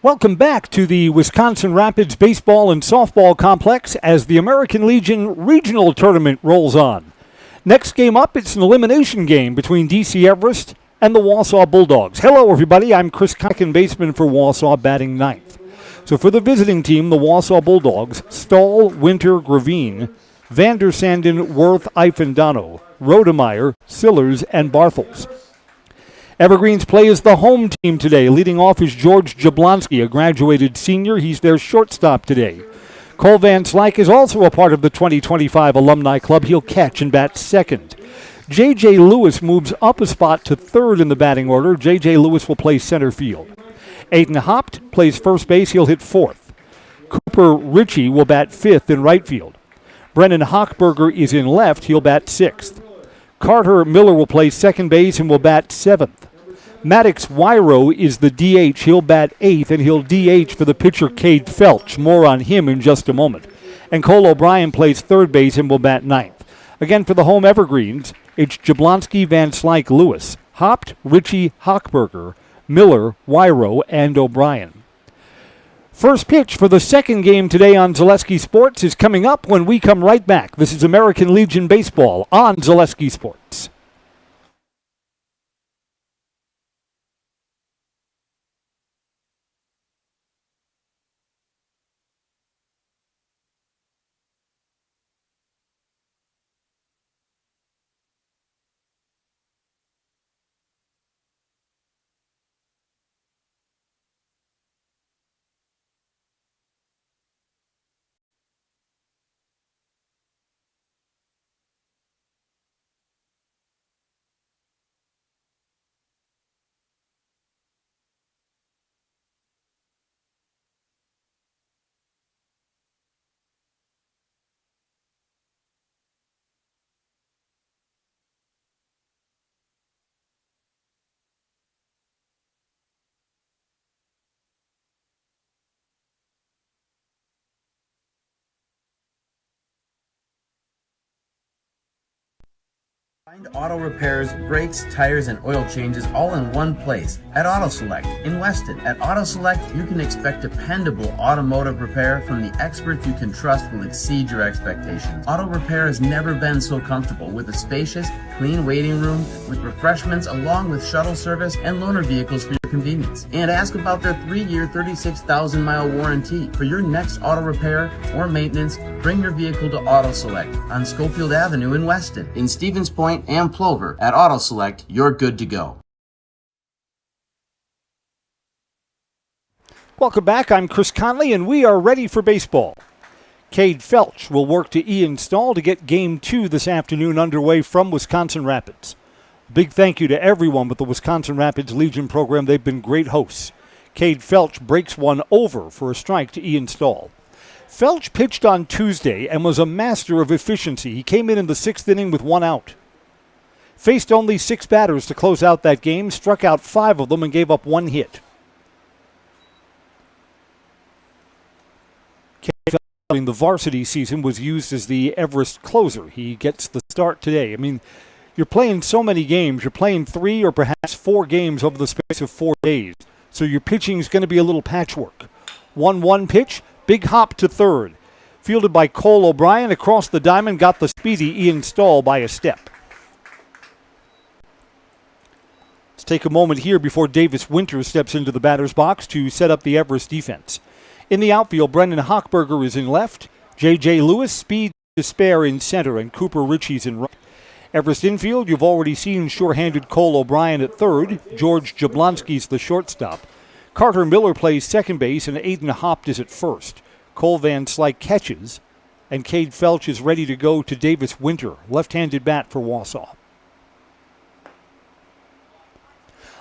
Welcome back to the Wisconsin Rapids Baseball and Softball Complex as the American Legion Regional Tournament rolls on. Next game up, it's an elimination game between DC Everest and the Wausau Bulldogs. Hello, everybody. I'm Chris Cocken, baseman for Wausau, batting ninth. So for the visiting team, the Wausau Bulldogs, Stahl, Winter, Gravine, Vander Sanden, Worth, Ifendano, Rodemeyer, Sillers, and Barthels. Evergreen's play is the home team today. Leading off is George Jablonski, a graduated senior. He's their shortstop today. Cole Van Slyke is also a part of the 2025 Alumni Club. He'll catch and bat second. J.J. Lewis moves up a spot to third in the batting order. J.J. Lewis will play center field. Aiden Hopt plays first base. He'll hit fourth. Cooper Ritchie will bat fifth in right field. Brennan Hochberger is in left. He'll bat sixth. Carter Miller will play second base and will bat seventh. Maddox Wyro is the DH. He'll bat eighth, and he'll DH for the pitcher Cade Felch. More on him in just a moment. And Cole O'Brien plays third base and will bat ninth. Again, for the home Evergreens, it's Jablonski, Van Slyke, Lewis, Hopt, Ritchie, Hochberger, Miller, Wyro, and O'Brien. First pitch for the second game today on Zaleski Sports is coming up when we come right back. This is American Legion Baseball on Zaleski Sports. Find auto repairs, brakes, tires, and oil changes all in one place at Auto Select in Weston. At Auto Select, you can expect dependable automotive repair from the experts you can trust will exceed your expectations. Auto repair has never been so comfortable with a spacious, clean waiting room with refreshments along with shuttle service and loaner vehicles for your convenience. And ask about their 3-year, 36,000-mile warranty. For your next auto repair or maintenance, bring your vehicle to Auto Select on Schofield Avenue in Weston. In Stevens Point and Plover, at Auto Select, you're good to go. Welcome back. I'm Chris Conley, and we are ready for baseball. Cade Felch will work to Ian Stahl to get Game 2 this afternoon underway from Wisconsin Rapids. Big thank you to everyone with the Wisconsin Rapids Legion program. They've been great hosts. Cade Felch breaks one over for a strike to Ian Stahl. Felch pitched on Tuesday and was a master of efficiency. He came in the sixth inning with one out. Faced only 6 batters to close out that game, struck out 5 of them, and gave up 1 hit. In the varsity season was used as the Everest closer. He gets the start today. I mean, you're playing so many games. You're playing 3 or perhaps 4 games over the space of 4 days. So your pitching is going to be a little patchwork. 1-1 pitch, big hop to third. Fielded by Cole O'Brien across the diamond, got the speedy Ian Stahl by a step. Let's take a moment here before Davis Winters steps into the batter's box to set up the Everest defense. In the outfield, Brendan Hochberger is in left. J.J. Lewis, speed to spare in center, and Cooper Ritchie's in right. Everest infield, you've already seen sure-handed Cole O'Brien at third. George Jablonski's the shortstop. Carter Miller plays second base, and Aiden Hopt is at first. Cole Van Slyke catches, and Cade Felch is ready to go to Davis Winter, left-handed bat for Wausau.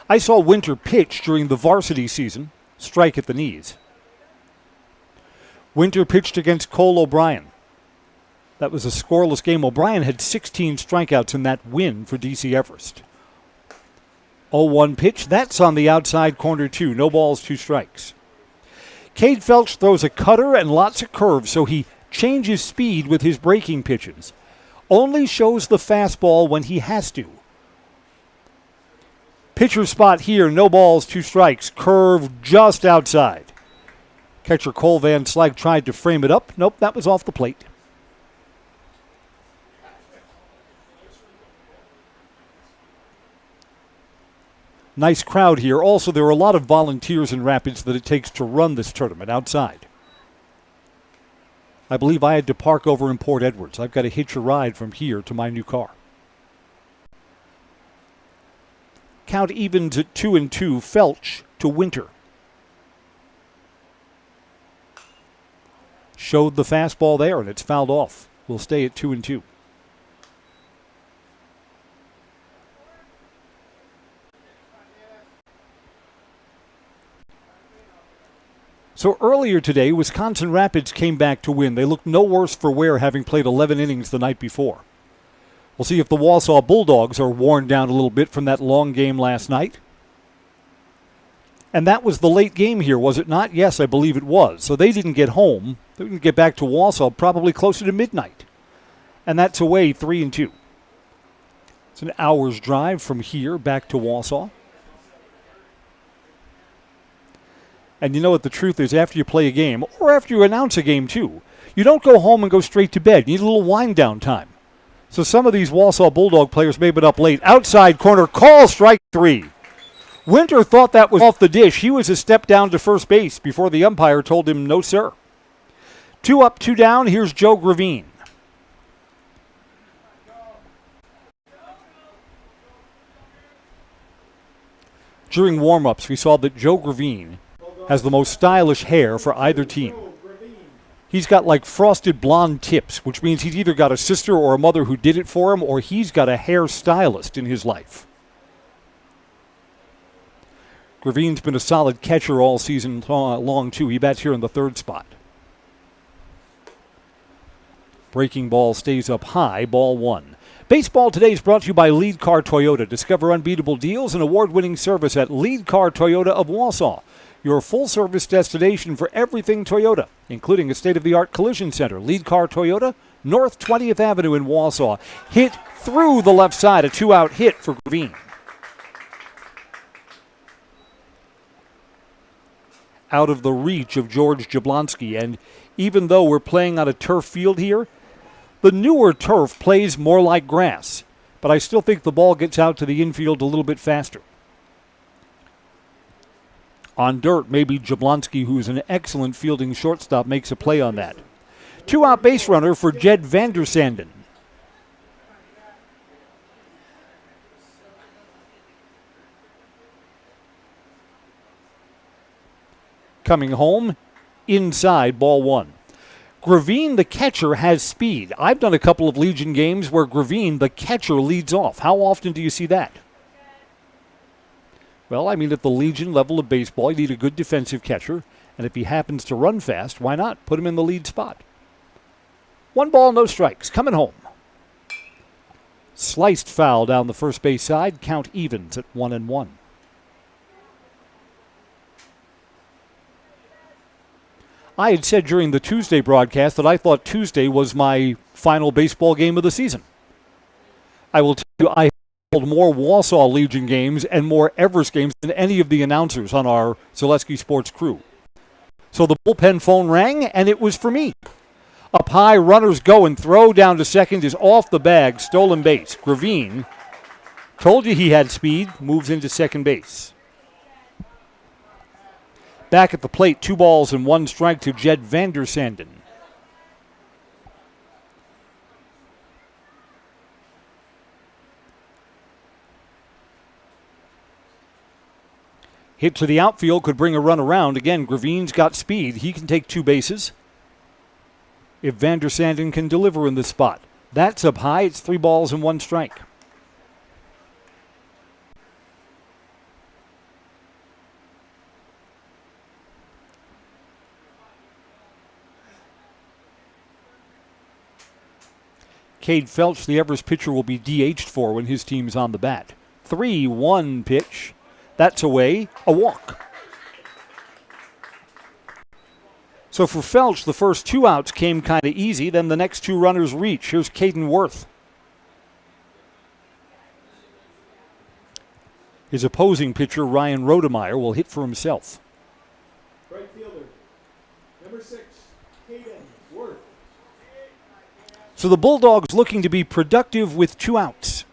I saw Winter pitch during the varsity season, strike at the knees. Winter pitched against Cole O'Brien. That was a scoreless game. O'Brien had 16 strikeouts in that win for DC Everest. 0-1 pitch. That's on the outside corner, too. No balls, 2 strikes. Cade Felch throws a cutter and lots of curves, so he changes speed with his breaking pitches. Only shows the fastball when he has to. Pitcher spot here, no balls, 2 strikes. Curve just outside. Catcher Cole Van Slyke tried to frame it up. Nope, that was off the plate. Nice crowd here. Also, there are a lot of volunteers in Rapids that it takes to run this tournament outside. I believe I had to park over in Port Edwards. I've got to hitch a ride from here to my new car. Count evens at 2-2. Felch to Winter. Showed the fastball there, and it's fouled off. We'll stay at 2-2. So earlier today, Wisconsin Rapids came back to win. They looked no worse for wear, having played 11 innings the night before. We'll see if the Wausau Bulldogs are worn down a little bit from that long game last night. And that was the late game here, was it not? Yes, I believe it was. So they didn't get home. They didn't get back to Wausau probably closer to midnight. And that's away 3-2. It's an hour's drive from here back to Wausau. And you know what the truth is, after you play a game, or after you announce a game too, you don't go home and go straight to bed. You need a little wind down time. So some of these Wausau Bulldog players may have been up late. Outside corner, call, strike 3. Winter thought that was off the dish. He was a step down to first base before the umpire told him no, sir. 2 up, 2 down. Here's Joe Gravine. During warm-ups, we saw that Joe Gravine has the most stylish hair for either team. He's got like frosted blonde tips, which means he's either got a sister or a mother who did it for him, or he's got a hair stylist in his life. Gravine's been a solid catcher all season long, too. He bats here in the third spot. Breaking ball stays up high, ball 1. Baseball Today is brought to you by Lead Car Toyota. Discover unbeatable deals and award-winning service at Lead Car Toyota of Wausau, your full-service destination for everything Toyota, including a state-of-the-art collision center. Lead Car Toyota, North 20th Avenue in Wausau. Hit through the left side, a 2-out hit for Gravine. Out of the reach of George Jablonski, and even though we're playing on a turf field here, the newer turf plays more like grass, but I still think the ball gets out to the infield a little bit faster. On dirt, maybe Jablonski, who's an excellent fielding shortstop, makes a play on that. 2-out base runner for Jed Vandersanden. Coming home, inside, ball 1. Gravine, the catcher, has speed. I've done a couple of Legion games where Gravine, the catcher, leads off. How often do you see that? Well, I mean, at the Legion level of baseball, you need a good defensive catcher. And if he happens to run fast, why not? Put him in the lead spot. 1 ball, no strikes. Coming home. Sliced foul down the first base side. Count evens at 1-1. I had said during the Tuesday broadcast that I thought Tuesday was my final baseball game of the season. I will tell you, I held more Wausau Legion games and more Everest games than any of the announcers on our Zaleski Sports crew. So the bullpen phone rang, and it was for me. Up high, runners go, and throw down to second is off the bag, stolen base. Gravine, told you he had speed, moves into second base. Back at the plate, 2 balls and 1 strike to Jed Vandersanden. Hit to the outfield could bring a run around. Again, Gravine's got speed. He can take 2 bases if Vandersanden can deliver in this spot. That's up high. It's 3 balls and 1 strike. Cade Felch, the Everest pitcher, will be DH'd for when his team's on the bat. 3-1 pitch. That's away. A walk. So for Felch, the first 2 outs came kind of easy. Then the next 2 runners reach. Here's Caden Worth. His opposing pitcher, Ryan Rodemeyer, will hit for himself. Right fielder. So the Bulldogs looking to be productive with 2 outs.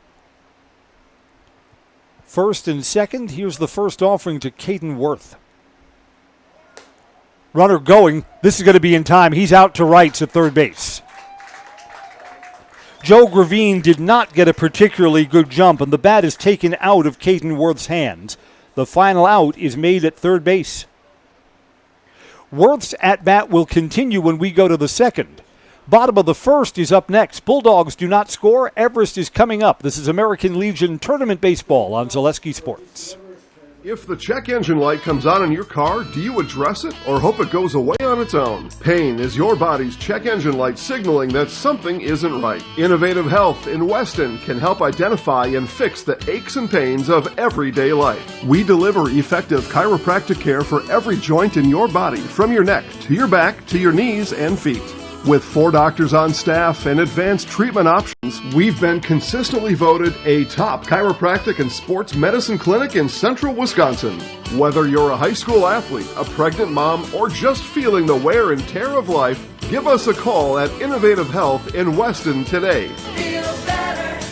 First and second, here's the first offering to Caden Worth. Runner going. This is going to be in time. He's out to rights at third base. Joe Gravine did not get a particularly good jump, and the bat is taken out of Caden Worth's hands. The final out is made at third base. Worth's at-bat will continue when we go to the second. Bottom of the first is up next. Bulldogs do not score. Everest is coming up. This is American Legion Tournament Baseball on Zaleski Sports. If the check engine light comes on in your car, do you address it or hope it goes away on its own? Pain is your body's check engine light signaling that something isn't right. Innovative Health in Weston can help identify and fix the aches and pains of everyday life. We deliver effective chiropractic care for every joint in your body, from your neck to your back to your knees and feet. With 4 doctors on staff and advanced treatment options, we've been consistently voted a top chiropractic and sports medicine clinic in central Wisconsin. Whether you're a high school athlete, a pregnant mom, or just feeling the wear and tear of life, give us a call at Innovative Health in Weston today. Feel better,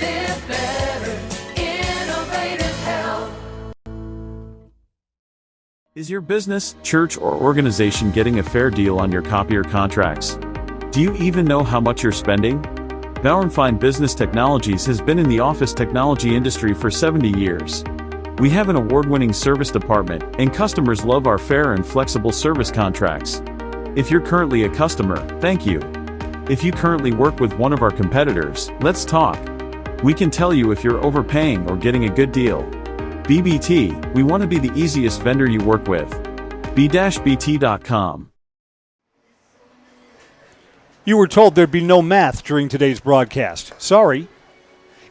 live better, Innovative Health. Is your business, church, or organization getting a fair deal on your copier contracts? Do you even know how much you're spending? Bauer & Fine Business Technologies has been in the office technology industry for 70 years. We have an award-winning service department, and customers love our fair and flexible service contracts. If you're currently a customer, thank you. If you currently work with one of our competitors, let's talk. We can tell you if you're overpaying or getting a good deal. BBT, we want to be the easiest vendor you work with. b-bt.com. You were told there'd be no math during today's broadcast. Sorry.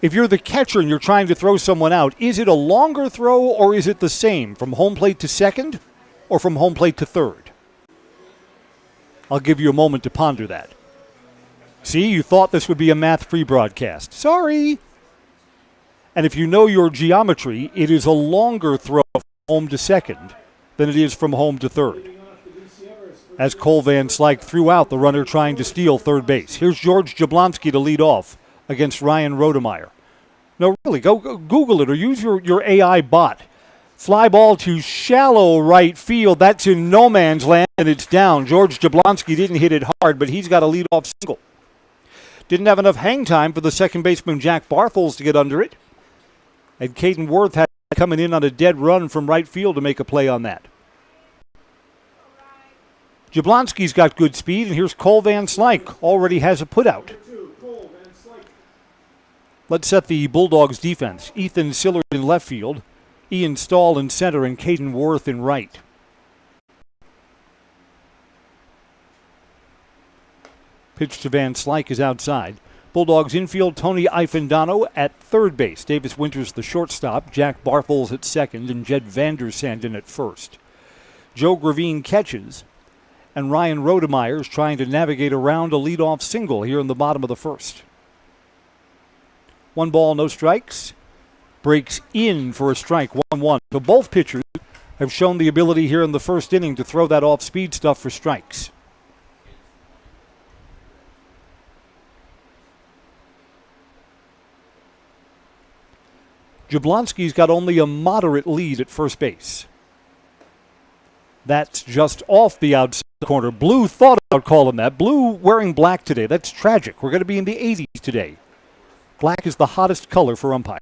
If you're the catcher and you're trying to throw someone out, is it a longer throw or is it the same from home plate to second or from home plate to third? I'll give you a moment to ponder that. See, you thought this would be a math-free broadcast. Sorry. And if you know your geometry, it is a longer throw from home to second than it is from home to third. As Cole Van Slyke threw out the runner trying to steal third base. Here's George Jablonski to lead off against Ryan Rodemeyer. No, really, go Google it or use your AI bot. Fly ball to shallow right field. That's in no man's land, and it's down. George Jablonski didn't hit it hard, but he's got a leadoff single. Didn't have enough hang time for the second baseman Jack Bartholz to get under it. And Caden Worth had coming in on a dead run from right field to make a play on that. Jablonski's got good speed, and here's Cole Van Slyke. Already has a putout. Let's set the Bulldogs defense. Ethan Sillard in left field, Ian Stahl in center, and Caden Worth in right. Pitch to Van Slyke is outside. Bulldogs infield, Tony Ifendano at third base. Davis Winters the shortstop, Jack Bartholz at second, and Jed Vandersanden at first. Joe Gravine catches, and Ryan Rodemeyer is trying to navigate around a leadoff single here in the bottom of the first. 1 ball, no strikes. Breaks in for a strike, 1-1. So both pitchers have shown the ability here in the first inning to throw that off-speed stuff for strikes. Jablonski's got only a moderate lead at first base. That's just off the outside corner. Blue thought about calling that. Blue wearing black today. That's tragic. We're going to be in the 80s today. Black is the hottest color for umpires.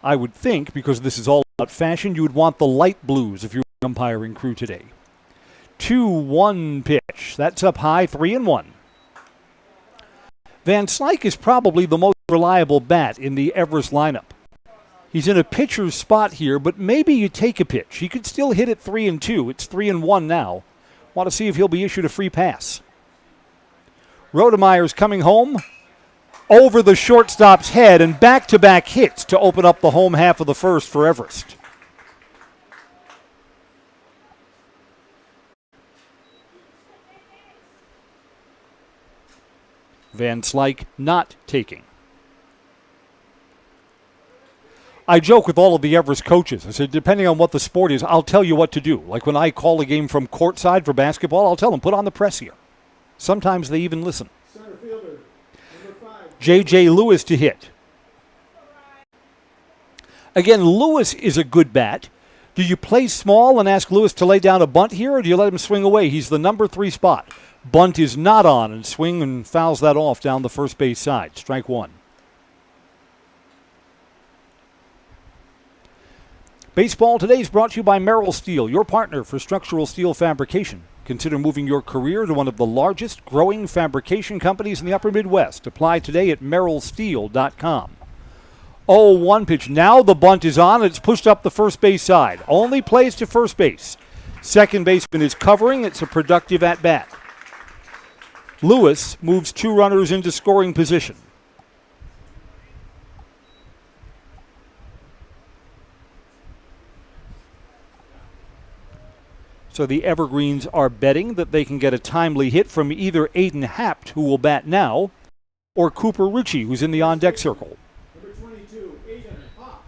I would think, because this is all about fashion, you would want the light blues if you're an umpiring crew today. 2-1 pitch. That's up high, 3-1. Van Slyke is probably the most reliable bat in the Everest lineup. He's in a pitcher's spot here, but maybe you take a pitch. He could still hit it 3-2. It's 3-1 now. Want to see if he'll be issued a free pass. Rodemeyer's coming home over the shortstop's head and back-to-back hits to open up the home half of the first for Everest. Van Slyke not taking. I joke with all of the Everest coaches. I said, depending on what the sport is, I'll tell you what to do. Like when I call a game from courtside for basketball, I'll tell them, put on the press here. Sometimes they even listen. Center fielder, number 5. J.J. Lewis to hit. Again, Lewis is a good bat. Do you play small and ask Lewis to lay down a bunt here, or do you let him swing away? He's the number 3 spot. Bunt is not on, and swing and fouls that off down the first base side. Strike 1. Baseball Today is brought to you by Merrill Steel, your partner for structural steel fabrication. Consider moving your career to one of the largest growing fabrication companies in the upper Midwest. Apply today at merrillsteel.com. 0-1 pitch. Now the bunt is on. It's pushed up the first base side. Only plays to first base. Second baseman is covering. It's a productive at-bat. Lewis moves 2 runners into scoring position. So the Evergreens are betting that they can get a timely hit from either Aiden Hapt, who will bat now, or Cooper Ritchie, who's in the on-deck circle. Number 22, Aiden Hawk.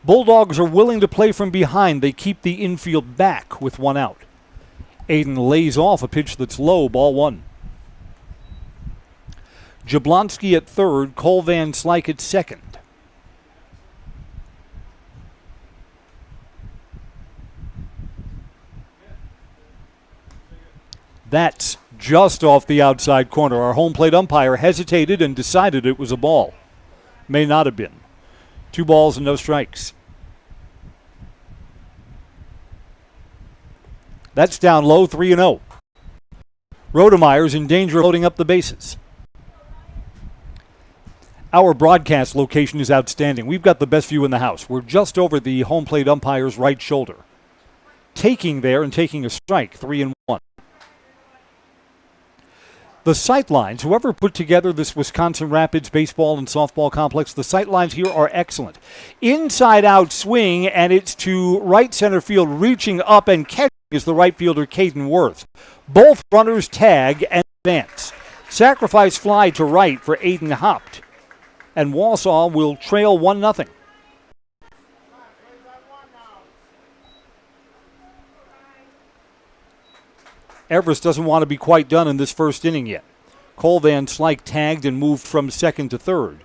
Bulldogs are willing to play from behind. They keep the infield back with 1 out. Aiden lays off a pitch that's low, ball 1. Jablonski at third, Cole Van Slyke at second. That's just off the outside corner. Our home plate umpire hesitated and decided it was a ball. May not have been. 2 balls and no strikes. That's down low, 3-0. Rodemeyer's in danger of loading up the bases. Our broadcast location is outstanding. We've got the best view in the house. We're just over the home plate umpire's right shoulder. Taking there and taking a strike, 3-1. The sightlines, whoever put together this Wisconsin Rapids baseball and softball complex, the sightlines here are excellent. Inside-out swing, and it's to right center field, reaching up and catching is the right fielder, Caden Worth. Both runners tag and advance. Sacrifice fly to right for Aiden Hapt. And Wausau will trail 1-0. Everest doesn't want to be quite done in this first inning yet. Cole Van Slyke tagged and moved from second to third.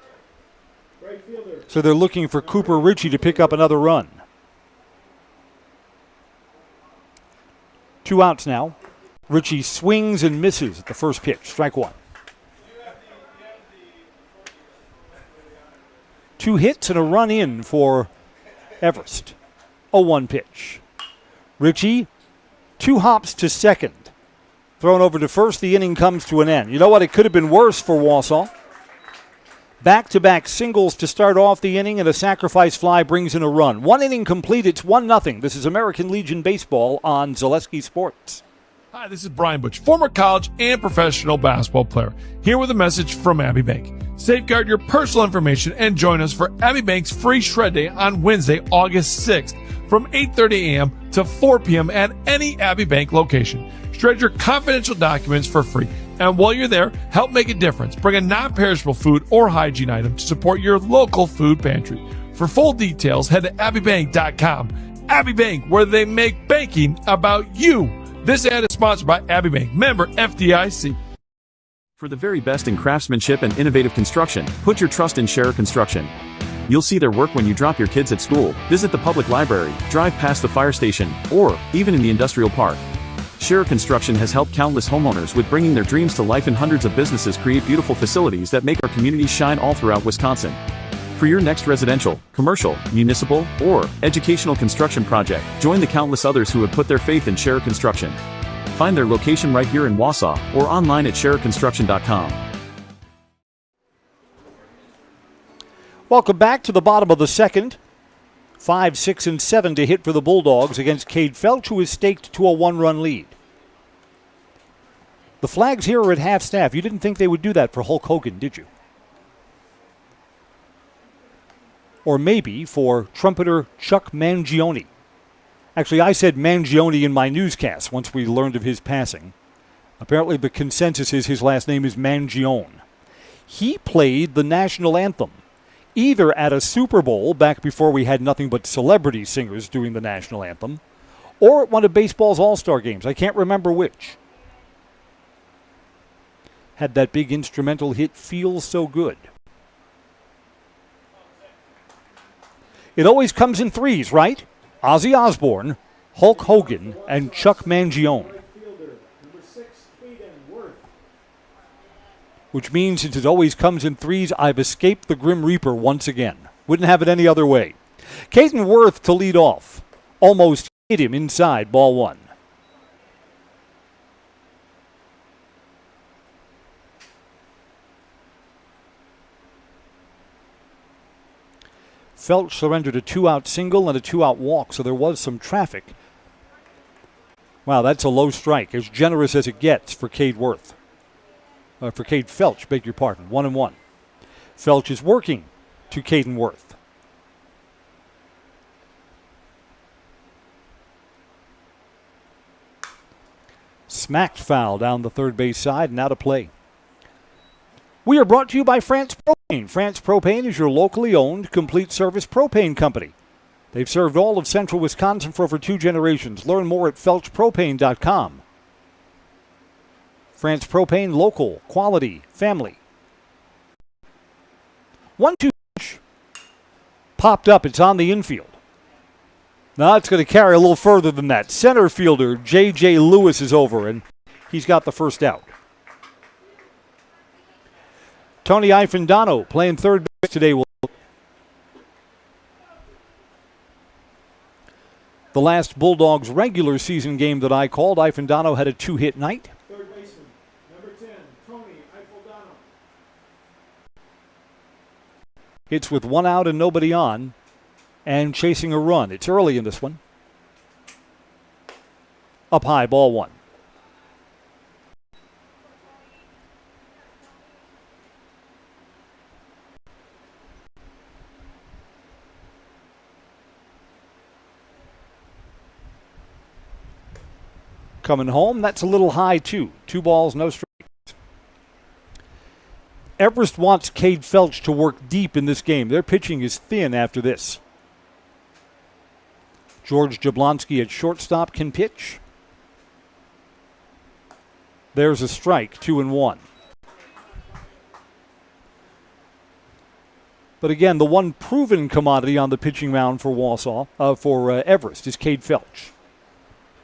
Right fielder. So they're looking for Cooper Ritchie to pick up another run. 2 outs now. Ritchie swings and misses at the first pitch. Strike 1. 2 hits and a run in for Everest. 0-1 pitch. Ritchie, 2 hops to second. Thrown over to first, the inning comes to an end. You know what? It could have been worse for Wausau. Back-to-back singles to start off the inning, and a sacrifice fly brings in a run. 1 inning complete, it's 1-0. This is American Legion Baseball on Zaleski Sports. Hi, this is Brian Butch, former college and professional basketball player, here with a message from Abbey Bank. Safeguard your personal information and join us for Abbey Bank's free shred day on Wednesday, August 6th from 8:30 a.m. to 4 p.m. at any Abbey Bank location. Shred your confidential documents for free. And while you're there, help make a difference. Bring a non-perishable food or hygiene item to support your local food pantry. For full details, head to abbeybank.com. Abbey Bank, where they make banking about you. This ad is sponsored by Abbey Bank, member FDIC. For the very best in craftsmanship and innovative construction, put your trust in Scherer Construction. You'll see their work when you drop your kids at school, visit the public library, drive past the fire station, or even in the industrial park. Scherer Construction has helped countless homeowners with bringing their dreams to life, and hundreds of businesses create beautiful facilities that make our communities shine all throughout Wisconsin. For your next residential, commercial, municipal, or educational construction project, join the countless others who have put their faith in Scherer Construction. Find their location right here in Wausau or online at schererconstruction.com. Welcome back to the bottom of the second. 5, 6, and 7 to hit for the Bulldogs against Cade Felch, who is staked to a 1-run lead. The flags here are at half-staff. You didn't think they would do that for Hulk Hogan, did you? Or maybe for trumpeter Chuck Mangione. Actually, I said Mangione in my newscast once we learned of his passing. Apparently the consensus is his last name is Mangione. He played the national anthem either at a Super Bowl back before we had nothing but celebrity singers doing the national anthem, or at one of baseball's all-star games. I can't remember which. Had that big instrumental hit, Feels So Good. It always comes in threes, right? Ozzy Osbourne, Hulk Hogan, and Chuck Mangione. Right fielder, number 6, Hayden Worth. Which means since it always comes in threes, I've escaped the Grim Reaper once again. Wouldn't have it any other way. Caden Worth to lead off. Almost hit him inside, ball one. Felch surrendered a 2-out single and a 2-out walk, so there was some traffic. Wow, that's a low strike, as generous as it gets for Cade Worth. For Cade Felch, beg your pardon, 1-1. Felch is working to Caden Worth. Smacked foul down the third base side and out of play. We are brought to you by France Propane. France Propane is your locally owned, complete service propane company. They've served all of central Wisconsin for over 2 generations. Learn more at felchpropane.com. France Propane, local, quality, family. 1-2 pitch. Popped up. It's on the infield. Now it's going to carry a little further than that. Center fielder J.J. Lewis is over, and he's got the first out. Tony Ifendano playing third base today. The last Bulldogs regular season game that I called, Ifendano had a 2-hit night. Third baseman, number 10, Tony Ifendano. Hits with 1 out and nobody on, and chasing a run. It's early in this one. Up high, ball one. Coming home, that's a little high too. 2 balls, no strikes. Everest wants Cade Felch to work deep in this game. Their pitching is thin after this. George Jablonski at shortstop can pitch. There's a strike, 2-1. But again, the one proven commodity on the pitching mound for Wausau, for Everest, is Cade Felch.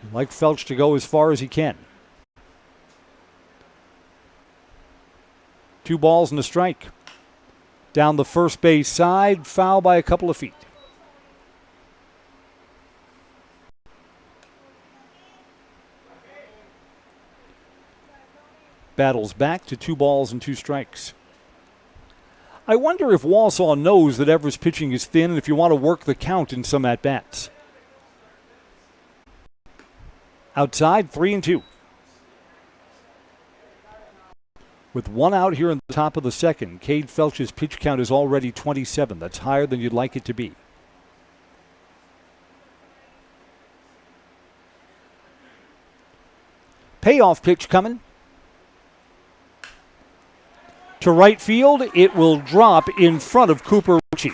I'd like Felch to go as far as he can. 2 balls and a strike. Down the first base side, foul by a couple of feet. Battles back to 2 balls and 2 strikes. I wonder if Wausau knows that Everest pitching is thin and if you want to work the count in some at-bats. Outside, 3-2. With 1 out here in the top of the second, Cade Felch's pitch count is already 27. That's higher than you'd like it to be. Payoff pitch coming. To right field, it will drop in front of Cooper Ritchie.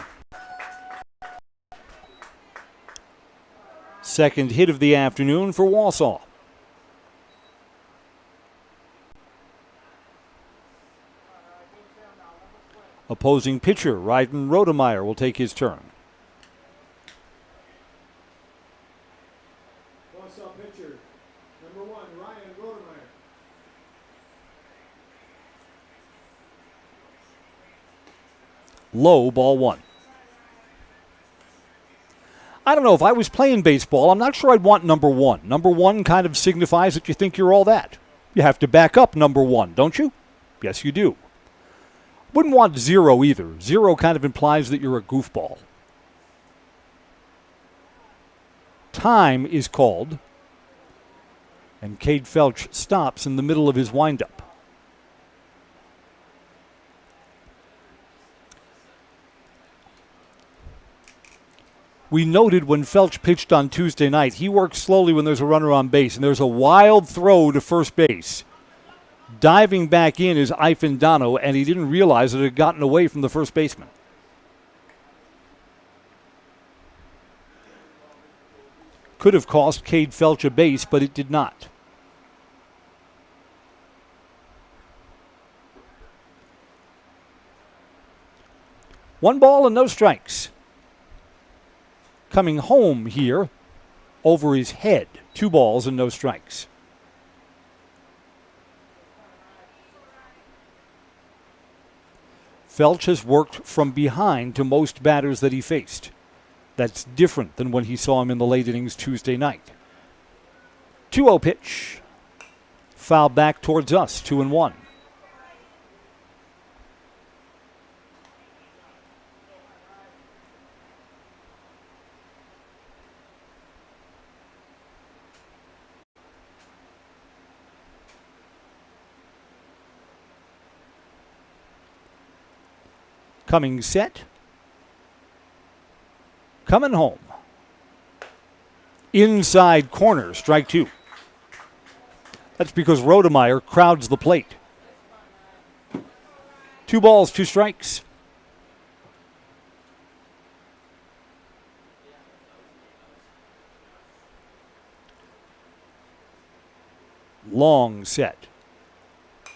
Second hit of the afternoon for Wausau. Opposing pitcher, Ryden Rodemeyer, will take his turn. Wausau pitcher, number 1, Ryan Rodemeyer. Low, ball 1. I don't know, if I was playing baseball, I'm not sure I'd want number 1. Number 1 kind of signifies that you think you're all that. You have to back up number 1, don't you? Yes, you do. Wouldn't want 0 either. 0 kind of implies that you're a goofball. Time is called, and Cade Felch stops in the middle of his windup. We noted when Felch pitched on Tuesday night, he works slowly when there's a runner on base, and there's a wild throw to first base. Diving back in is Ifendano, and he didn't realize that it had gotten away from the first baseman. Could have cost Cade Felch a base, but it did not. One ball and no strikes. Coming home here over his head. 2 balls and no strikes. Felch has worked from behind to most batters that he faced. That's different than when he saw him in the late innings Tuesday night. 2-0 pitch. Foul back towards us, 2-1. Coming set. Coming home. Inside corner, strike 2. That's because Rodemeyer crowds the plate. 2 balls, 2 strikes. Long set.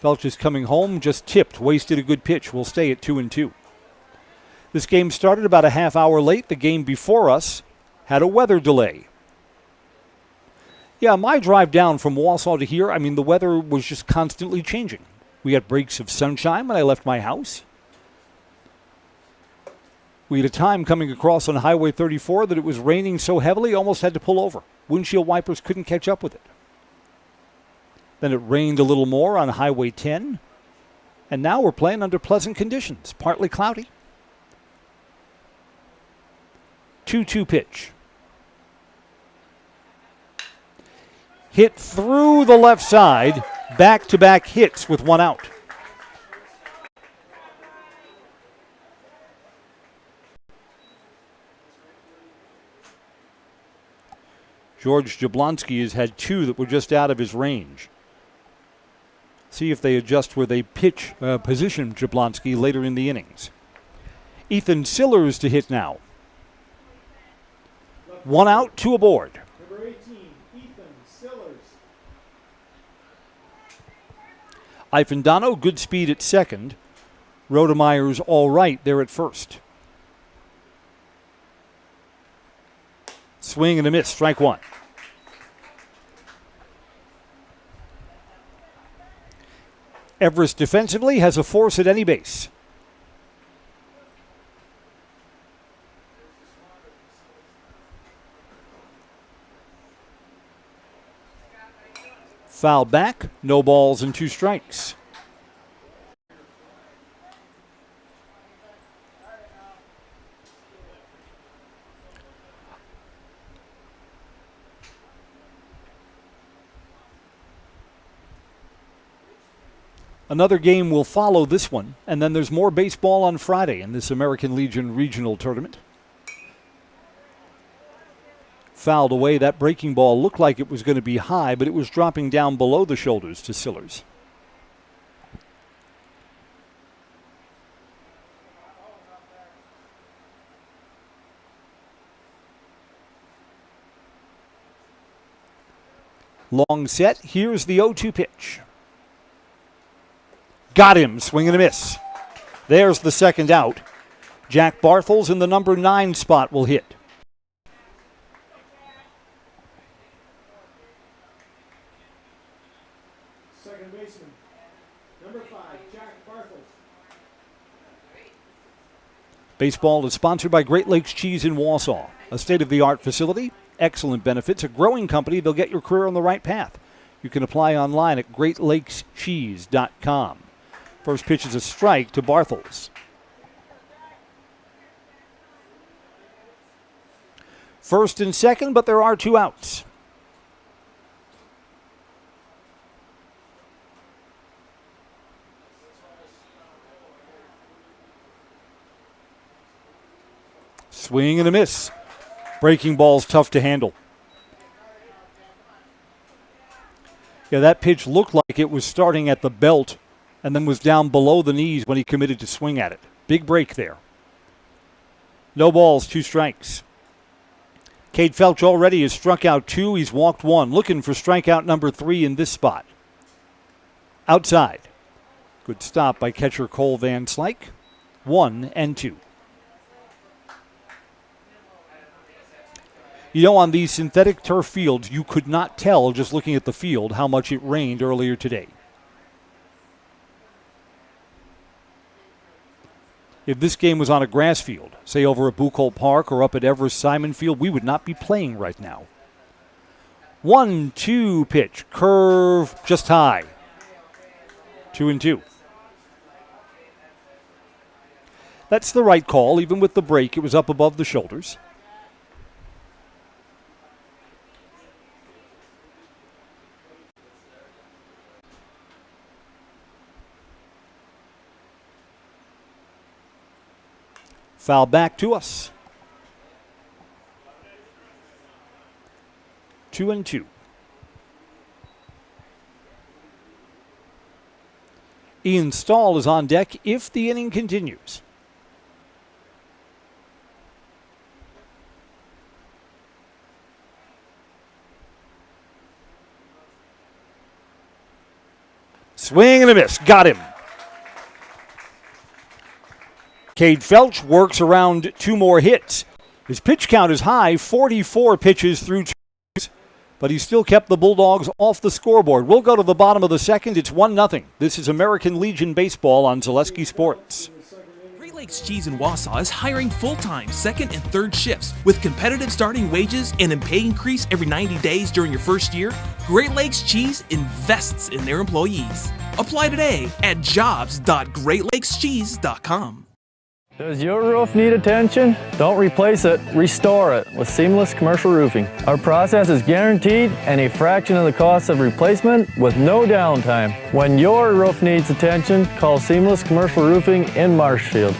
Felch is coming home, just tipped, wasted a good pitch. We'll stay at 2-2. This game started about a half hour late. The game before us had a weather delay. Yeah, my drive down from Wausau to here, the weather was just constantly changing. We had breaks of sunshine when I left my house. We had a time coming across on Highway 34 that it was raining so heavily, almost had to pull over. Windshield wipers couldn't catch up with it. Then it rained a little more on Highway 10. And now we're playing under pleasant conditions, partly cloudy. 2-2 pitch. Hit through the left side. Back-to-back hits with 1 out. George Jablonski has had 2 that were just out of his range. See if they adjust where they position Jablonski later in the innings. Ethan Sillers to hit now. 1 out, 2 aboard. Number 18, Ethan Sillers. Ifendano, good speed at second. Rodemeyer's all right there at first. Swing and a miss, strike 1. Everest defensively has a force at any base. Foul back, no balls and 2 strikes. Another game will follow this one, and then there's more baseball on Friday in this American Legion regional tournament. Fouled away. That breaking ball looked like it was going to be high, but it was dropping down below the shoulders to Sillers. Long set. Here's the 0-2 pitch. Got him. Swing and a miss. There's the second out. Jack Barthels in the number 9 spot will hit. Second baseman, number 5, Jack Barthels. Baseball is sponsored by Great Lakes Cheese in Wausau, a state-of-the-art facility, excellent benefits, a growing company. They'll get your career on the right path. You can apply online at greatlakescheese.com. First pitch is a strike to Barthels. First and second, but there are 2 outs. Swing and a miss. Breaking ball's tough to handle. Yeah, that pitch looked like it was starting at the belt and then was down below the knees when he committed to swing at it. Big break there. No balls, 2 strikes. Cade Felch already has struck out 2. He's walked 1. Looking for strikeout number 3 in this spot. Outside. Good stop by catcher Cole Van Slyke. 1-2. You know, on these synthetic turf fields, you could not tell just looking at the field how much it rained earlier today. If this game was on a grass field, say over at Buchholz Park or up at Everest Simon Field, we would not be playing right now. 1-2 pitch. Curve just high. 2-2. That's the right call. Even with the break, it was up above the shoulders. Foul back to us. 2-2. Ian Stahl is on deck if the inning continues. Swing and a miss. Got him. Cade Felch works around 2 more hits. His pitch count is high, 44 pitches through 2 innings, but he still kept the Bulldogs off the scoreboard. We'll go to the bottom of the second. It's 1-0. This is American Legion Baseball on Zaleski Sports. Great Lakes Cheese in Wausau is hiring full-time second and third shifts with competitive starting wages and a pay increase every 90 days during your first year. Great Lakes Cheese invests in their employees. Apply today at jobs.greatlakescheese.com. Does your roof need attention? Don't replace it, restore it with Seamless Commercial Roofing. Our process is guaranteed and a fraction of the cost of replacement with no downtime. When your roof needs attention, call Seamless Commercial Roofing in Marshfield.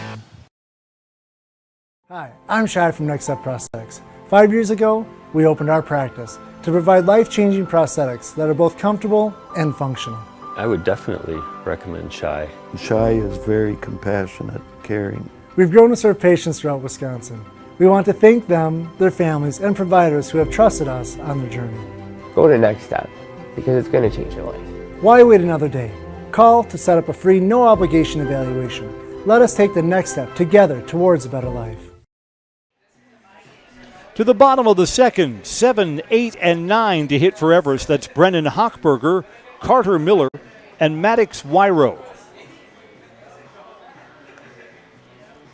Hi, I'm Shad from Next Step Prosthetics. 5 years ago, we opened our practice to provide life-changing prosthetics that are both comfortable and functional. I would definitely recommend Shy. Shy is very compassionate, caring. We've grown to serve patients throughout Wisconsin. We want to thank them, their families, and providers who have trusted us on their journey. Go to Next Step because it's going to change your life. Why wait another day? Call to set up a free, no-obligation evaluation. Let us take the next step together towards a better life. To the bottom of the second, 7, 8, and 9 to hit for Everest. That's Brennan Hochberger, Carter Miller, and Maddox Wyro.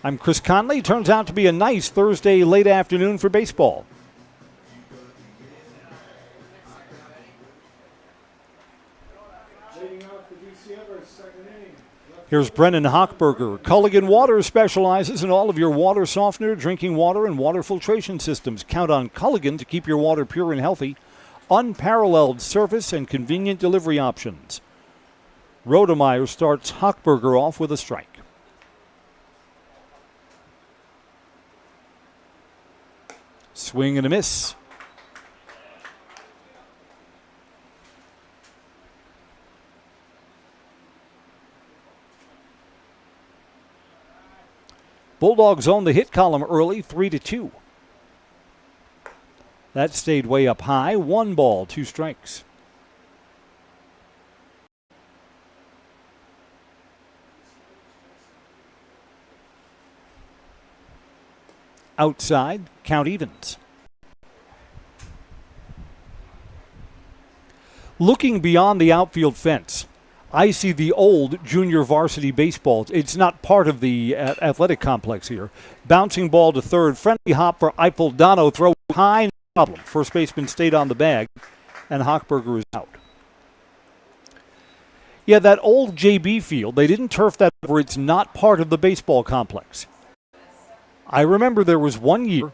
I'm Chris Conley. Turns out to be a nice Thursday late afternoon for baseball. Here's Brennan Hochberger. Culligan Water specializes in all of your water softener, drinking water, and water filtration systems. Count on Culligan to keep your water pure and healthy. Unparalleled service and convenient delivery options. Rodemeyer starts Hochberger off with a strike. Swing and a miss. Bulldogs own the hit column early, 3-2. That stayed way up high. 1 ball, 2 strikes. Outside, count evens. Looking beyond the outfield fence, I see the old junior varsity baseball. It's not part of the athletic complex here. Bouncing ball to third. Friendly hop for Eiffel-Dano. Throw high, no problem. First baseman stayed on the bag, and Hochberger is out. Yeah, that old JB field, they didn't turf that over. It's not part of the baseball complex. I remember there was one year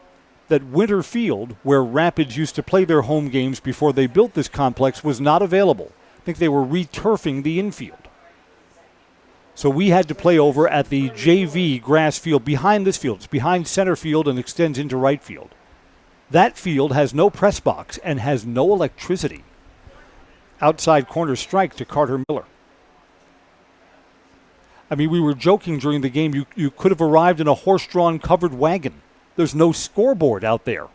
that Winter Field, where Rapids used to play their home games before they built this complex, was not available. I think they were re-turfing the infield. So we had to play over at the JV grass field behind this field. It's behind center field and extends into right field. That field has no press box and has no electricity. Outside corner strike to Carter Miller. I mean, we were joking during the game. You could have arrived in a horse-drawn covered wagon. There's no scoreboard out there.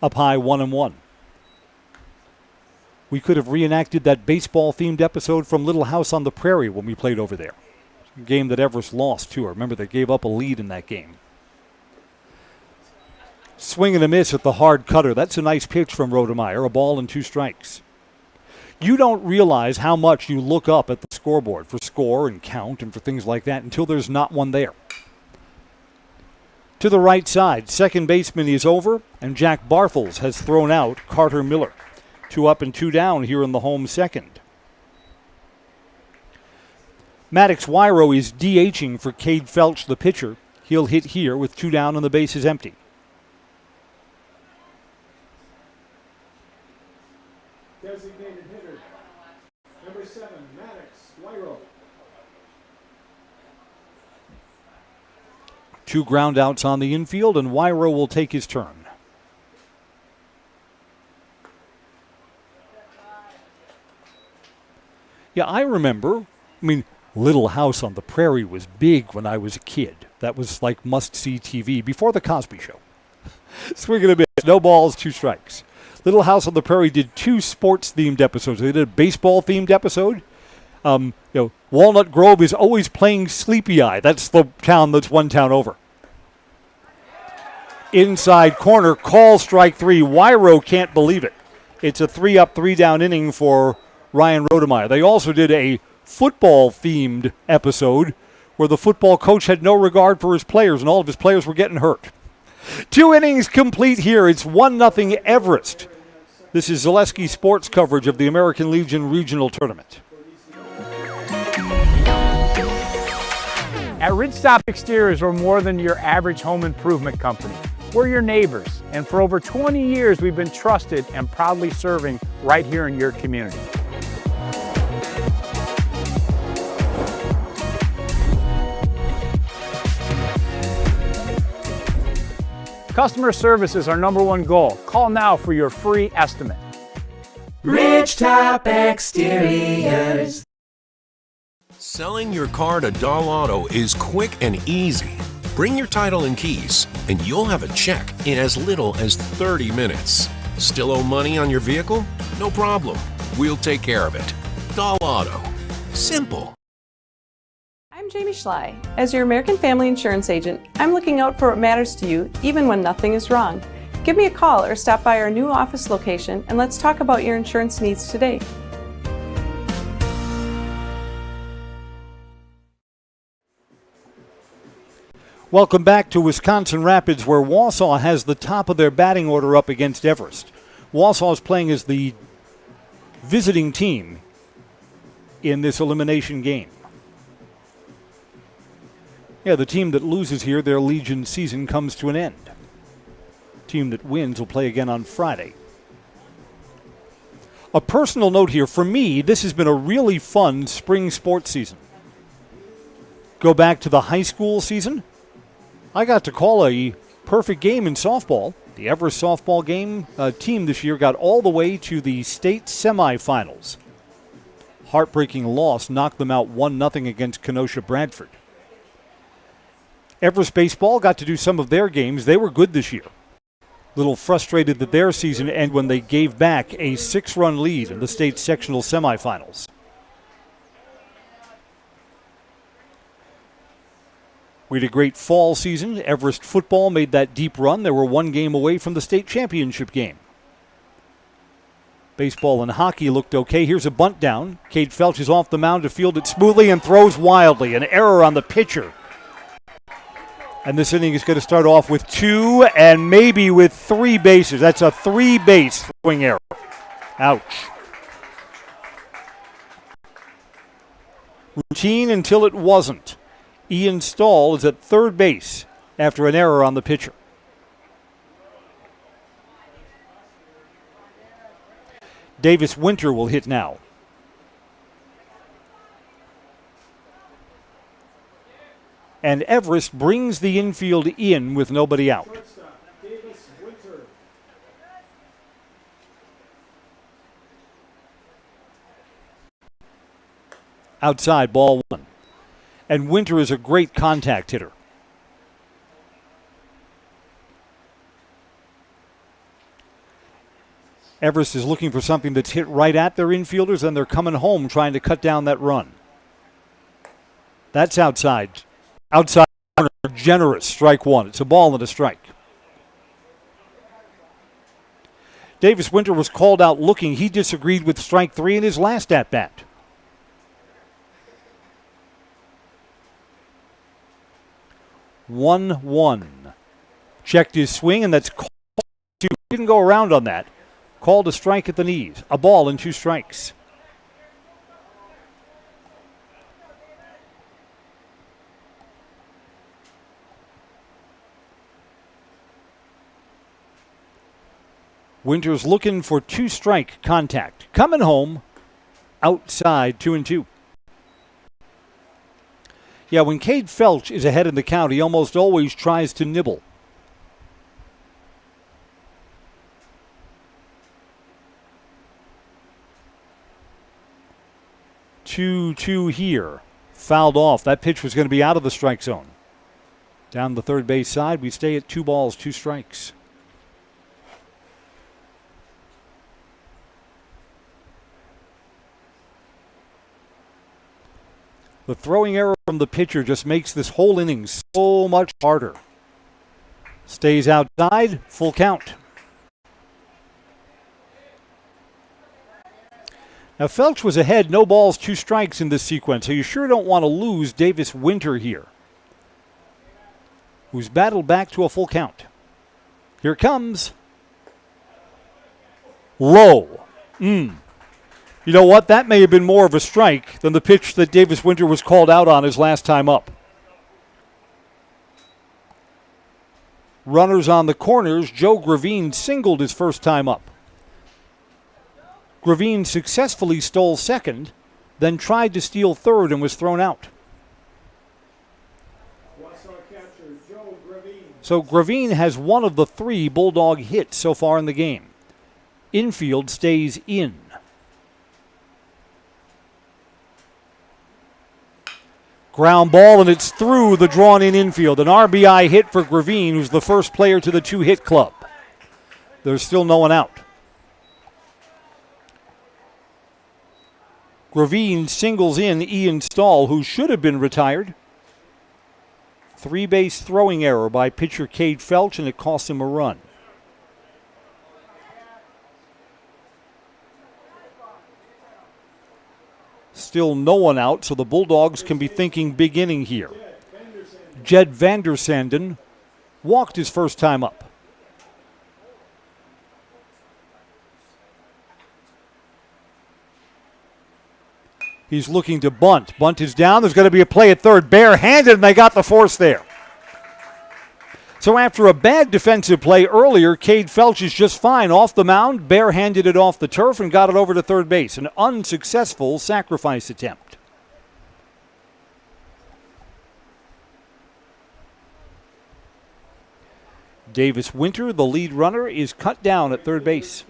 up high 1-1. We could have reenacted that baseball-themed episode from Little House on the Prairie when we played over there. A game that Everest lost, too. I remember they gave up a lead in that game. Swing and a miss at the hard cutter. That's a nice pitch from Rodemeyer. A ball and 2 strikes. You don't realize how much you look up at the scoreboard for score and count and for things like that until there's not one there. To the right side, second baseman is over, and Jack Barthels has thrown out Carter Miller. 2 up and 2 down here in the home second. Maddox Wyro is DHing for Cade Felch, the pitcher. He'll hit here with 2 down and the base is empty. Designated hitter, number 7, Maddox Wyro. 2 ground outs on the infield, and Wyro will take his turn. Yeah, I remember, Little House on the Prairie was big when I was a kid. That was like must-see TV before the Cosby Show. Swing and a miss, no balls, 2 strikes. Little House on the Prairie did 2 sports-themed episodes. They did a baseball-themed episode. Walnut Grove is always playing Sleepy Eye. That's the town that's 1 town over. Inside corner, call strike 3. Wyro can't believe it. It's a 3 up, 3 down inning for Ryan Rodemeyer. They also did a football-themed episode where the football coach had no regard for his players, and all of his players were getting hurt. 2 innings complete here. It's 1-0 Everest. This is Zaleski Sports coverage of the American Legion Regional Tournament. At Ridgestop Exteriors, we're more than your average home improvement company. We're your neighbors, and for over 20 years, we've been trusted and proudly serving right here in your community. Customer service is our #1 goal. Call now for your free estimate. Ridgetop Exteriors. Selling your car to Dahl Auto is quick and easy. Bring your title and keys, and you'll have a check in as little as 30 minutes. Still owe money on your vehicle? No problem. We'll take care of it. Dahl Auto. Simple. I'm Jamie Schley. As your American Family Insurance agent, I'm looking out for what matters to you, even when nothing is wrong. Give me a call or stop by our new office location, and let's talk about your insurance needs today. Welcome back to Wisconsin Rapids, where Wausau has the top of their batting order up against Everest. Wausau is playing as the visiting team in this elimination game. Yeah, the team that loses here, their Legion season comes to an end. Team that wins will play again on Friday. A personal note here, for me, this has been a really fun spring sports season. Go back to the high school season. I got to call a perfect game in softball. The Everest softball game team this year got all the way to the state semifinals. Heartbreaking loss knocked them out 1-0 against Kenosha Bradford. Everest baseball got to do some of their games. They were good this year. A little frustrated that their season ended when they gave back a 6-run lead in the state sectional semifinals. We had a great fall season. Everest football made that deep run. They were 1 game away from the state championship game. Baseball and hockey looked okay. Here's a bunt down. Cade Felch is off the mound to field it smoothly and throws wildly. An error on the pitcher. And this inning is going to start off with 2 and maybe with 3 bases. That's a 3-base swing error. Ouch. Routine until it wasn't. Ian Stahl is at third base after an error on the pitcher. Davis Winter will hit now. And Everest brings the infield in with nobody out. Outside, ball 1. And Winter is a great contact hitter. Everest is looking for something that's hit right at their infielders, and they're coming home trying to cut down that run. That's outside. Outside corner, generous, strike one. It's a ball and a strike. Davis Winter was called out looking. He disagreed with strike three in his last at-bat. One. Checked his swing, and that's called two. Didn't go around on that. Called a strike at the knees. A ball and 2 strikes. Winter's looking for 2-strike contact. Coming home, outside 2-2. Yeah, when Cade Felch is ahead in the count, he almost always tries to nibble. 2-2 here. Fouled off. That pitch was going to be out of the strike zone. Down the third base side, we stay at 2 balls, 2 strikes. The throwing error from the pitcher just makes this whole inning so much harder. Stays outside, full count. Now, Felch was ahead, no balls, 2 strikes in this sequence, so you sure don't want to lose Davis Winter here, who's battled back to a full count. Here it comes. Low. You know what? That may have been more of a strike than the pitch that Davis Winter was called out on his last time up. Runners on the corners. Joe Gravine singled his first time up. Gravine successfully stole second, then tried to steal third and was thrown out. So Gravine has one of the 3 Bulldog hits so far in the game. Infield stays in. Ground ball, and it's through the drawn-in infield. An RBI hit for Gravine, who's the first player to the 2-hit club. There's still no one out. Gravine singles in Ian Stahl, who should have been retired. 3-base throwing error by pitcher Cade Felch, and it costs him a run. Still no one out, so the Bulldogs can be thinking big inning here. Jed Vandersanden walked his first time up. He's looking to bunt. Bunt is down. There's going to be a play at third. Barehanded, and they got the force there. So after a bad defensive play earlier, Cade Felch is just fine off the mound, barehanded it off the turf, and got it over to third base. An unsuccessful sacrifice attempt. Davis Winter, the lead runner, is cut down at third base.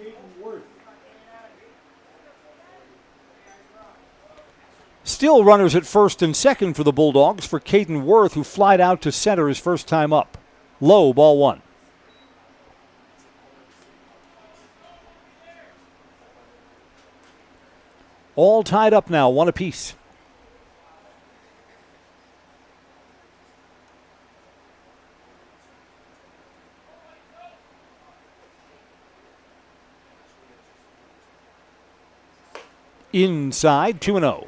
Still runners at first and second for the Bulldogs for Caden Worth, who flied out to center his first time up. Low, ball 1. All tied up now, 1 apiece. Inside, 2-0.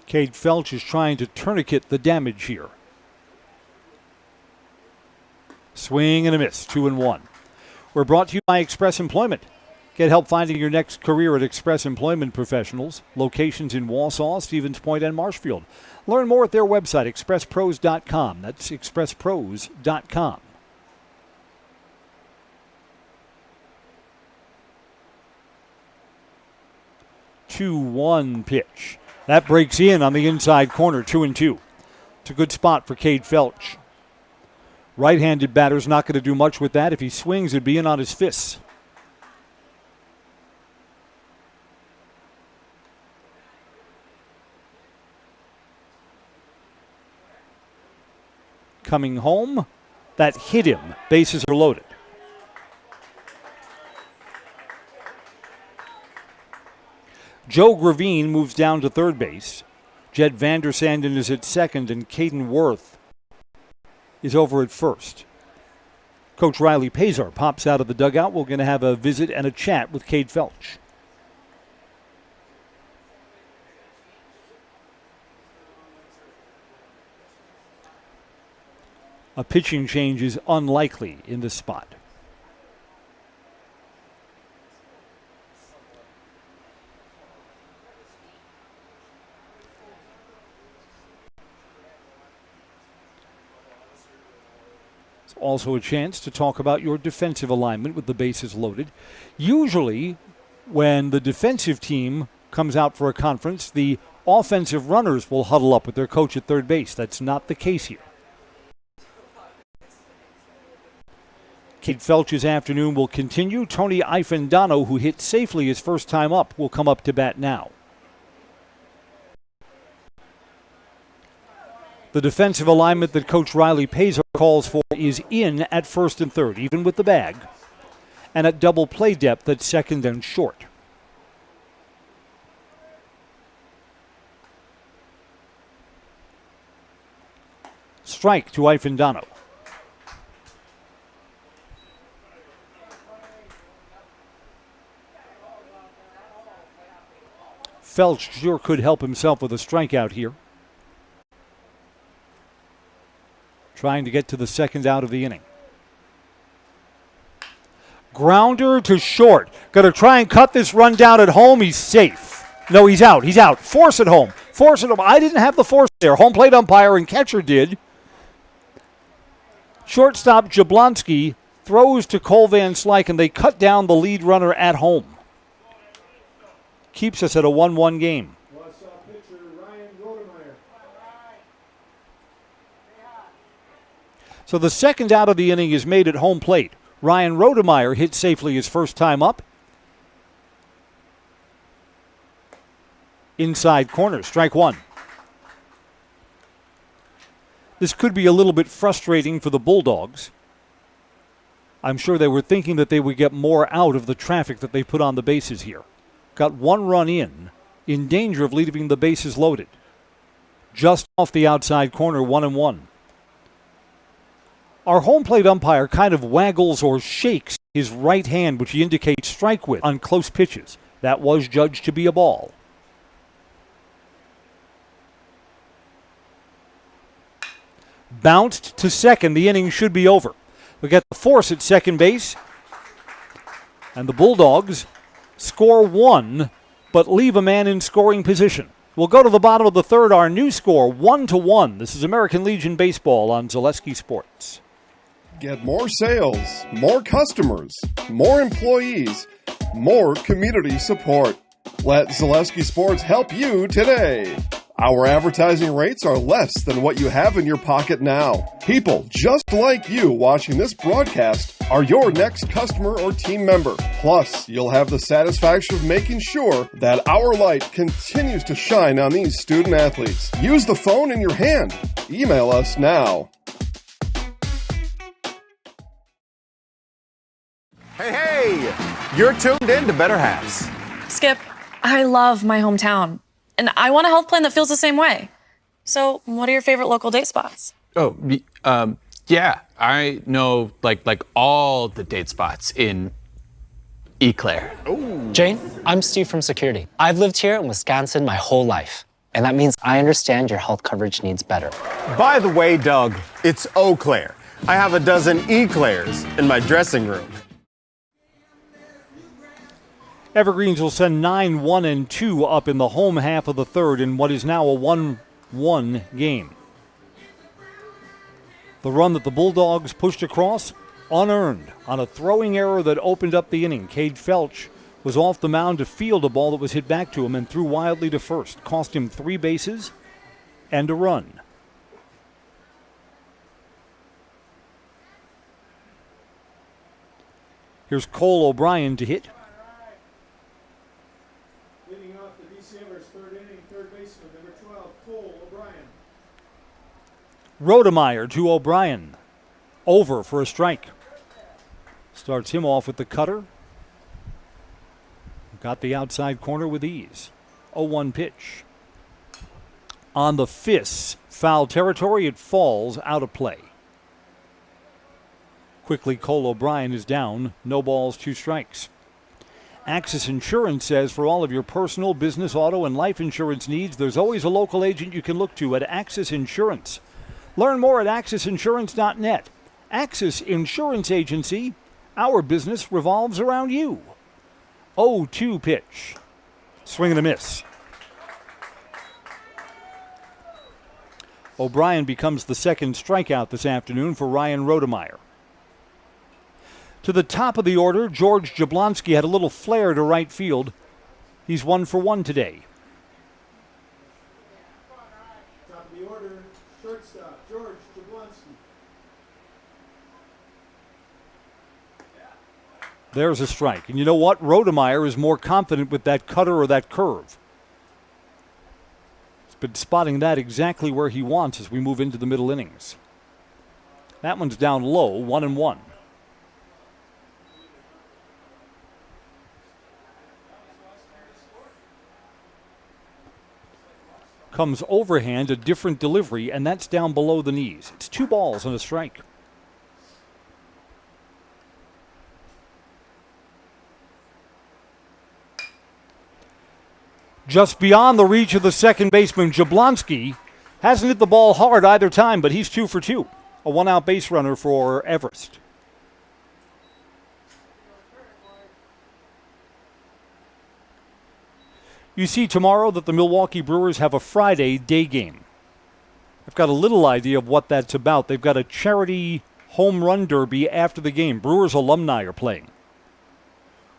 Cade Felch is trying to tourniquet the damage here. Swing and a miss, 2-1. We're brought to you by Express Employment. Get help finding your next career at Express Employment Professionals. Locations in Wausau, Stevens Point, and Marshfield. Learn more at their website, expresspros.com. That's expresspros.com. 2-1 pitch. That breaks in on the inside corner, 2-2. It's a good spot for Cade Felch. Right-handed batter's not going to do much with that. If he swings, it'd be in on his fists. coming home. That hit him. Bases are loaded. Joe Gravine moves down to third base. Jed Vandersanden is at second, and Caden Worth is over at first. Coach Riley Pazar pops out of the dugout. We're going to have a visit and a chat with Cade Felch. A pitching change is unlikely in this spot. Also a chance to talk about your defensive alignment with the bases loaded. Usually, when the defensive team comes out for a conference, the offensive runners will huddle up with their coach at third base. That's not the case here. Cade Felch's afternoon will continue. Tony Ifendano, who hit safely his first time up, will come up to bat now. The defensive alignment that Coach Riley Pazar calls for is in at first and third, even with the bag, and at double play depth at second and short. Strike to Ifendano. Felch sure could help himself with a strikeout here. Trying to get to the second out of the inning. Grounder to short. Going to try and cut this run down at home. He's safe. No, he's out. He's out. Force it home. Force it home. I didn't have the force there. Home plate umpire and catcher did. Shortstop Jablonski throws to Cole Van Slyke, and they cut down the lead runner at home. Keeps us at a 1-1 game. So the second out of the inning is made at home plate. Ryan Rodemeyer hit safely his first time up. Inside corner, strike one. This could be a little bit frustrating for the Bulldogs. I'm sure they were thinking that they would get more out of the traffic that they put on the bases here. Got one run in danger of leaving the bases loaded. Just off the outside corner, 1-1. Our home plate umpire kind of waggles or shakes his right hand, which he indicates strike with on close pitches. That was judged to be a ball. Bounced to second. The inning should be over. We get the force at second base. And the Bulldogs score one, but leave a man in scoring position. We'll go to the bottom of the third. Our new score, 1-1. This is American Legion Baseball on Zaleski Sports. Get more sales, more customers, more employees, more community support. Let Zaleski Sports help you today. Our advertising rates are less than what you have in your pocket now. People just like you watching this broadcast are your next customer or team member. Plus, you'll have the satisfaction of making sure that our light continues to shine on these student athletes. Use the phone in your hand. Email us now. Hey, you're tuned in to Better Halves. Skip, I love my hometown, and I want a health plan that feels the same way. So, what are your favorite local date spots? Oh, yeah, I know like all the date spots in Eau Claire. Ooh. Jane, I'm Steve from security. I've lived here in Wisconsin my whole life, and that means I understand your health coverage needs better. By the way, Doug, it's Eau Claire. I have a dozen Eclairs in my dressing room. Evergreens will send 9-1-2 up in the home half of the third in what is now a 1-1 game. The run that the Bulldogs pushed across, unearned, on a throwing error that opened up the inning. Cade Felch was off the mound to field a ball that was hit back to him and threw wildly to first. Cost him 3 bases and a run. Here's Cole O'Brien to hit. Leading off the DC Everest third inning, third baseman, number 12, Cole O'Brien. Rodemeyer to O'Brien. Over for a strike. Starts him off with the cutter. Got the outside corner with ease. 0-1 pitch. On the fists, foul territory, it falls out of play. Quickly, Cole O'Brien is down. No balls, 2 strikes. Axis Insurance says for all of your personal, business, auto, and life insurance needs, there's always a local agent you can look to at Axis Insurance. Learn more at AxisInsurance.net. Axis Insurance Agency, our business revolves around you. 0-2 pitch. Swing and a miss. O'Brien becomes the second strikeout this afternoon for Ryan Rodemeyer. To the top of the order, George Jablonski had a little flare to right field. He's 1 for 1 today. Top of the order, shortstop, George Jablonski. There's a strike. And you know what? Rodemeyer is more confident with that cutter or that curve. He's been spotting that exactly where he wants as we move into the middle innings. That one's down low, 1-1. Comes overhand, a different delivery, and that's down below the knees. It's 2 balls and a strike. Just beyond the reach of the second baseman, Jablonski hasn't hit the ball hard either time, but he's 2 for 2. A 1-out base runner for Everest. You see tomorrow that the Milwaukee Brewers have a Friday day game. I've got a little idea of what that's about. They've got a charity home run derby after the game. Brewers alumni are playing.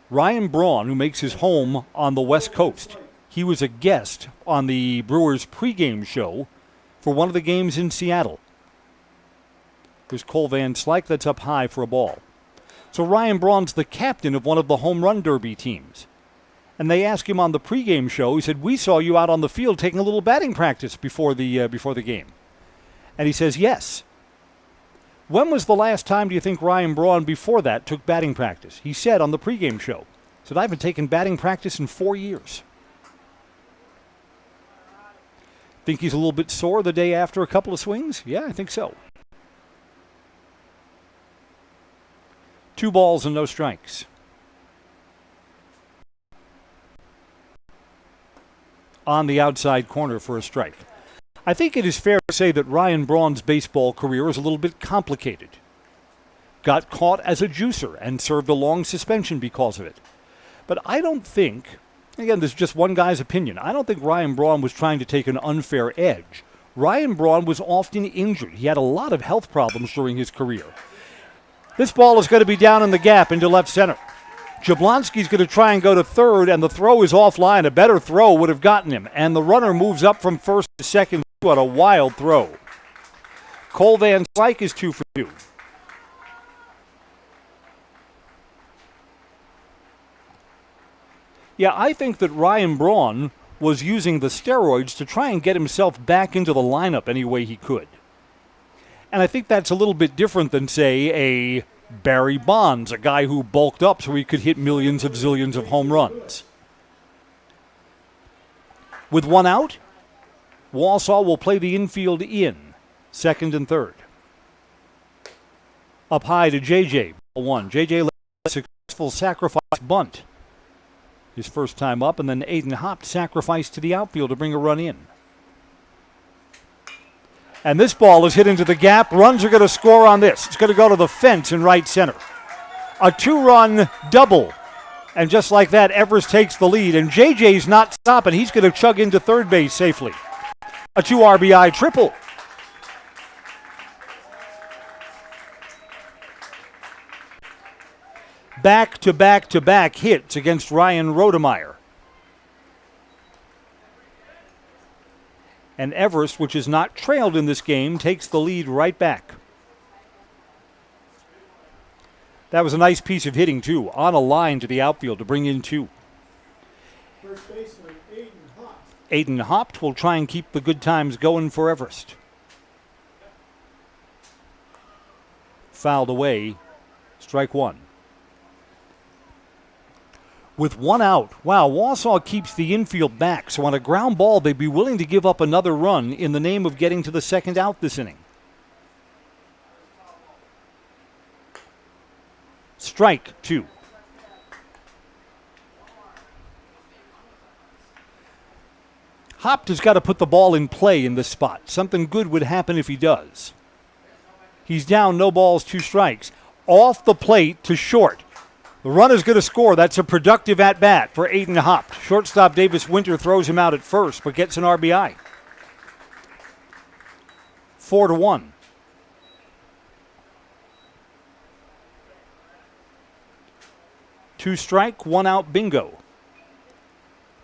Ryan Braun, who makes his home on the West Coast, he was a guest on the Brewers pregame show for one of the games in Seattle. There's Cole Van Slyke, that's up high for a ball. So Ryan Braun's the captain of one of the home run derby teams. And they asked him on the pregame show, he said, we saw you out on the field taking a little batting practice before the game. And he says, yes. When was the last time do you think Ryan Braun before that took batting practice? He said on the pregame show. He said, I've been taking batting practice in 4 years. Think he's a little bit sore the day after a couple of swings? Yeah, I think so. 2 balls and no strikes. On the outside corner for a strike. I think it is fair to say that Ryan Braun's baseball career is a little bit complicated. Got caught as a juicer and served a long suspension because of it. But I don't think, again, this is just one guy's opinion, I don't think Ryan Braun was trying to take an unfair edge. Ryan Braun was often injured. He had a lot of health problems during his career. This ball is going to be down in the gap into left center. Jablonski's going to try and go to third, and the throw is offline. A better throw would have gotten him, and the runner moves up from first to second on a wild throw. Cole Van Slyke is 2 for 2. Yeah, I think that Ryan Braun was using the steroids to try and get himself back into the lineup any way he could. And I think that's a little bit different than, say, a Barry Bonds, a guy who bulked up so he could hit millions of zillions of home runs. With 1 out, Wausau will play the infield in, second and third. Up high to JJ, 1. JJ led a successful sacrifice bunt. His first time up, and then Aiden Hopt sacrificed to the outfield to bring a run in. And this ball is hit into the gap. Runs are going to score on this. It's going to go to the fence in right center. A 2-run double. And just like that, Everest takes the lead. And JJ's not stopping. He's going to chug into third base safely. A 2 RBI triple. Back-to-back-to-back hits against Ryan Rodemeyer. And Everest, which is not trailed in this game, takes the lead right back. That was a nice piece of hitting, too, on a line to the outfield to bring in 2. First baseman, Aiden Hopt. Aiden Hopt will try and keep the good times going for Everest. Fouled away. Strike one. With one out, wow, Wausau keeps the infield back, so on a ground ball, they'd be willing to give up another run in the name of getting to the second out this inning. Strike two. Hopt has got to put the ball in play in this spot. Something good would happen if he does. He's down, no balls, 2 strikes. Off the plate to short. The runner's going to score. That's a productive at-bat for Aiden Hopt. Shortstop Davis Winter throws him out at first, but gets an RBI. 4-1. Two strike, 1 out, bingo.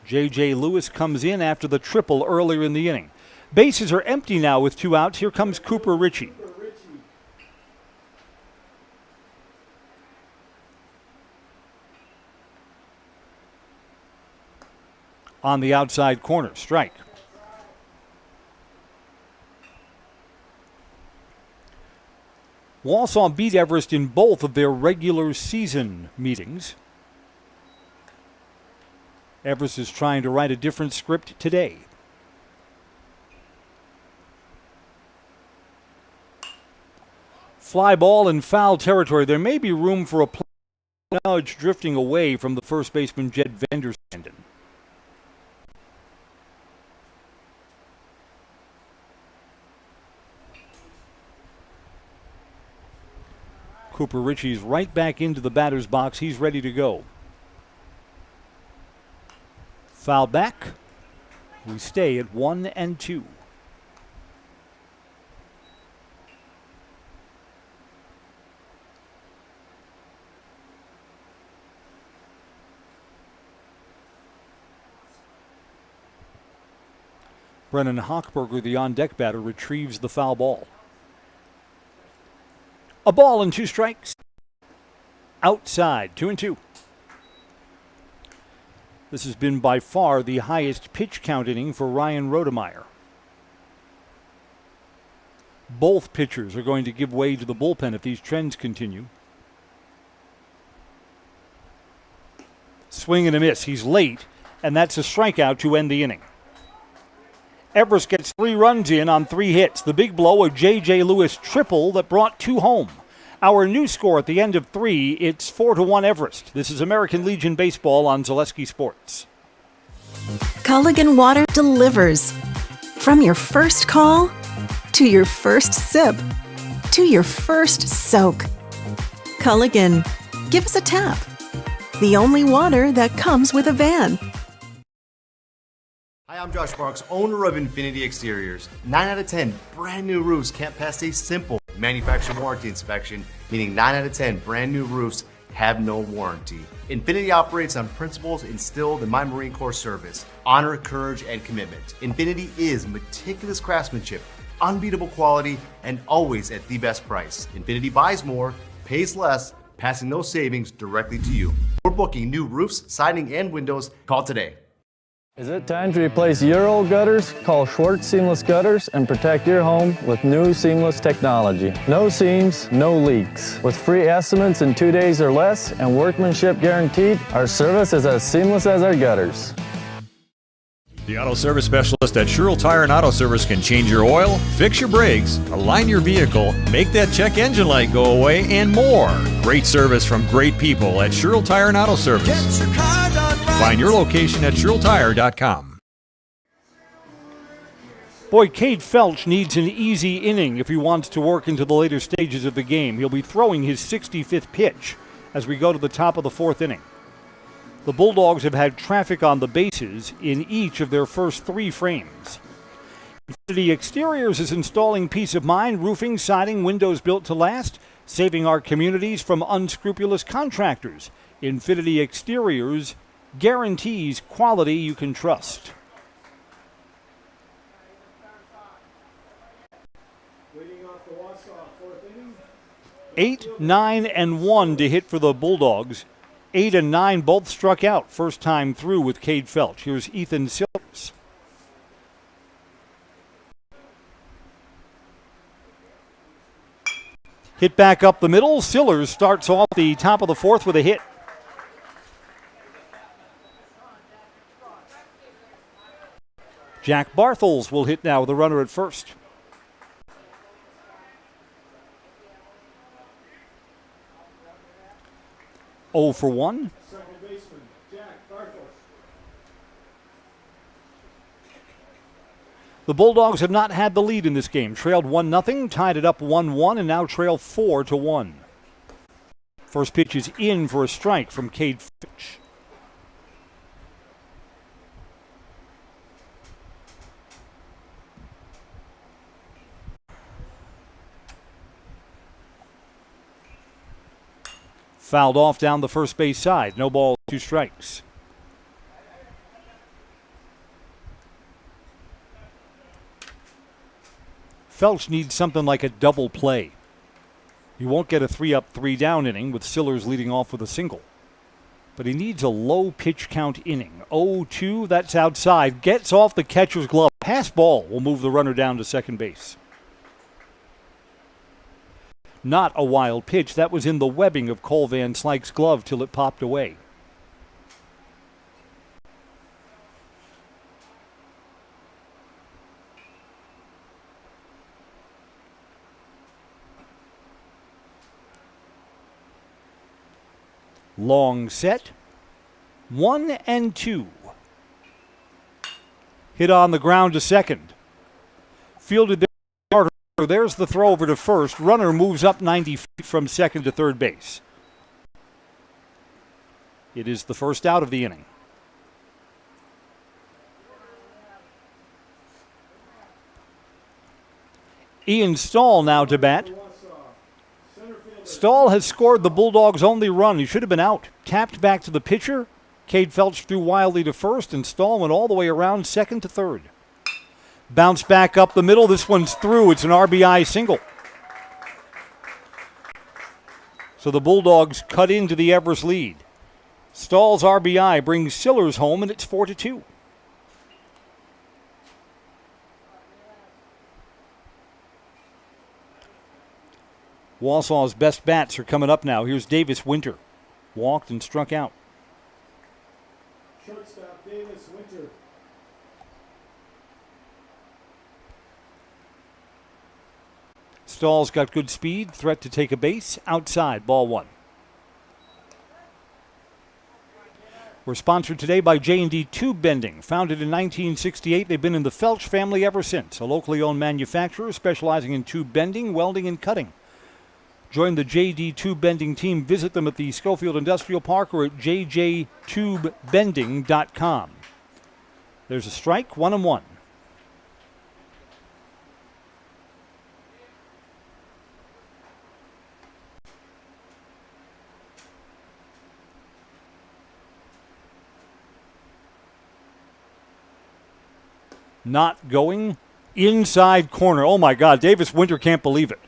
J.J. Lewis comes in after the triple earlier in the inning. Bases are empty now with 2 outs. Here comes Cooper Ritchie. On the outside corner, strike. Wausau beat Everest in both of their regular season meetings. Everest is trying to write a different script today. Fly ball in foul territory. There may be room for a play. Nudge drifting away from the first baseman, Jed Vandersanden. Cooper Ritchie's right back into the batter's box. He's ready to go. Foul back. We stay at 1-2. Brennan Hochberger, the on-deck batter, retrieves the foul ball. A ball and 2 strikes. Outside, 2-2. This has been by far the highest pitch count inning for Ryan Rodemeyer. Both pitchers are going to give way to the bullpen if these trends continue. Swing and a miss. He's late, and that's a strikeout to end the inning. Everest gets 3 runs in on 3 hits. The big blow, a J.J. Lewis triple that brought 2 home. Our new score at the end of 3, it's 4-1 Everest. This is American Legion Baseball on Zaleski Sports. Culligan Water delivers. From your first call, to your first sip, to your first soak. Culligan, give us a tap. The only water that comes with a van. Hi, I'm Josh Marks, owner of Infinity Exteriors. 9 out of 10 brand new roofs can't pass a simple manufacturer warranty inspection, meaning 9 out of 10 brand new roofs have no warranty. Infinity operates on principles instilled in my Marine Corps service: honor, courage, and commitment. Infinity is meticulous craftsmanship, unbeatable quality, and always at the best price. Infinity buys more, pays less, passing those savings directly to you. We're booking new roofs, siding, and windows. Call today. Is it time to replace your old gutters? Call Schwartz Seamless Gutters and protect your home with new seamless technology. No seams, no leaks. With free estimates in 2 days or less and workmanship guaranteed, our service is as seamless as our gutters. The auto service specialist at Sherrill Tire and Auto Service can change your oil, fix your brakes, align your vehicle, make that check engine light go away, and more. Great service from great people at Sherrill Tire and Auto Service. Find your location at SherrillTire.com. Boy, Cade Felch needs an easy inning if he wants to work into the later stages of the game. He'll be throwing his 65th pitch as we go to the top of the 4th inning. The Bulldogs have had traffic on the bases in each of their first 3 frames. Infinity Exteriors is installing peace of mind, roofing, siding, windows built to last, saving our communities from unscrupulous contractors. Infinity Exteriors guarantees quality you can trust. 8, 9, and 1 to hit for the Bulldogs. 8 and 9 both struck out first time through with Cade Felch. Here's Ethan Silvers. Hit back up the middle. Sillers starts off the top of the fourth with a hit. Jack Barthels will hit now with a runner at first. Oh for 1. The Bulldogs have not had the lead in this game. Trailed 1-0, tied it up 1-1, and now trail 4-1. First pitch is in for a strike from Cade Fitch. Fouled off down the first base side. No ball, 2 strikes. Felch needs something like a double play. You won't get a 3-up, 3-down inning with Sillers leading off with a single. But he needs a low pitch count inning. 0-2, that's outside. Gets off the catcher's glove. Pass ball will move the runner down to second base. Not a wild pitch. That was in the webbing of Cole Van Slyke's glove till it popped away. Long set. 1-2. Hit on the ground to second. Fielded there. There's the throw over to first. Runner moves up 90 feet from second to third base. It is the first out of the inning. Ian Stahl now to bat. Stahl has scored the Bulldogs' only run. He should have been out. Tapped back to the pitcher. Cade Felch threw wildly to first, and Stahl went all the way around second to third. Bounce back up the middle. This one's through. It's an RBI single. So the Bulldogs cut into the Everest lead. Stahl's RBI brings Sillers home, and it's 4-2. Wausau's best bats are coming up now. Here's Davis Winter. Walked and struck out. Shortstop Davis Winter. Stahl's got good speed. Threat to take a base. Outside. Ball 1. We're sponsored today by J&D Tube Bending. Founded in 1968, they've been in the Felch family ever since. A locally owned manufacturer specializing in tube bending, welding, and cutting. Join the JD Tube Bending team. Visit them at the Schofield Industrial Park or at jjtubebending.com. There's a strike, 1-1. Not going. Inside corner. Oh my God, Davis Winter can't believe it.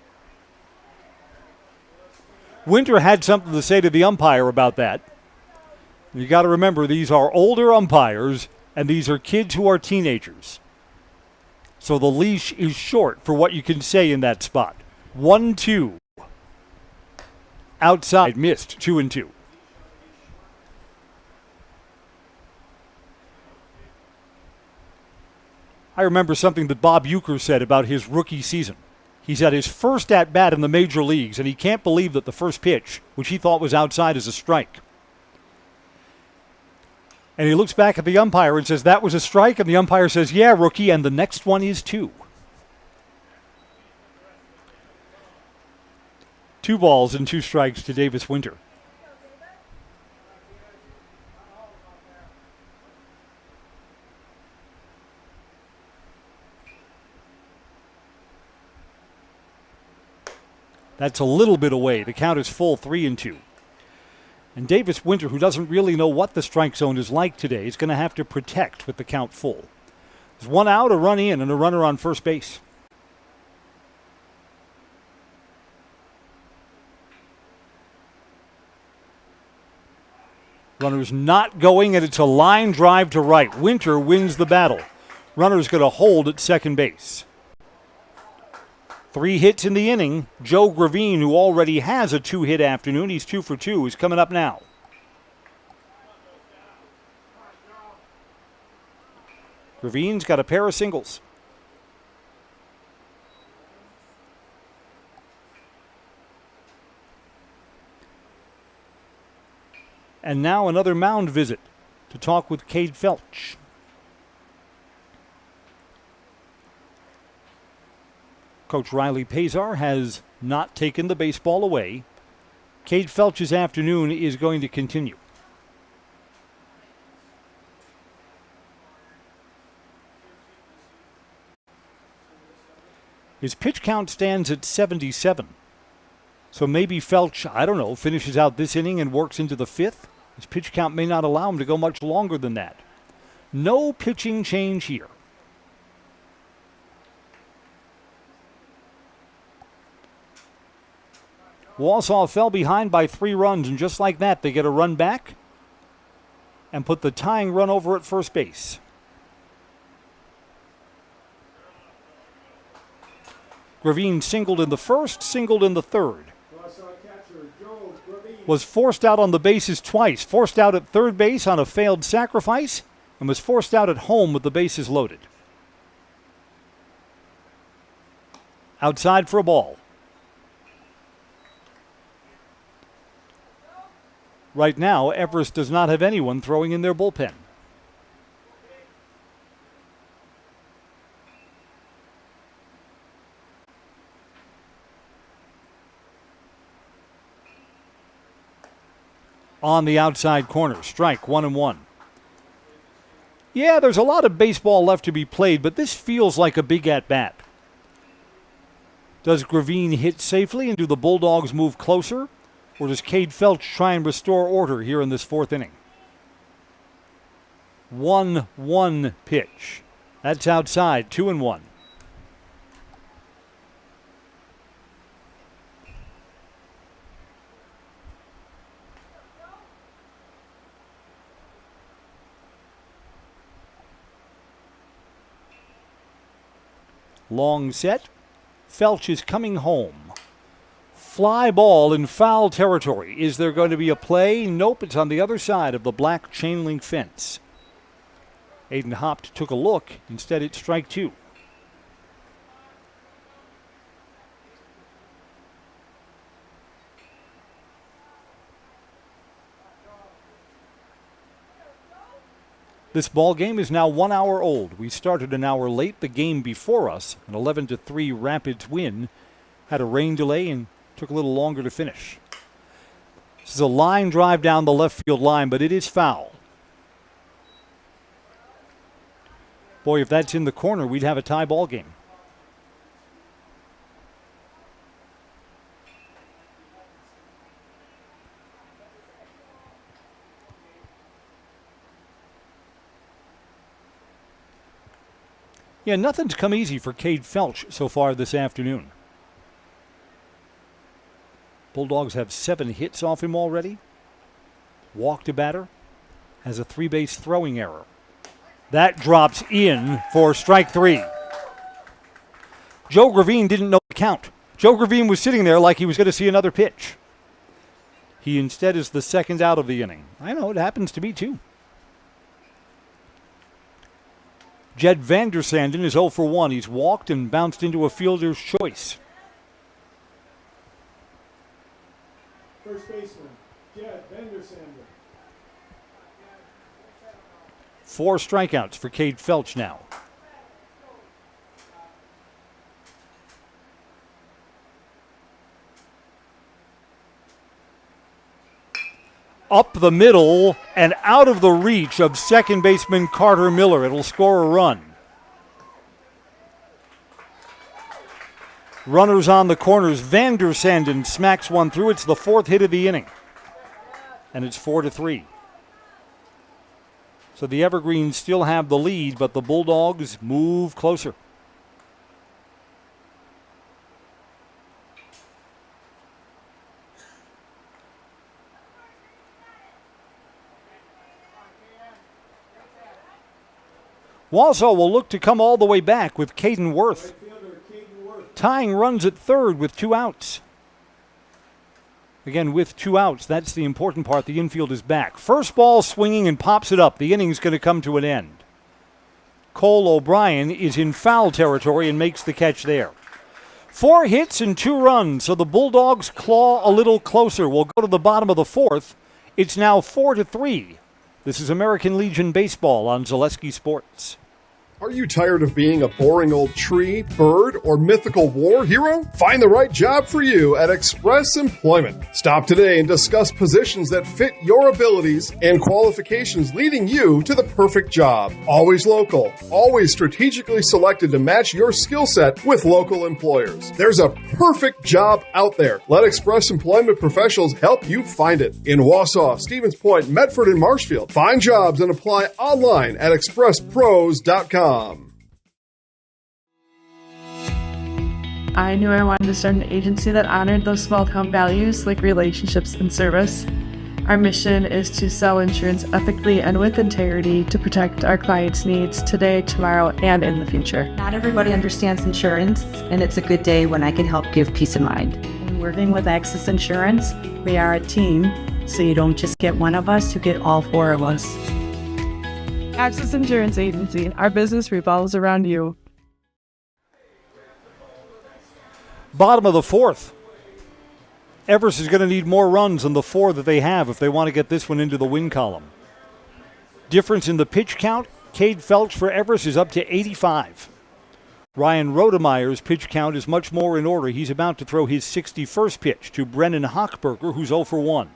Winter had something to say to the umpire about that. You got to remember, these are older umpires, and these are kids who are teenagers. So the leash is short for what you can say in that spot. 1-2. Outside, missed, 2-2. I remember something that Bob Uecker said about his rookie season. He's at his first at-bat in the major leagues, and he can't believe that the first pitch, which he thought was outside, is a strike. And he looks back at the umpire and says, that was a strike, and the umpire says, yeah, rookie, and the next one is 2. 2 balls and 2 strikes to Davis Winter. That's a little bit away. The count is full, 3-2. And Davis Winter, who doesn't really know what the strike zone is like today, is going to have to protect with the count full. There's 1 out, a run in, and a runner on first base. Runner's not going, and it's a line drive to right. Winter wins the battle. Runner's going to hold at second base. 3 hits in the inning. Joe Gravine, who already has a 2-hit afternoon, he's 2 for 2, is coming up now. Gravine's got a pair of singles. And now another mound visit to talk with Cade Felch. Coach Riley Pazar has not taken the baseball away. Cade Felch's afternoon is going to continue. His pitch count stands at 77. So maybe Felch, I don't know, finishes out this inning and works into the 5th. His pitch count may not allow him to go much longer than that. No pitching change here. Wausau fell behind by 3 runs, and just like that, they get a run back and put the tying run over at first base. Gravine singled in the first, singled in the third. Was forced out on the bases twice. Forced out at third base on a failed sacrifice, and was forced out at home with the bases loaded. Outside for a ball. Right now, Everest does not have anyone throwing in their bullpen. On the outside corner, strike 1-1. Yeah, there's a lot of baseball left to be played, but this feels like a big at-bat. Does Gravine hit safely and do the Bulldogs move closer? Or does Cade Felch try and restore order here in this 4th inning? 1-1 pitch. That's outside, 2-1. Long set. Felch is coming home. Fly ball in foul territory. Is there going to be a play? Nope, it's on the other side of the black chain link fence. Aiden Hopt took a look. Instead, it's strike 2. This ball game is now 1 hour old. We started an hour late. The game before us, an 11-3 Rapids win, had a rain delay and took a little longer to finish. This is a line drive down the left field line, but it is foul. Boy, if that's in the corner, we'd have a tie ball game. Yeah, nothing's come easy for Cade Felch so far this afternoon. Bulldogs have 7 hits off him already. Walked a batter. Has a 3-base throwing error. That drops in for strike 3. Joe Gravine didn't know the count. Joe Gravine was sitting there like he was going to see another pitch. He instead is the second out of the inning. I know, it happens to me too. Jed Vandersanden is 0 for 1. He's walked and bounced into a fielder's choice. First baseman, Jed Vandersanden. 4 strikeouts for Cade Felch now. Up the middle and out of the reach of second baseman Carter Miller. It'll score a run. Runners on the corners. Vandersanden smacks one through. It's the 4th hit of the inning. And it's 4-3. So the Evergreens still have the lead, but the Bulldogs move closer. Wausau will look to come all the way back with Caden Worth. Tying runs at third with 2 outs. Again, with 2 outs, that's the important part. The infield is back. First ball swinging and pops it up. The inning's going to come to an end. Cole O'Brien is in foul territory and makes the catch there. 4 hits and 2 runs, so the Bulldogs claw a little closer. We'll go to the bottom of the 4th. It's now 4-3. This is American Legion Baseball on Zaleski Sports. Are you tired of being a boring old tree, bird, or mythical war hero? Find the right job for you at Express Employment. Stop today and discuss positions that fit your abilities and qualifications, leading you to the perfect job. Always local, always strategically selected to match your skill set with local employers. There's a perfect job out there. Let Express Employment professionals help you find it. In Wausau, Stevens Point, Medford, and Marshfield. Find jobs and apply online at expresspros.com. I knew I wanted to start an agency that honored those small town values like relationships and service. Our mission is to sell insurance ethically and with integrity to protect our clients' needs today, tomorrow, and in the future. Not everybody understands insurance, and it's a good day when I can help give peace of mind. When working with Access Insurance, we are a team, so you don't just get one of us, you get all 4 of us. Access Insurance Agency, our business revolves around you. Bottom of the 4th. Everest is going to need more runs than the 4 that they have if they want to get this one into the win column. Difference in the pitch count, Cade Felch for Everest is up to 85. Ryan Rodemeyer's pitch count is much more in order. He's about to throw his 61st pitch to Brennan Hochberger, who's 0 for 1.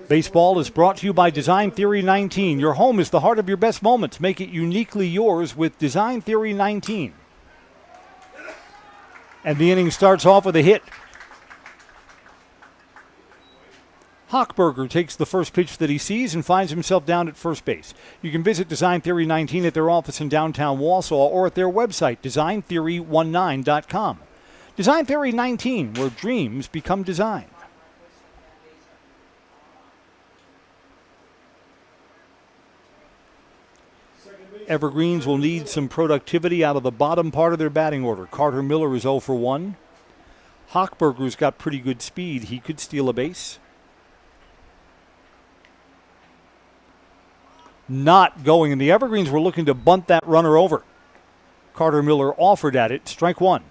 Baseball is brought to you by Design Theory 19. Your home is the heart of your best moments. Make it uniquely yours with Design Theory 19. And the inning starts off with a hit. Hochberger takes the first pitch that he sees and finds himself down at first base. You can visit Design Theory 19 at their office in downtown Wausau or at their website, designtheory19.com. Design Theory 19, where dreams become design. Evergreens will need some productivity out of the bottom part of their batting order. Carter Miller is 0 for 1. Hochberger's got pretty good speed. He could steal a base. Not going, and the Evergreens were looking to bunt that runner over. Carter Miller offered at it. Strike 1.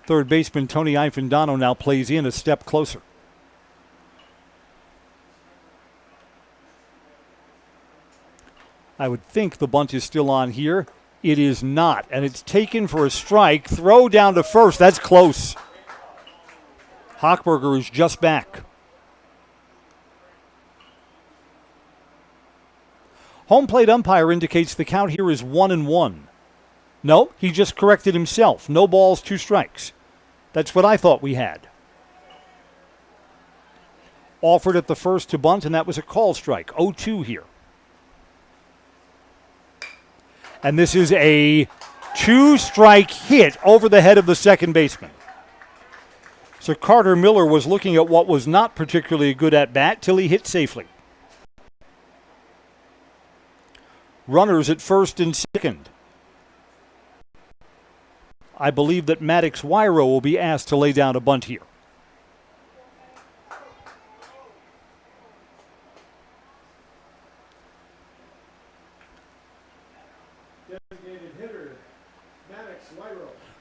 Third baseman Tony Ifandano now plays in a step closer. I would think the bunt is still on here. It is not, and it's taken for a strike. Throw down to first. That's close. Hochberger is just back. Home plate umpire indicates the count here is 1-1. No, he just corrected himself. No balls, 2 strikes. That's what I thought we had. Offered at the first to bunt, and that was a call strike. 0-2 here. And this is a 2-strike hit over the head of the second baseman. So Carter Miller was looking at what was not particularly a good at-bat till he hit safely. Runners at first and second. I believe that Maddox Wyro will be asked to lay down a bunt here.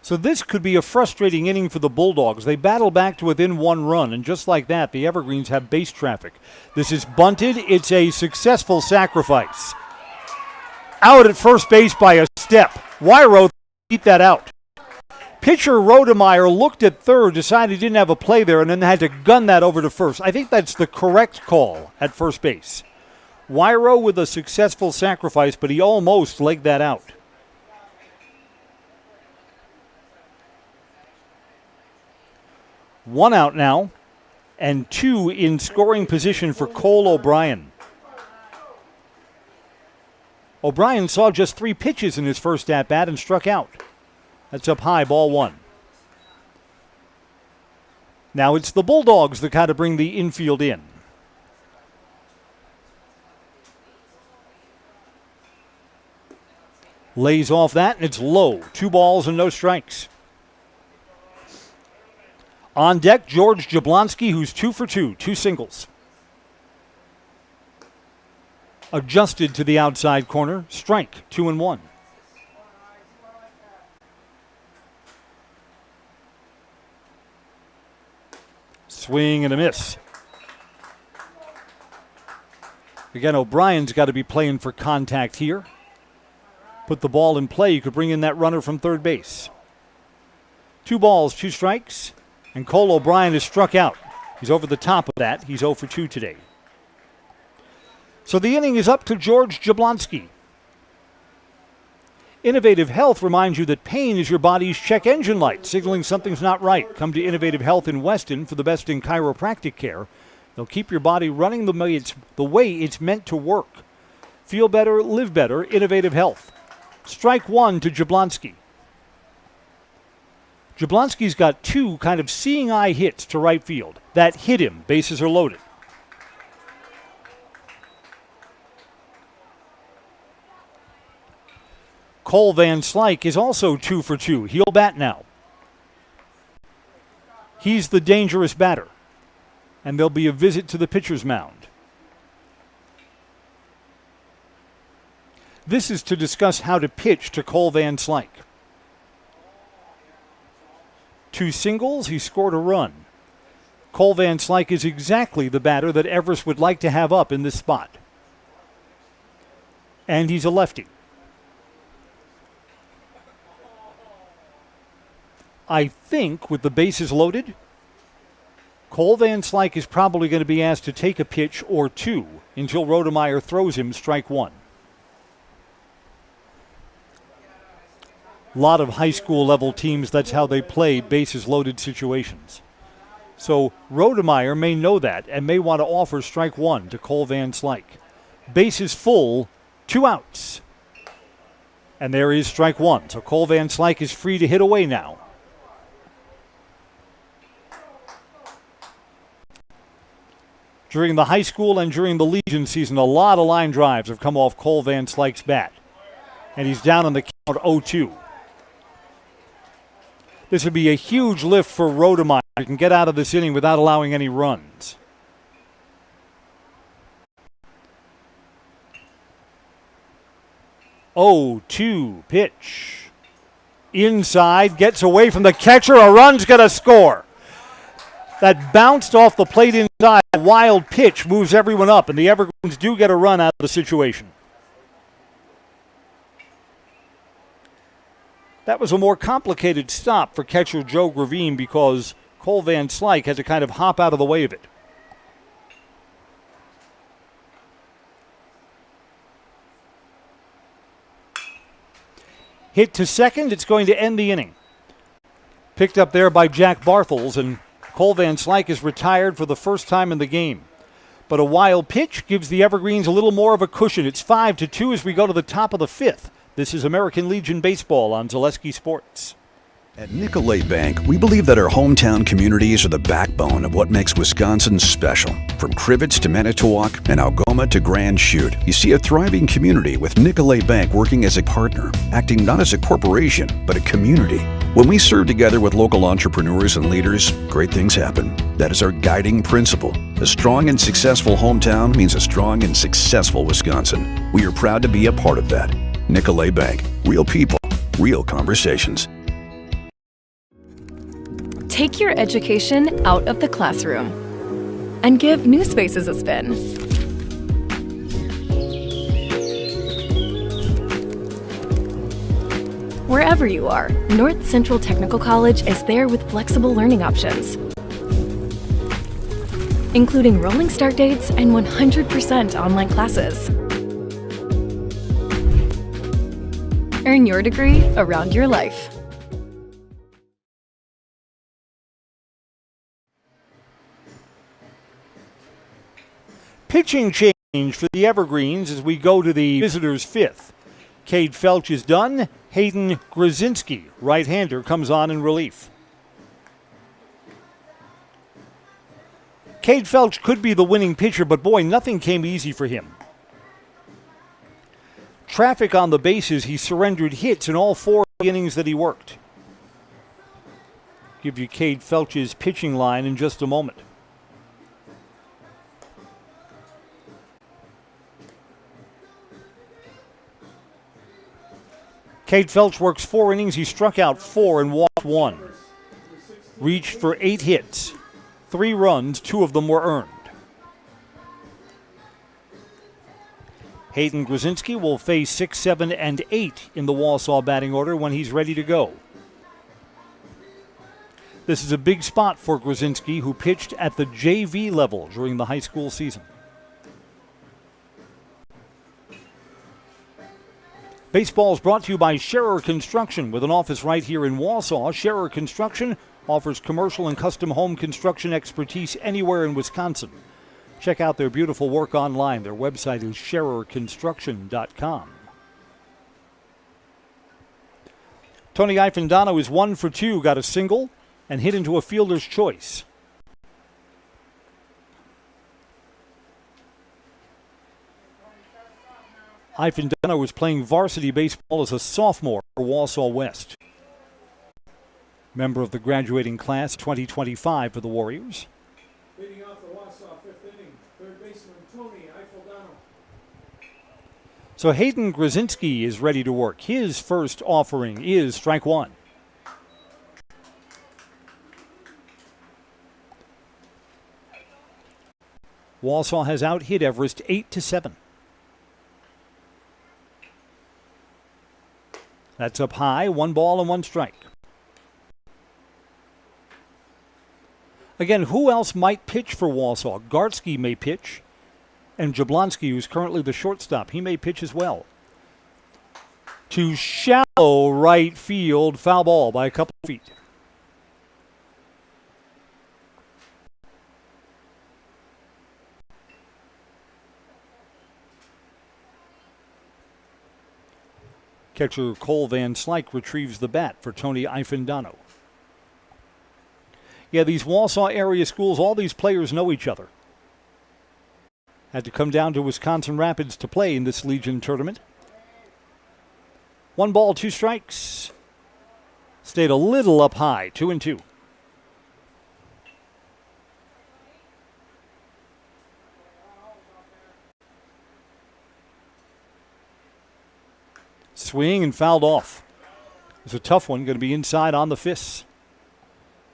So this could be a frustrating inning for the Bulldogs. They battle back to within 1 run, and just like that, the Evergreens have base traffic. This is bunted. It's a successful sacrifice. Out at first base by a step. Wyro beat that out. Pitcher Rodemeyer looked at third, decided he didn't have a play there, and then had to gun that over to first. I think that's the correct call at first base. Wyro with a successful sacrifice, but he almost legged that out. One out now, and 2 in scoring position for Cole O'Brien. O'Brien saw just 3 pitches in his first at-bat and struck out. That's up high, ball 1. Now it's the Bulldogs that got to bring the infield in. Lays off that, and it's low. 2 balls and no strikes. On deck, George Jablonski, who's 2 for 2, 2 singles. Adjusted to the outside corner. Strike, 2-1. Swing and a miss. Again, O'Brien's got to be playing for contact here. Put the ball in play. You could bring in that runner from third base. 2 balls, 2 strikes, and Cole O'Brien is struck out. He's over the top of that. He's 0 for 2 today. So the inning is up to George Jablonski. Innovative Health reminds you that pain is your body's check engine light, signaling something's not right. Come to Innovative Health in Weston for the best in chiropractic care. They'll keep your body running the way it's meant to work. Feel better, live better, Innovative Health. Strike 1 to Jablonski. Jablonski's got 2 kind of seeing eye hits to right field. That hit him. Bases are loaded. Cole Van Slyke is also 2 for 2. He'll bat now. He's the dangerous batter. And there'll be a visit to the pitcher's mound. This is to discuss how to pitch to Cole Van Slyke. 2 singles, he scored a run. Cole Van Slyke is exactly the batter that Everest would like to have up in this spot. And he's a lefty. I think with the bases loaded, Cole Van Slyke is probably going to be asked to take a pitch or 2 until Rodemeyer throws him strike 1. A lot of high school level teams, that's how they play bases loaded situations. So Rodemeyer may know that and may want to offer strike 1 to Cole Van Slyke. Bases full, 2 outs. And there is strike 1. So Cole Van Slyke is free to hit away now. During the high school and during the Legion season, a lot of line drives have come off Cole Van Slyke's bat. And he's down on the count 0-2. This would be a huge lift for Rodemeyer. He can get out of this inning without allowing any runs. Oh, 2 pitch. Inside, gets away from the catcher. A run's going to score. That bounced off the plate inside. A wild pitch moves everyone up, and the Evergreens do get a run out of the situation. That was a more complicated stop for catcher Joe Gravine because Cole Van Slyke had to kind of hop out of the way of it. Hit to second, it's going to end the inning. Picked up there by Jack Bartels, and Cole Van Slyke is retired for the first time in the game. But a wild pitch gives the Evergreens a little more of a cushion. It's 5-2 as we go to the top of the 5th. This is American Legion Baseball on Zaleski Sports. At Nicolay Bank, we believe that our hometown communities are the backbone of what makes Wisconsin special. From Crivets to Manitowoc and Algoma to Grand Chute, you see a thriving community with Nicolay Bank working as a partner, acting not as a corporation, but a community. When we serve together with local entrepreneurs and leaders, great things happen. That is our guiding principle. A strong and successful hometown means a strong and successful Wisconsin. We are proud to be a part of that. Nicolay Bank. Real people, real conversations. Take your education out of the classroom and give new spaces a spin. Wherever you are, North Central Technical College is there with flexible learning options, including rolling start dates and 100% online classes. Earn your degree around your life. Pitching change for the Evergreens as we go to the visitors' 5th. Cade Felch is done. Hayden Grzinski, right-hander, comes on in relief. Cade Felch could be the winning pitcher, but boy, nothing came easy for him. traffic on the bases, he surrendered hits in all 4 innings that he worked. Give you Cade Felch's pitching line in just a moment. Cade Felch works 4 innings. He struck out 4 and walked 1. Reached for 8 hits. 3 runs, 2 of them were earned. Hayden Grzinski will face 6, 7, and 8 in the Wausau batting order when he's ready to go. This is a big spot for Grzinski, who pitched at the JV level during the high school season. Baseball is brought to you by Scherer Construction, with an office right here in Wausau. Scherer Construction offers commercial and custom home construction expertise anywhere in Wisconsin. Check out their beautiful work online. Their website is schererconstruction.com. Tony Ifendano is 1 for 2, got a single, and hit into a fielder's choice. Ifendano was playing varsity baseball as a sophomore for Wausau West. Member of the graduating class 2025 for the Warriors. Leading off the Wausau 5th inning, third baseman Tony Ifendano. So Hayden Grzinski is ready to work. His first offering is strike 1. Wausau has out-hit Everest 8-7. That's up high, 1 ball and 1 strike. Again, who else might pitch for Wausau? Gartsky may pitch, and Jablonski, who's currently the shortstop, he may pitch as well. To shallow right field, foul ball by a couple of feet. Catcher Cole Van Slyke retrieves the bat for Tony Ifendano. Yeah, these Wausau area schools, all these players know each other. Had to come down to Wisconsin Rapids to play in this Legion tournament. 1 ball, 2 strikes. Stayed a little up high, 2-2. Swing and fouled off. It's a tough one, going to be inside on the fists.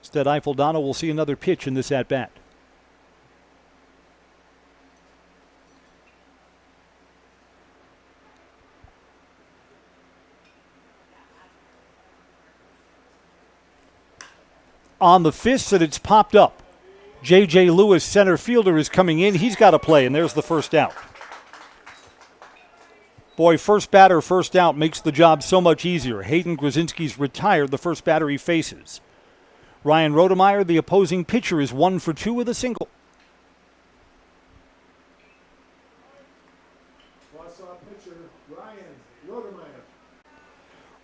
Instead, Ifendano will see another pitch in this at-bat. On the fists, and it's popped up. J.J. Lewis, center fielder, is coming in. He's got to play, and there's the first out. Boy, first batter, first out makes the job so much easier. Hayden Grzinski's retired, the first batter he faces. Ryan Rodemeyer, the opposing pitcher, is 1 for 2 with a single. Wausau pitcher Ryan Rodemeyer.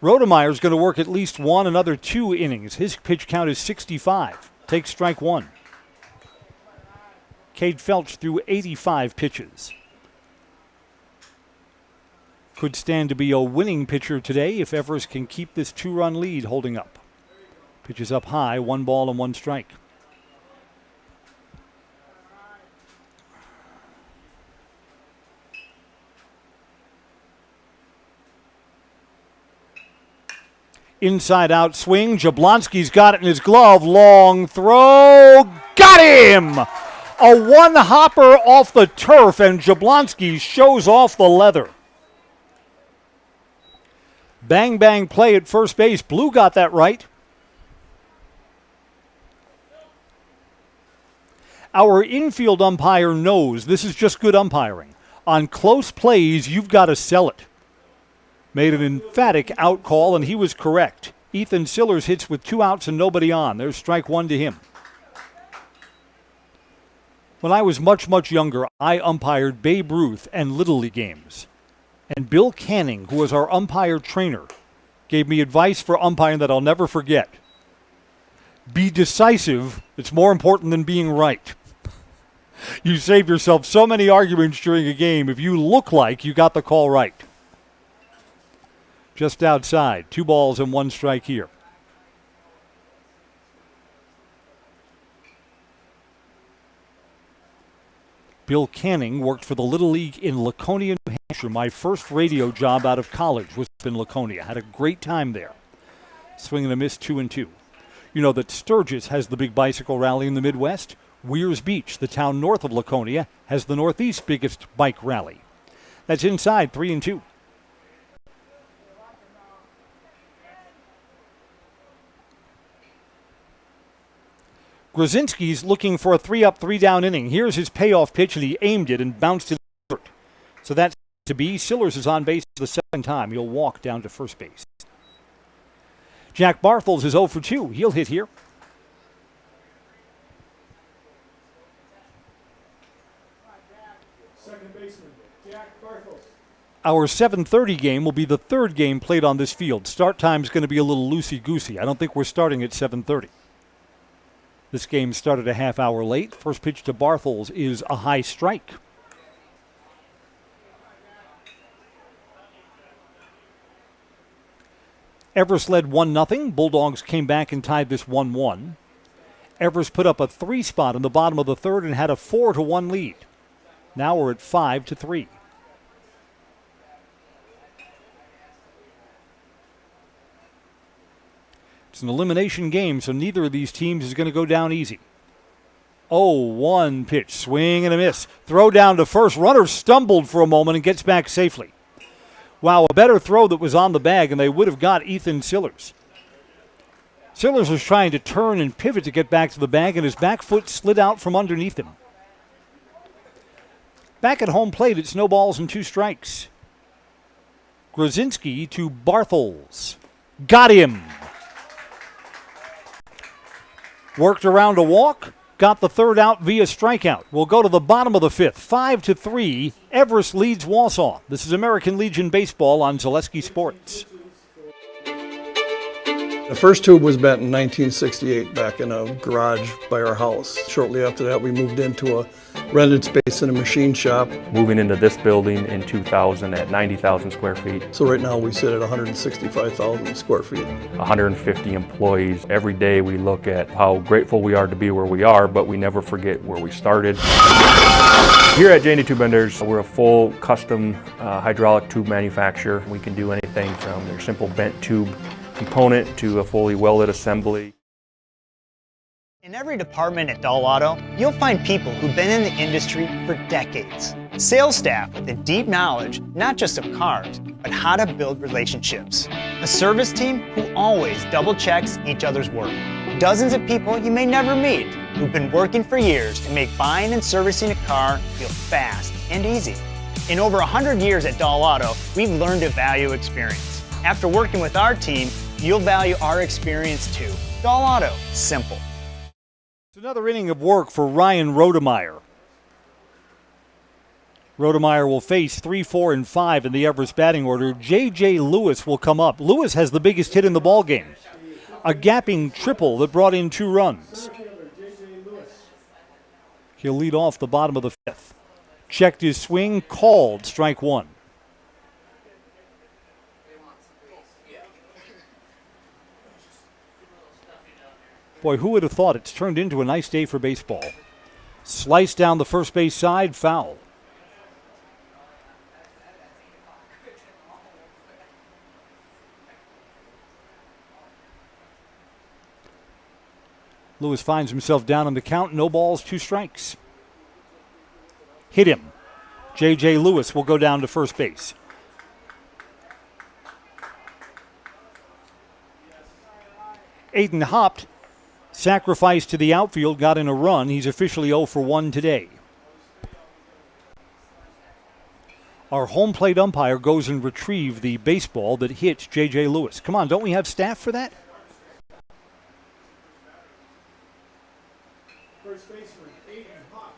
Rodemeyer's going to work at least 1, another 2 innings. His pitch count is 65. Takes strike 1. Cade Felch threw 85 pitches. Could stand to be a winning pitcher today if Everest can keep this 2-run lead holding up. Pitches up high, 1 ball and 1 strike. Inside out swing. Jablonski's got it in his glove. Long throw. Got him! A 1-hopper off the turf, and Jablonski shows off the leather. Bang, bang play at first base. Blue got that right. Our infield umpire knows this is just good umpiring. On close plays, you've got to sell it. Made an emphatic out call, and he was correct. Ethan Sillers hits with 2 outs and nobody on. There's strike 1 to him. When I was much, much younger, I umpired Babe Ruth and Little League games. And Bill Canning, who was our umpire trainer, gave me advice for umpiring that I'll never forget. Be decisive. It's more important than being right. You save yourself so many arguments during a game if you look like you got the call right. just outside. 2 balls and 1 strike here. Bill Canning worked for the Little League in Laconia, New Hampshire. My first radio job out of college was in Laconia. Had a great time there. Swing and a miss, 2-2. You know that Sturgis has the big bicycle rally in the Midwest. Weirs Beach, the town north of Laconia, has the Northeast's biggest bike rally. That's inside, 3-2. Grzinski's looking for a 3-up, 3-down inning. Here's his payoff pitch, and he aimed it and bounced it over. So that's to be. Sillers is on base the second time. He'll walk down to first base. Jack Barthol's is 0 for 2. He'll hit here. Second baseman, Jack Barthol's. Our 7:30 game will be the third game played on this field. Start time's going to be a little loosey-goosey. I don't think we're starting at 7:30. This game started a half hour late. First pitch to Barthol's is a high strike. Everest led 1-0. Bulldogs came back and tied this 1-1. Everest put up a 3 spot in the bottom of the third and had a 4-1 lead. Now we're at 5-3. It's an elimination game, so neither of these teams is going to go down easy. 0-1 pitch, swing and a miss. Throw down to first. Runner stumbled for a moment and gets back safely. Wow, a better throw that was on the bag, and they would have got Ethan Sillers. Sillers was trying to turn and pivot to get back to the bag, and his back foot slid out from underneath him. Back at home plate, it's no balls and 2 strikes. Grzinski to Barthol's. Got him. Worked around a walk, got the third out via strikeout. We'll go to the bottom of the 5th. 5-3. Everest leads Wausau. This is American Legion Baseball on Zaleski Sports. The first tube was bent in 1968 back in a garage by our house. Shortly after that, we moved into a rented space in a machine shop. Moving into this building in 2000 at 90,000 square feet. So right now we sit at 165,000 square feet. 150 employees. Every day we look at how grateful we are to be where we are, but we never forget where we started. Here at J&D Tube Benders, we're a full custom hydraulic tube manufacturer. We can do anything from your simple bent tube component to a fully welded assembly. In every department at Dahl Auto, you'll find people who've been in the industry for decades. Sales staff with a deep knowledge, not just of cars, but how to build relationships. A service team who always double checks each other's work. Dozens of people you may never meet who've been working for years to make buying and servicing a car feel fast and easy. In over 100 years at Dahl Auto, we've learned to value experience. After working with our team, you'll value our experience too. Dahl Auto, simple. It's another inning of work for Ryan Rodemeyer. Rodemeyer will face 3, 4, and 5 in the Everest batting order. J.J. Lewis will come up. Lewis has the biggest hit in the ballgame. A gapping triple that brought in 2 runs. He'll lead off the bottom of the 5th. Checked his swing, called strike 1. Boy, who would have thought it's turned into a nice day for baseball. Slice down the first base side, foul. Lewis finds himself down on the count. No balls, 2 strikes. Hit him. J.J. Lewis will go down to first base. Aiden hopped. Sacrifice to the outfield, got in a run. He's officially 0 for 1 today. Our home plate umpire goes and retrieves the baseball that hits J.J. Lewis. Come on, don't we have staff for that? First baseman, Aiden Hawk.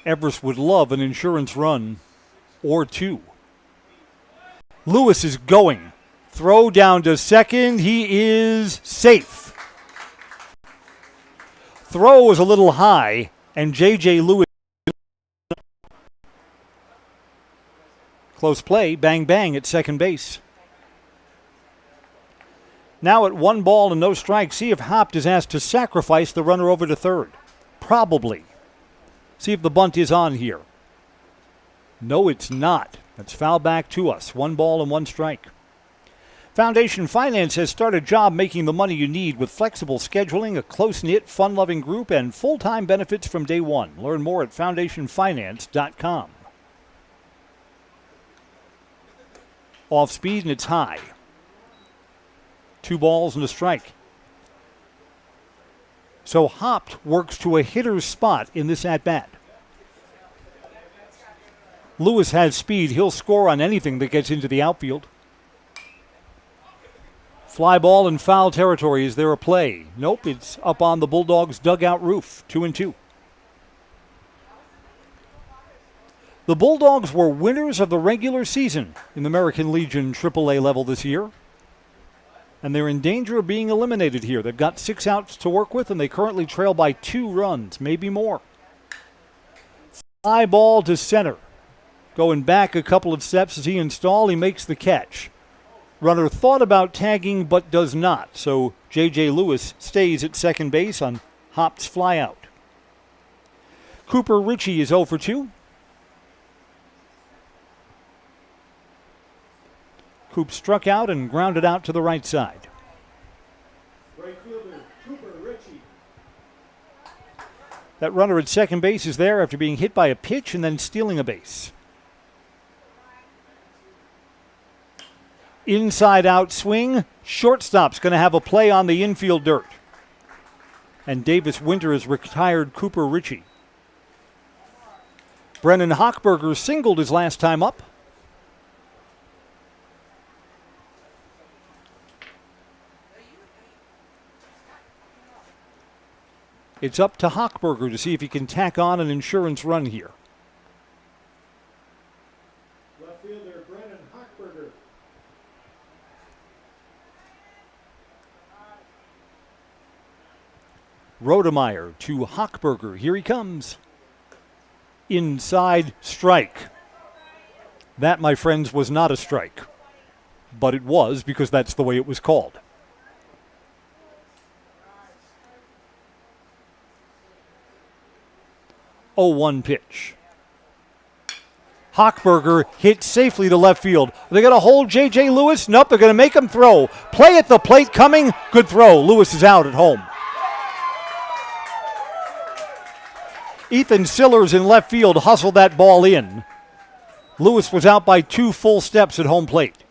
Everest would love an insurance run or 2. Lewis is going. Throw down to second. He is safe. Throw was a little high, and J.J. Lewis Close play, bang bang at second base. Now at 1 ball and no strikes, see if Hopt is asked to sacrifice the runner over to third. Probably. See if the bunt is on here. No, it's not. That's foul back to us. 1 ball and 1 strike. Foundation Finance has started job making the money you need with flexible scheduling, a close-knit, fun-loving group, and full-time benefits from day one. Learn more at foundationfinance.com. Off speed and it's high. 2 balls and a strike. So Hopt works to a hitter's spot in this at-bat. Lewis has speed. He'll score on anything that gets into the outfield. Fly ball in foul territory. Is there a play? Nope, it's up on the Bulldogs' dugout roof. 2-2. The Bulldogs were winners of the regular season in the American Legion AAA level this year. And they're in danger of being eliminated here. They've got 6 outs to work with, and they currently trail by 2 runs, maybe more. Fly ball to center. Going back a couple of steps as he installed, he makes the catch. Runner thought about tagging, but does not. So J.J. Lewis stays at second base on Hopt's flyout. Cooper Ritchie is 0 for 2. Coop struck out and grounded out to the right side. Right fielder, Cooper Ritchie. That runner at second base is there after being hit by a pitch and then stealing a base. Inside out swing. Shortstop's going to have a play on the infield dirt. And Davis Winter has retired Cooper Ritchie. Brennan Hochberger singled his last time up. It's up to Hochberger to see if he can tack on an insurance run here. Left fielder, Brennan Hochberger. Rodemeyer to Hochberger. Here he comes. Inside strike. That, my friends, was not a strike. But it was because that's the way it was called. 0-1 pitch. Hochberger hit safely to left field. Are they going to hold J.J. Lewis? Nope, they're going to make him throw. Play at the plate coming. Good throw. Lewis is out at home. Ethan Sillers in left field hustled that ball in. Lewis was out by 2 full steps at home plate.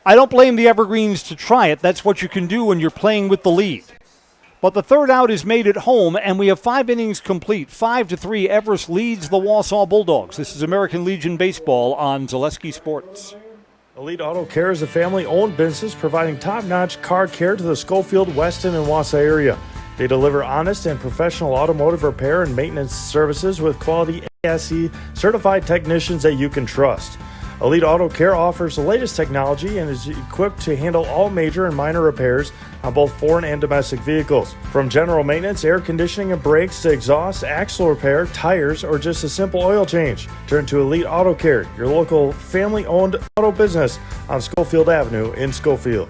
I don't blame the Evergreens to try it. That's what you can do when you're playing with the lead. But the third out is made at home, and we have 5 innings complete. 5-3, Everest leads the Wausau Bulldogs. This is American Legion Baseball on Zaleski Sports. Elite Auto Care is a family-owned business providing top-notch car care to the Schofield, Weston, and Wausau area. They deliver honest and professional automotive repair and maintenance services with quality ASE certified technicians that you can trust. Elite Auto Care offers the latest technology and is equipped to handle all major and minor repairs on both foreign and domestic vehicles. From general maintenance, air conditioning and brakes to exhaust, axle repair, tires, or just a simple oil change. Turn to Elite Auto Care, your local family-owned auto business on Schofield Avenue in Schofield.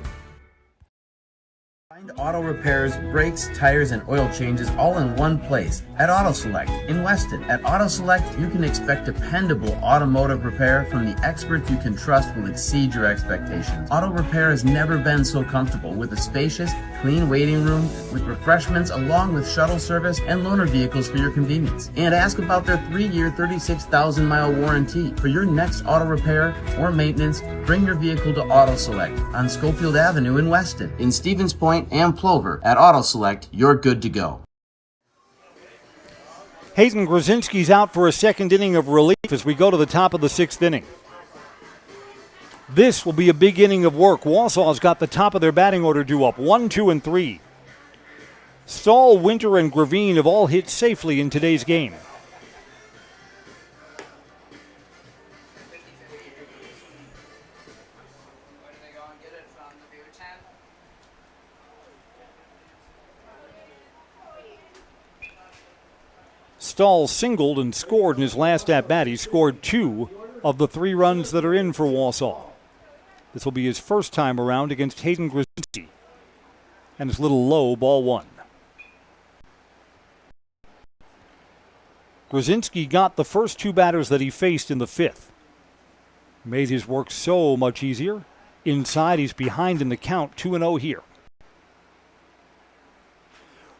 Find auto repairs, brakes, tires, and oil changes all in one place at Auto Select in Weston. At Auto Select, you can expect dependable automotive repair from the experts you can trust will exceed your expectations. Auto repair has never been so comfortable with a spacious, clean waiting room with refreshments along with shuttle service and loaner vehicles for your convenience. And ask about their 3-year, 36,000-mile warranty. For your next auto repair or maintenance, bring your vehicle to Auto Select on Schofield Avenue in Weston. In Stevens Point and Plover, at Auto Select, you're good to go. Hayden Grzinski's out for a second inning of relief as we go to the top of the 6th inning. This will be a big inning of work. Wausau's got the top of their batting order due up, 1, 2, and 3. Stahl, Winter, and Gravine have all hit safely in today's game. Stahl singled and scored in his last at-bat. He scored 2 of the 3 runs that are in for Wausau. This will be his first time around against Hayden Grzinski. And it's a little low, ball 1. Grzinski got the first 2 batters that he faced in the 5th. Made his work so much easier. Inside, he's behind in the count, 2-0 here.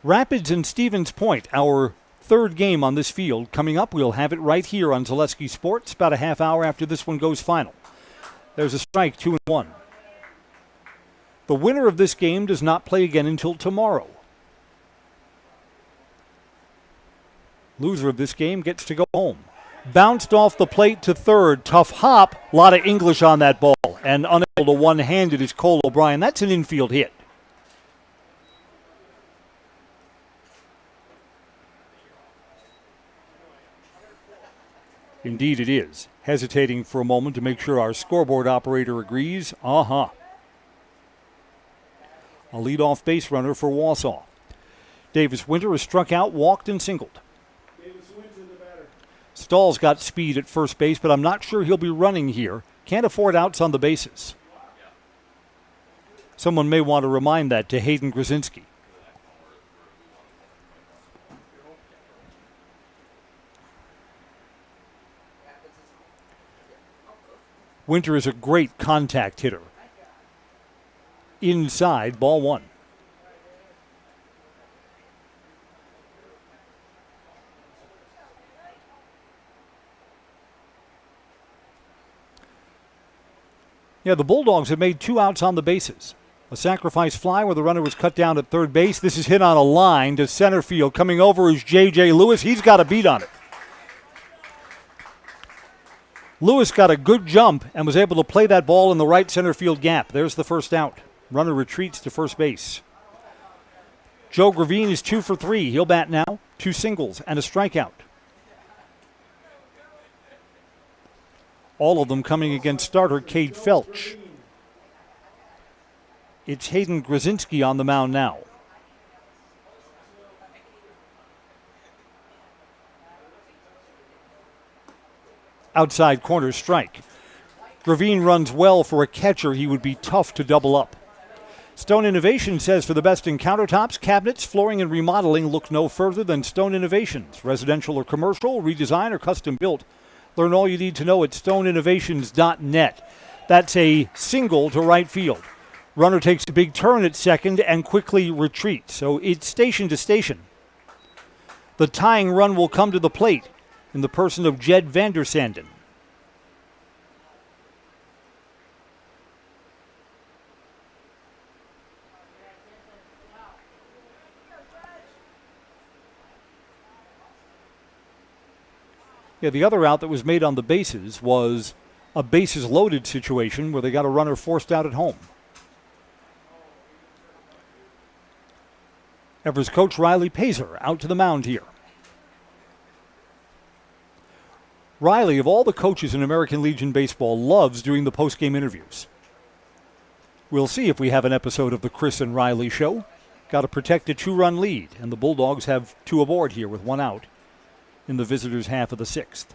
Rapids and Stevens Point, our 3rd game on this field. Coming up, we'll have it right here on Zaleski Sports, about a half hour after this one goes final. There's a strike, 2-1. The winner of this game does not play again until tomorrow. Loser of this game gets to go home. Bounced off the plate to third. Tough hop. A lot of English on that ball. And unable to one-hand it is Cole O'Brien. That's an infield hit. Indeed it is. Hesitating for a moment to make sure our scoreboard operator agrees. A leadoff base runner for Wausau. Davis Winter has struck out, walked, and singled. Stahl's got speed at first base, but I'm not sure he'll be running here. Can't afford outs on the bases. Someone may want to remind that to Hayden Grzinski. Winter is a great contact hitter. Inside, ball 1. Yeah, the Bulldogs have made 2 outs on the bases. A sacrifice fly where the runner was cut down at third base. This is hit on a line to center field. Coming over is J.J. Lewis. He's got a beat on it. Lewis got a good jump and was able to play that ball in the right center field gap. There's the first out. Runner retreats to first base. Joe Gravine is 2 for 3. He'll bat now. 2 singles and a strikeout. All of them coming against starter Cade Felch. It's Hayden Grzinski on the mound now. Outside corner strike. Gravine runs well for a catcher. He would be tough to double up. Stone Innovation says for the best in countertops, cabinets, flooring, and remodeling, look no further than Stone Innovations. Residential or commercial, redesign or custom built. Learn all you need to know at stoneinnovations.net. That's a single to right field. Runner takes a big turn at second and quickly retreats. So it's station to station. The tying run will come to the plate in the person of Jed Vandersanden. Yeah, the other out that was made on the bases was a bases loaded situation where they got a runner forced out at home. Everest coach Riley Pazer out to the mound here. Riley, of all the coaches in American Legion Baseball, loves doing the postgame interviews. We'll see if we have an episode of the Chris and Riley Show. Got to protect a 2-run lead, and the Bulldogs have 2 aboard here with 1 out in the visitors' half of the 6th.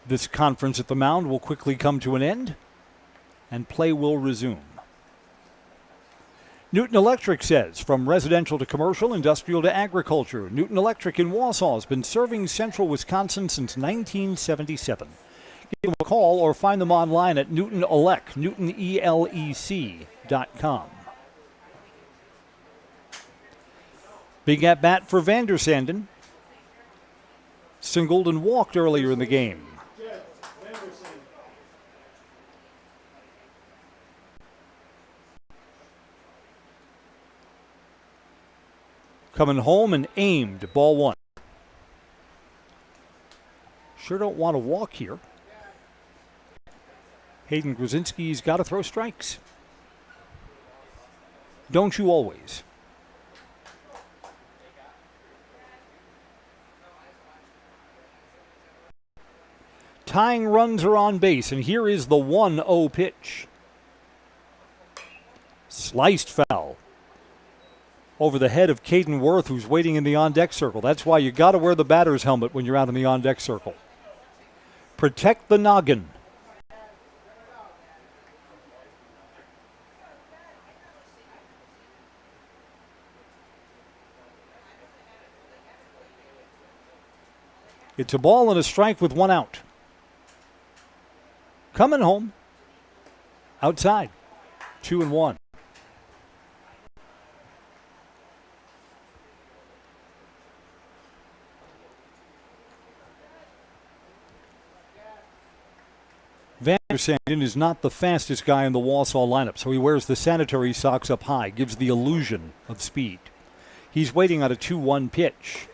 This conference at the mound will quickly come to an end, and play will resume. Newton Electric says, from residential to commercial, industrial to agriculture, Newton Electric in Wausau has been serving central Wisconsin since 1977. Give them a call or find them online at NewtonElec, NewtonElec.com. Big at bat for Vandersanden. Singled and walked earlier in the game. Coming home and aimed, ball 1. Sure don't want to walk here. Hayden Grzinski's got to throw strikes. Don't you always? Tying runs are on base, and here is the 1-0 pitch. Sliced foul over the head of Caden Worth, who's waiting in the on-deck circle. That's why you got to wear the batter's helmet when you're out in the on-deck circle. Protect the noggin. It's a ball and a strike with one out. Coming home. Outside. 2-1. Van der Sanden is not the fastest guy in the Wausau lineup, so he wears the sanitary socks up high, gives the illusion of speed. He's waiting on a 2-1 pitch.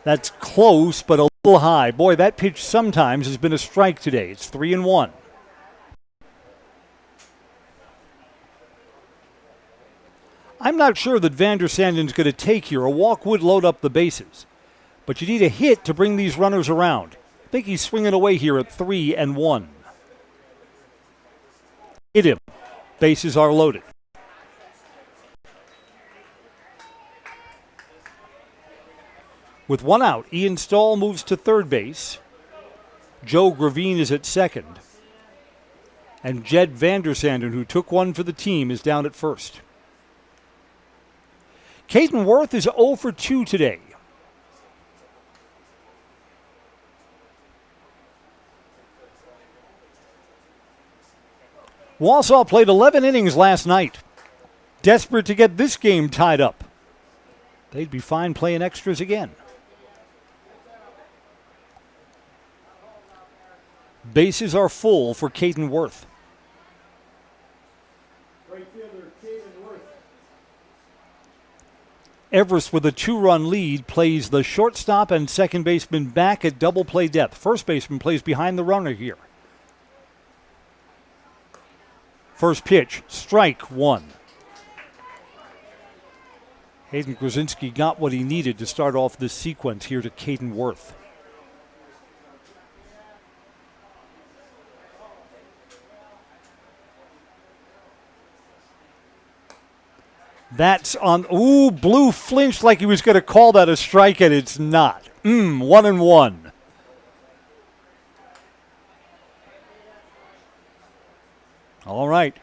That's close, but a little high. Boy, that pitch sometimes has been a strike today. It's 3-1. I'm not sure that Van der Sanden's going to take here. A walk would load up the bases. But you need a hit to bring these runners around. I think he's swinging away here at 3-1. Hit him. Bases are loaded. With one out, Ian Stahl moves to third base. Joe Gravine is at second. And Jed Van der Sanden, who took one for the team, is down at first. Caden Worth is 0 for 2 today. Wausau played 11 innings last night. Desperate to get this game tied up. They'd be fine playing extras again. Bases are full for Caden Worth. Right fielder, Caden Worth. Everest, with a 2-run lead, plays the shortstop and second baseman back at double play depth. First baseman plays behind the runner here. First pitch, strike one. Hayden Grzinski got what he needed to start off this sequence here to Caden Worth. That's on. Ooh, Blue flinched like he was going to call that a strike, and it's not. 1-1. All right.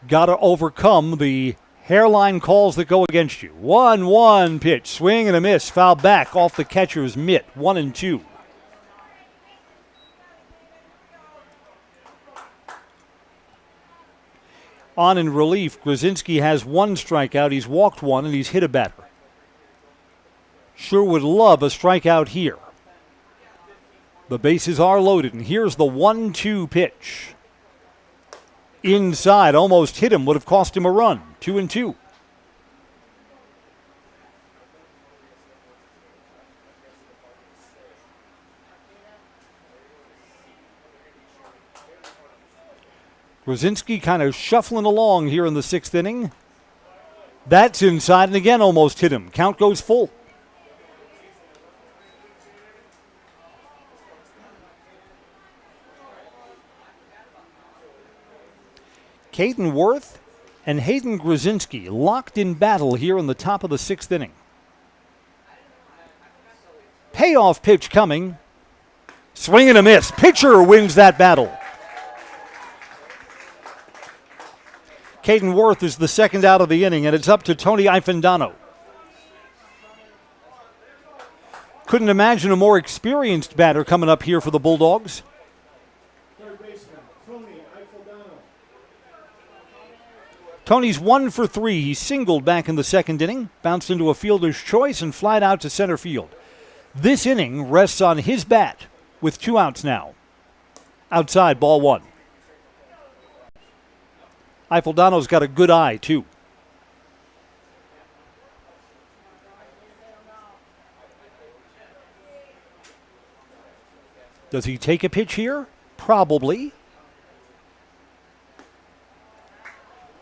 Got to overcome the hairline calls that go against you. 1-1 pitch. Swing and a miss. Foul back off the catcher's mitt. 1-2. On in relief, Grzinski has one strikeout. He's walked one and he's hit a batter. Sure would love a strikeout here. The bases are loaded, and here's the 1-2 pitch. Inside, almost hit him, would have cost him a run. 2-2. Grzinski kind of shuffling along here in the sixth inning. That's inside, and again almost hit him. Count goes full. Caden Worth and Hayden Grzinski locked in battle here in the top of the sixth inning. Payoff pitch coming. Swing and a miss. Pitcher wins that battle. Caden Worth is the second out of the inning, and it's up to Tony Ifendano. Couldn't imagine a more experienced batter coming up here for the Bulldogs. Third baseman, Tony Ifendano. Tony's 1 for 3. He singled back in the second inning, bounced into a fielder's choice, and flied out to center field. This inning rests on his bat with 2 outs now. Outside, ball 1. Ifendano's got a good eye, too. Does he take a pitch here? Probably.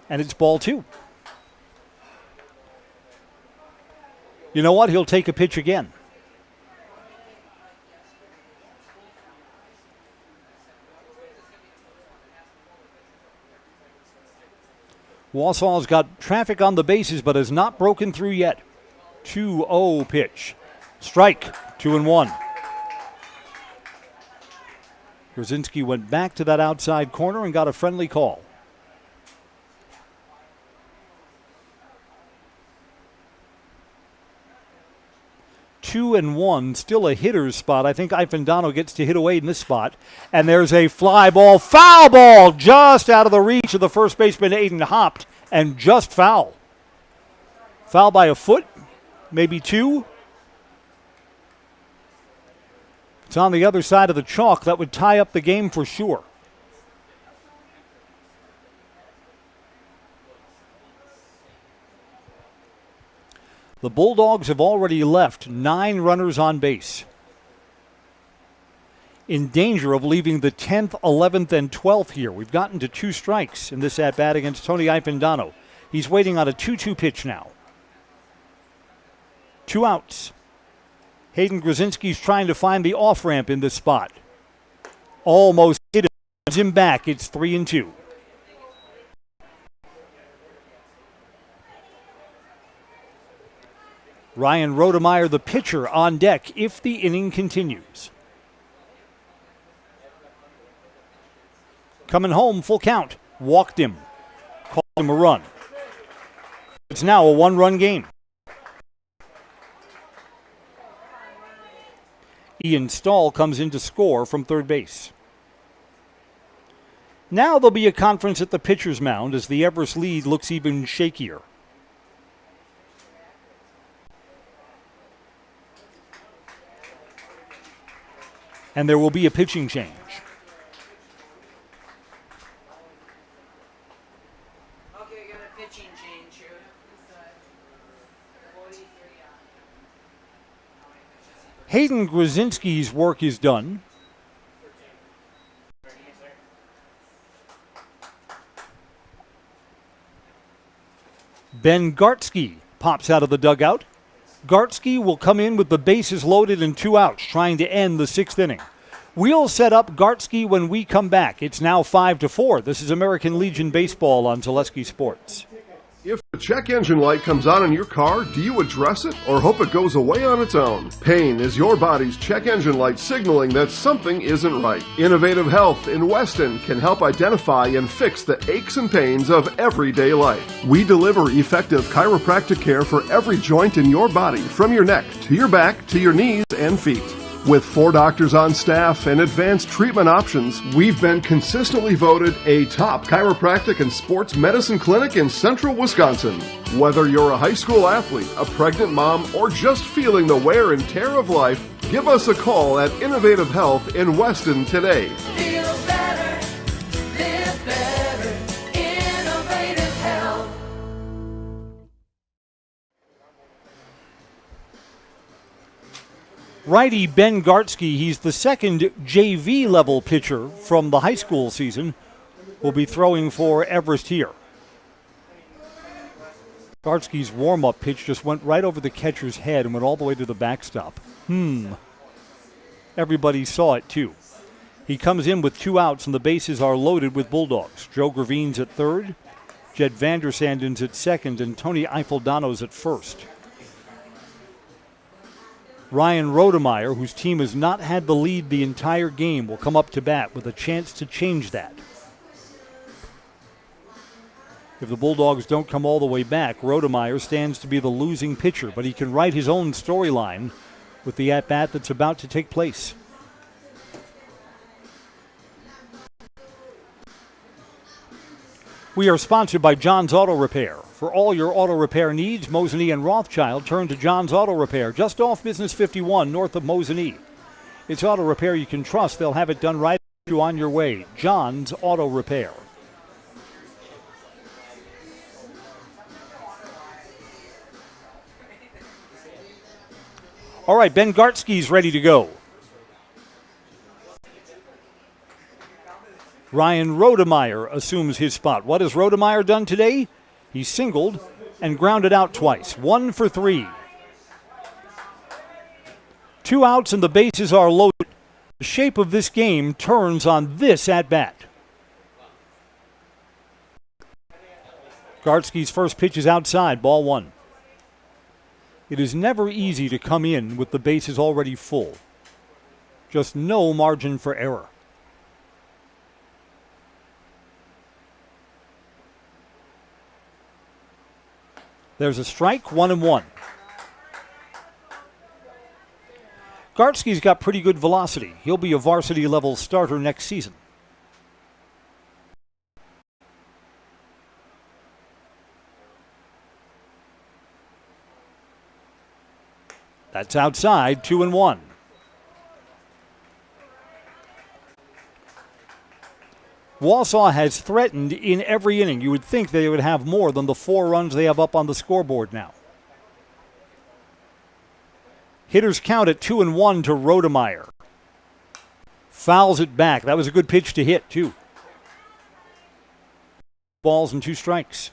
And it's ball 2. You know what? He'll take a pitch again. Wausau's got traffic on the bases but has not broken through yet. 2-0 pitch. Strike, 2-1. Grzinski went back to that outside corner and got a friendly call. Two and one, still a hitter's spot. I think Ifendano gets to hit away in this spot. And there's a fly ball, foul ball, just out of the reach of the first baseman. Aiden hopped and just foul. Foul by a foot, maybe two. It's on the other side of the chalk. That would tie up the game for sure. The Bulldogs have already left 9 runners on base. In danger of leaving the 10th, 11th, and 12th here. We've gotten to 2 strikes in this at-bat against Tony Ifendano. He's waiting on a 2-2 pitch now. 2 outs. Hayden Grzinski's trying to find the off-ramp in this spot. Almost hit him. Gives him back. It's 3-2. Ryan Rodemeyer, the pitcher, on deck if the inning continues. Coming home, full count. Walked him. Called him a run. It's now a 1-run game. Ian Stahl comes in to score from third base. Now there'll be a conference at the pitcher's mound as the Everest lead looks even shakier. And there will be a pitching change. Okay, got a pitching change here. Hayden Grzinski's work is done. Ben Gartsky pops out of the dugout. Gartsky will come in with the bases loaded and 2 outs, trying to end the 6th inning. We'll set up Gartsky when we come back. It's now 5-4. This is American Legion Baseball on Zaleski Sports. If the check engine light comes on in your car, do you address it or hope it goes away on its own? Pain is your body's check engine light signaling that something isn't right. Innovative Health in Weston can help identify and fix the aches and pains of everyday life. We deliver effective chiropractic care for every joint in your body, from your neck to your back to your knees and feet. With 4 doctors on staff and advanced treatment options, we've been consistently voted a top chiropractic and sports medicine clinic in central Wisconsin. Whether you're a high school athlete, a pregnant mom, or just feeling the wear and tear of life, give us a call at Innovative Health in Weston today. Feel better, live better, Innovative Health. Righty Ben Gartsky, he's the second JV level pitcher from the high school season, will be throwing for Everest here. Gartsky's warm-up pitch just went right over the catcher's head and went all the way to the backstop. Everybody saw it too. He comes in with 2 outs and the bases are loaded with Bulldogs. Joe Gravine's at third, Jed Vandersanden's at second, and Tony Ifendano's at first. Ryan Rodemeyer, whose team has not had the lead the entire game, will come up to bat with a chance to change that. If the Bulldogs don't come all the way back, Rodemeyer stands to be the losing pitcher, but he can write his own storyline with the at-bat that's about to take place. We are sponsored by John's Auto Repair. For all your auto repair needs, Mosinee and Rothschild, turn to John's Auto Repair, just off Business 51, north of Mosinee. It's auto repair you can trust. They'll have it done right you on your way. John's Auto Repair. All right, Ben Gartsky's ready to go. Ryan Rodemeyer assumes his spot. What has Rodemeyer done today? He singled and grounded out twice. 1 for 3. 2 outs and the bases are loaded. The shape of this game turns on this at-bat. Gartsky's first pitch is outside, ball one. It is never easy to come in with the bases already full. Just no margin for error. There's a strike, 1-1. Gartsky's got pretty good velocity. He'll be a varsity level starter next season. That's outside, 2-1. Wausau has threatened in every inning. You would think they would have more than the 4 runs they have up on the scoreboard now. Hitters count at 2-1 to Rodemeyer. Fouls it back. That was a good pitch to hit, too. Balls and 2 strikes.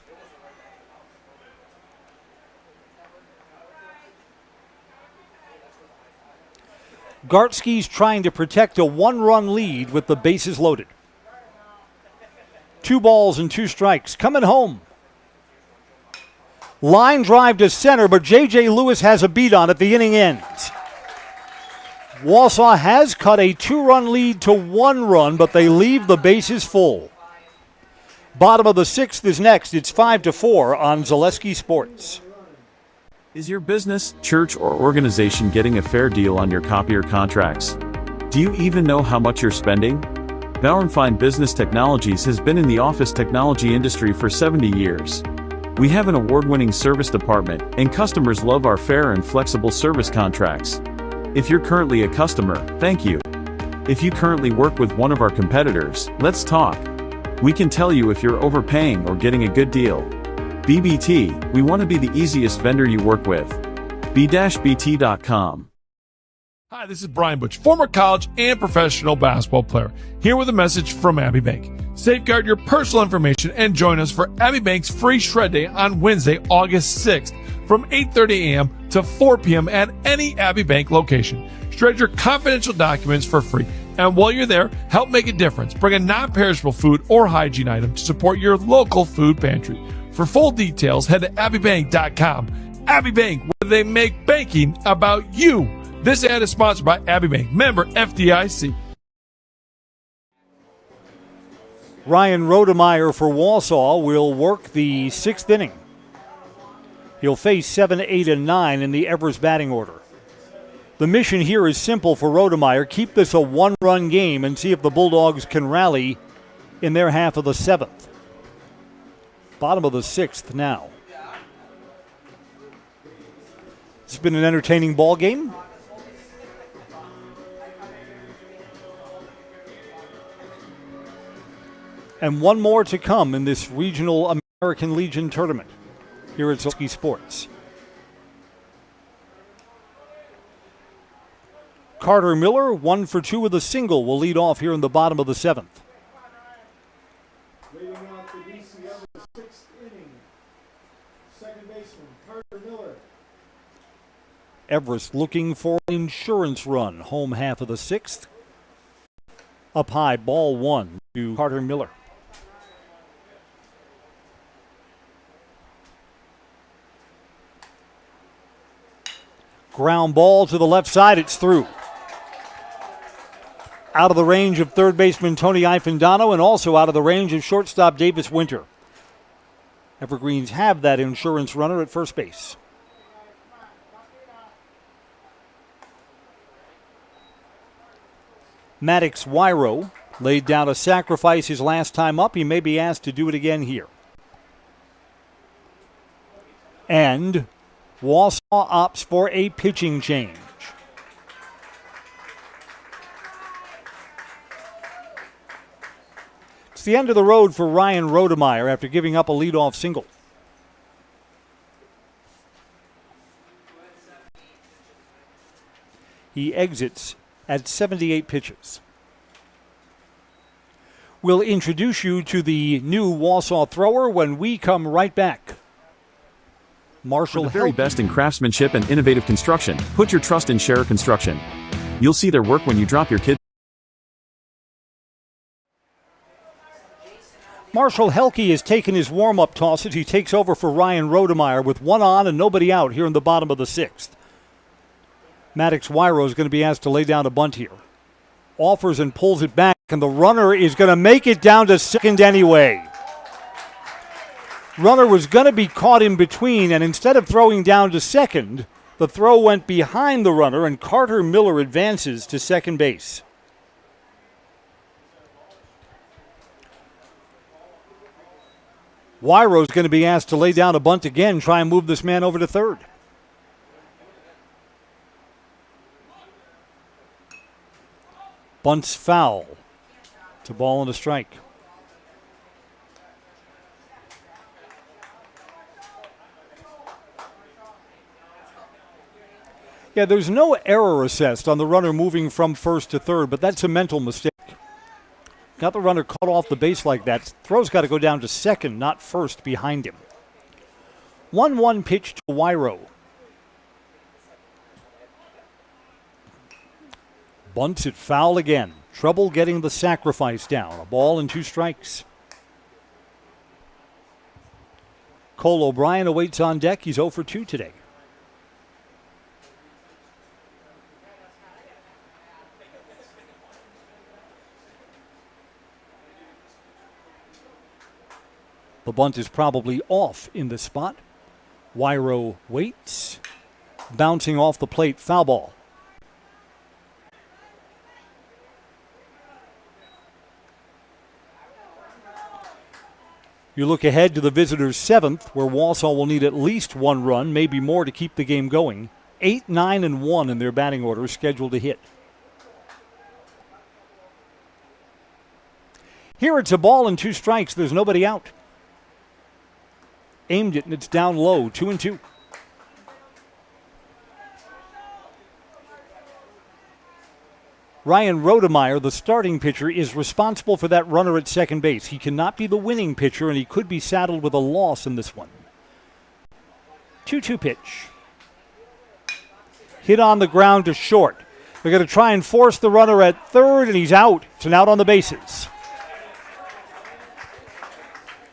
Gartsky's trying to protect a 1-run lead with the bases loaded. 2 balls and 2 strikes. Coming home. Line drive to center, but J.J. Lewis has a beat on it. The inning ends. Wausau has cut a 2-run lead to 1 run, but they leave the bases full. Bottom of the 6th is next. It's 5-4 on Zaleski Sports. Is your business, church, or organization getting a fair deal on your copier contracts? Do you even know how much you're spending? Bauer & Fine Business Technologies has been in the office technology industry for 70 years. We have an award-winning service department, and customers love our fair and flexible service contracts. If you're currently a customer, thank you. If you currently work with one of our competitors, let's talk. We can tell you if you're overpaying or getting a good deal. BBT, we want to be the easiest vendor you work with. b-bt.com. Hi, this is Brian Butch, former college and professional basketball player, here with a message from Abbey Bank. Safeguard your personal information and join us for Abbey Bank's free shred day on Wednesday, August 6th from 8:30 a.m. to 4 p.m. at any Abbey Bank location. Shred your confidential documents for free. And while you're there, help make a difference. Bring a non-perishable food or hygiene item to support your local food pantry. For full details, head to abbeybank.com. Abbey Bank, where they make banking about you. This ad is sponsored by Abbey Bank, member FDIC. Ryan Rodemeyer for Wausau will work the 6th inning. He'll face 7, 8, and 9 in the Everest batting order. The mission here is simple for Rodemeyer. Keep this a 1-run game and see if the Bulldogs can rally in their half of the 7th. Bottom of the 6th now. It's been an entertaining ball game. And one more to come in this regional American Legion tournament here at Zaleski Sports. Carter Miller, 1 for 2 with a single, will lead off here in the bottom of the 7th. Leading off the DC Everest 6th inning, second baseman Carter Miller. Everest looking for an insurance run, home half of the 6th. Up high, ball 1 to Carter Miller. Ground ball to the left side, it's through. Out of the range of third baseman Tony Ifendano and also out of the range of shortstop Davis Winter. Evergreens have that insurance runner at first base. Maddox Wyro laid down a sacrifice his last time up. He may be asked to do it again here. And Wausau opts for a pitching change. It's the end of the road for Ryan Rodemeyer after giving up a leadoff single. He exits at 78 pitches. We'll introduce you to the new Wausau thrower when we come right back. Marshall For the very best in craftsmanship and innovative construction, put your trust in Scherer Construction. You'll see their work when you drop your kids. Marshall Helke has taken his warm-up tosses. He takes over for Ryan Rodemeyer with one on and nobody out here in the bottom of the sixth. Maddox Wyro is going to be asked to lay down a bunt here. Offers and pulls it back, and the runner is going to make it down to second anyway. Runner was going to be caught in between, and instead of throwing down to second, the throw went behind the runner, and Carter Miller advances to second base. Wyro is going to be asked to lay down a bunt again, try and move this man over to third. Bunt's foul. It's a ball and a strike. Yeah, there's no error assessed on the runner moving from first to third, but that's a mental mistake. Got the runner caught off the base like that. Throw's got to go down to second, not first behind him. 1-1 pitch to Wyro. Bunts it foul again. Trouble getting the sacrifice down. A ball and 2 strikes. Cole O'Brien awaits on deck. He's 0 for 2 today. The bunt is probably off in this spot. Wyro waits. Bouncing off the plate, foul ball. You look ahead to the visitors' 7th, where Wausau will need at least 1 run, maybe more to keep the game going. 8, 9, and 1 in their batting order scheduled to hit. Here it's a ball and 2 strikes. There's nobody out. Aimed it, and it's down low, 2-2. Ryan Rodemeyer, the starting pitcher, is responsible for that runner at second base. He cannot be the winning pitcher, and he could be saddled with a loss in this one. 2-2 pitch. Hit on the ground to short. They're going to try and force the runner at third, and he's out. It's an out on the bases.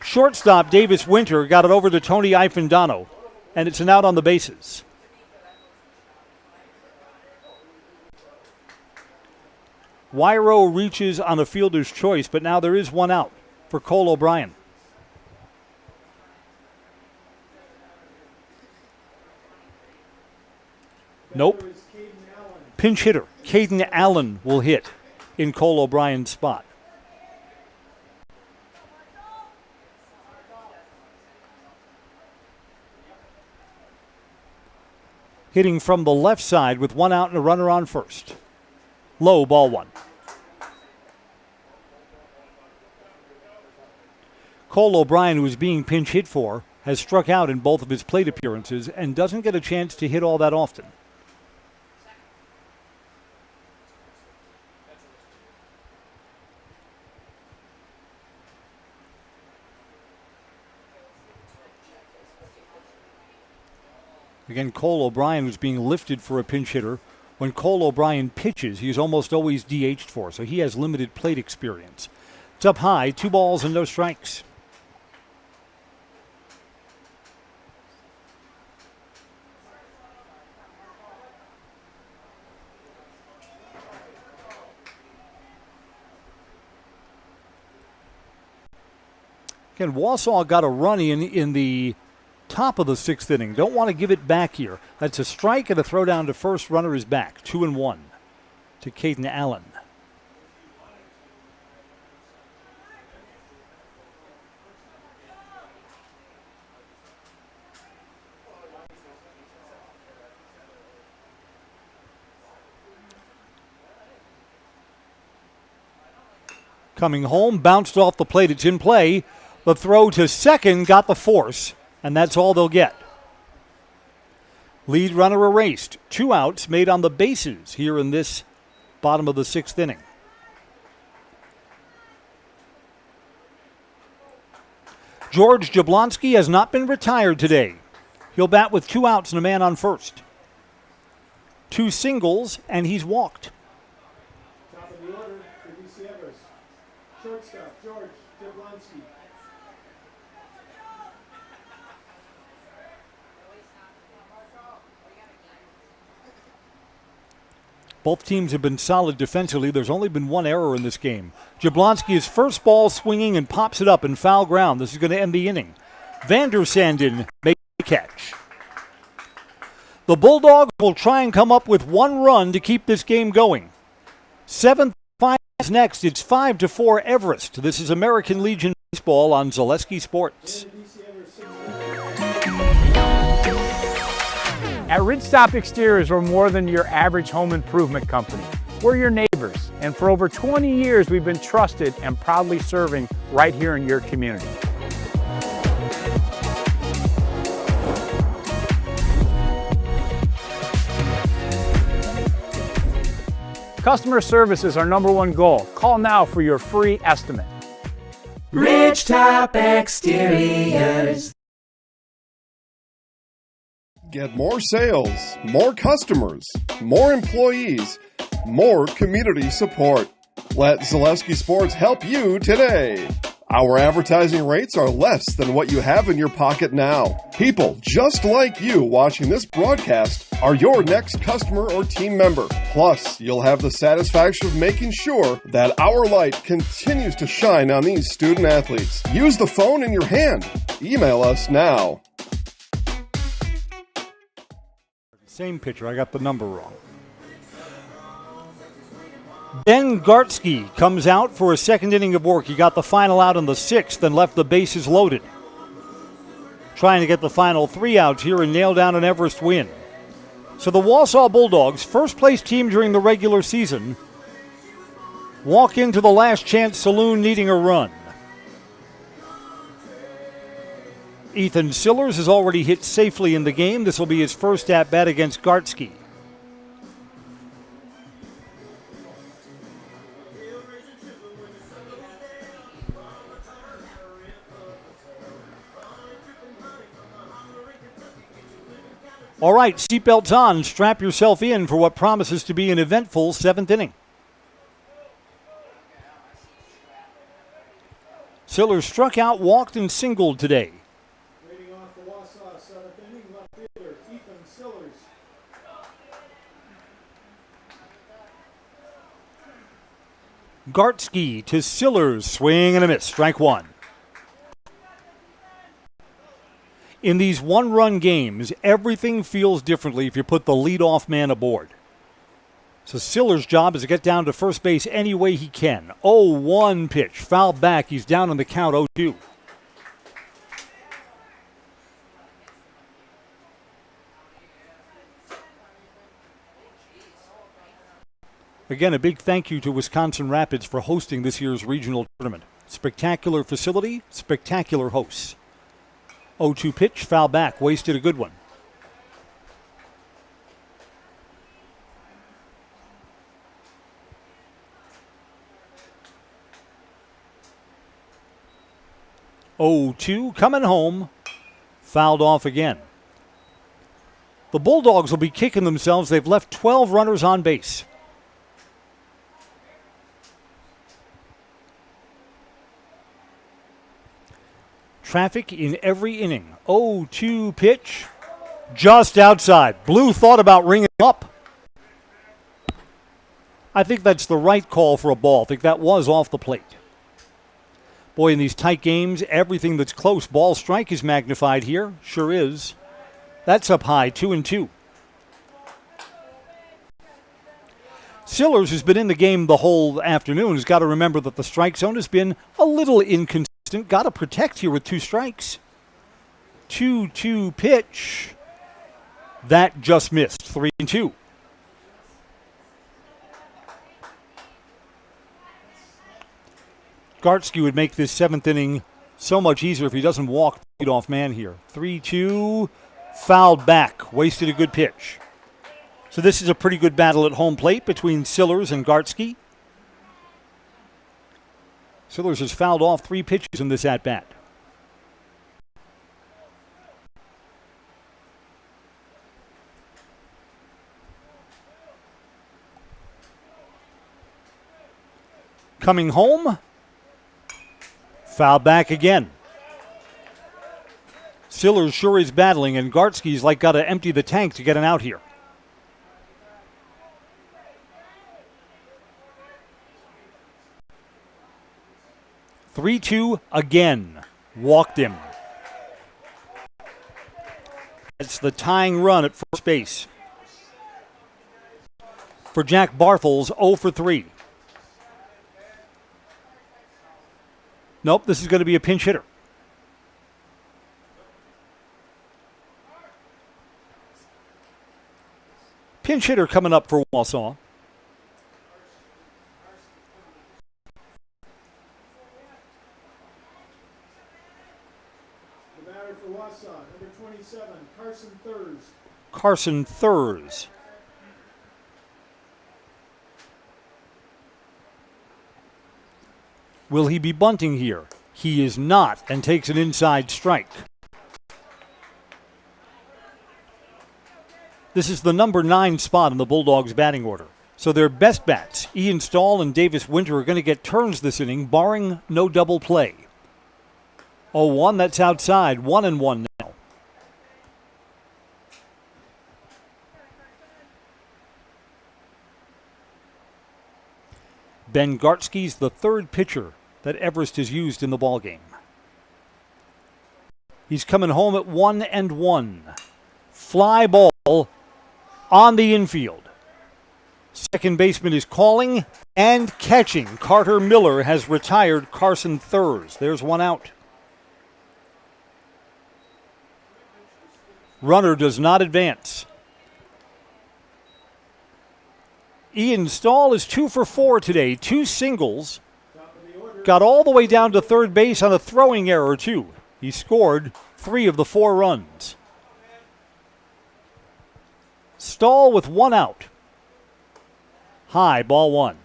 Shortstop Davis Winter got it over to Tony Ifendano, and it's an out on the bases. Wyro reaches on a fielder's choice, but now there is 1 out for Cole O'Brien. Nope. Pinch hitter Caden Allen will hit in Cole O'Brien's spot. Hitting from the left side with 1 out and a runner on first. Low, ball 1. Cole O'Brien, who is being pinch hit for, has struck out in both of his plate appearances and doesn't get a chance to hit all that often. Again, Cole O'Brien was being lifted for a pinch hitter. When Cole O'Brien pitches, he's almost always DH'd for, so he has limited plate experience. It's up high, 2 balls and no strikes. Again, Wausau got a run in the top of the 6th inning. Don't want to give it back here. That's a strike and a throw down to first. Runner is back. 2-1 to Caden Allen. Coming home, bounced off the plate. It's in play. The throw to second got the force, and that's all they'll get. Lead runner erased. 2 outs made on the bases here in this bottom of the 6th inning. George Jablonski has not been retired today. He'll bat with 2 outs and a man on first. 2 singles, and he's walked. Top of the order for DC Everest. Shortstop George Jablonski. Both teams have been solid defensively. There's only been one error in this game. Jablonski is first ball swinging and pops it up in foul ground. This is going to end the inning. Vander Sanden makes the catch. The Bulldogs will try and come up with one run to keep this game going. 7th final is next. It's 5-4 Everest. This is American Legion Baseball on Zaleski Sports. At Ridgestop Exteriors, we're more than your average home improvement company. We're your neighbors, and for over 20 years, we've been trusted and proudly serving right here in your community. Customer service is our #1 goal. Call now for your free estimate. Ridgetop Exteriors. Get more sales, more customers, more employees, more community support. Let Zaleski Sports help you today. Our advertising rates are less than what you have in your pocket now. People just like you watching this broadcast are your next customer or team member. Plus, you'll have the satisfaction of making sure that our light continues to shine on these student athletes. Use the phone in your hand. Email us now. Same pitcher. I got the number wrong. Ben Gartsky comes out for a second inning of work. He got the final out in the 6th and left the bases loaded. Trying to get the final 3 outs here and nail down an Everest win. So the Wausau Bulldogs, first place team during the regular season, walk into the last chance saloon needing a run. Ethan Sillers has already hit safely in the game. This will be his first at-bat against Gartsky. All right, seatbelts on. Strap yourself in for what promises to be an eventful 7th inning. Sillers struck out, walked, and singled today. Leading off the Wausau 7th inning, left fielder Ethan Sillers. Gartsky to Sillers, swing and a miss, strike 1. In these one-run games, everything feels differently if you put the leadoff man aboard. So Sillers' job is to get down to first base any way he can. 0-1 pitch, fouled back. He's down on the count, 0-2. Again, a big thank you to Wisconsin Rapids for hosting this year's regional tournament. Spectacular facility, spectacular hosts. 0-2 pitch, foul back, wasted a good one. Coming home, fouled off again. The Bulldogs will be kicking themselves. They've left 12 runners on base. Traffic in every inning. 0-2 pitch, just outside. Blue thought about ringing up. I think that's the right call for a ball. I think that was off the plate. Boy, in these tight games, everything that's close, ball strike is magnified here. Sure is. That's up high, 2-2. Sillers has been in the game the whole afternoon. Has got to remember that the strike zone has been a little inconsistent. Got to protect here with 2 strikes. 2-2 pitch. That just missed. 3-2. Gartsky would make this 7th inning so much easier if he doesn't walk the leadoff man here. 3-2. Fouled back. Wasted a good pitch. So this is a pretty good battle at home plate between Sillers and Gartsky. Sillers has fouled off 3 pitches in this at-bat. Coming home, foul back again. Sillers sure is battling, and Gartsky's like got to empty the tank to get an out here. 3-2 again. Walked him. It's the tying run at first base. For Jack Barthel's 0 for 3. Nope, this is going to be a pinch hitter. Pinch hitter coming up for Wausau. The batter for Wausau, number 27, Carson Thurs. Carson Thurs. Will he be bunting here? He is not, and takes an inside strike. This is the number 9 spot in the Bulldogs' batting order. So their best bats, Ian Stahl and Davis Winter, are going to get turns this inning, barring no double play. 0-1, that's outside. 1-1 now. Ben Gartsky's the third pitcher that Everest has used in the ballgame. He's coming home at 1-1. Fly ball on the infield. Second baseman is calling and catching. Carter Miller has retired Carson Thurs. There's one out. Runner does not advance. Ian Stahl is 2 for 4 today. 2 singles. Got all the way down to third base on a throwing error, too. He scored 3 of the 4 runs. Stahl with 1 out. High, ball 1.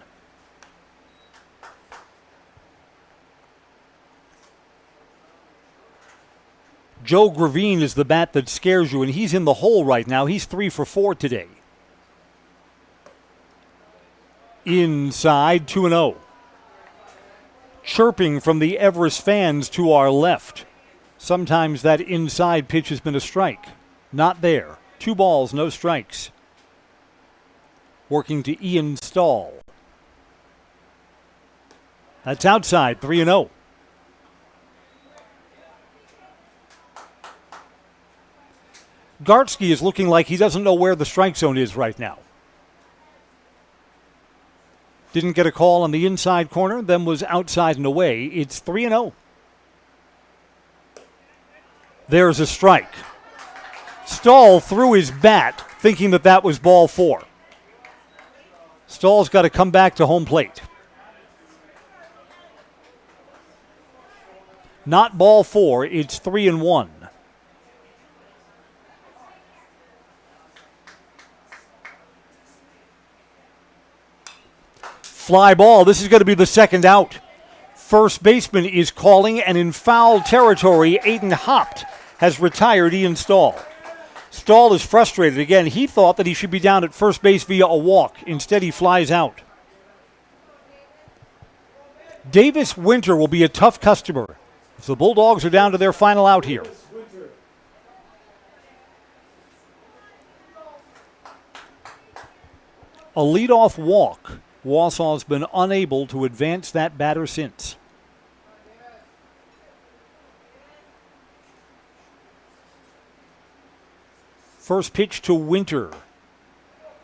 Joe Gravine is the bat that scares you, and he's in the hole right now. He's 3 for 4 today. Inside, 2-0. Chirping from the Everest fans to our left. Sometimes that inside pitch has been a strike. Not there. 2 balls, no strikes. Working to Ian Stahl. That's outside, 3-0. Gartsky is looking like he doesn't know where the strike zone is right now. Didn't get a call on the inside corner, then was outside and away. It's 3-0. There's a strike. Stahl threw his bat thinking that was ball 4. Stahl's got to come back to home plate. Not ball 4, it's 3-1. Fly ball. This is going to be the second out. First baseman is calling, and in foul territory, Aiden Hopt has retired Ian Stahl. Stahl is frustrated. Again, he thought that he should be down at first base via a walk. Instead, he flies out. Davis Winter will be a tough customer if the Bulldogs are down to their final out here. A leadoff walk. Wausau's been unable to advance that batter since. First pitch to Winter.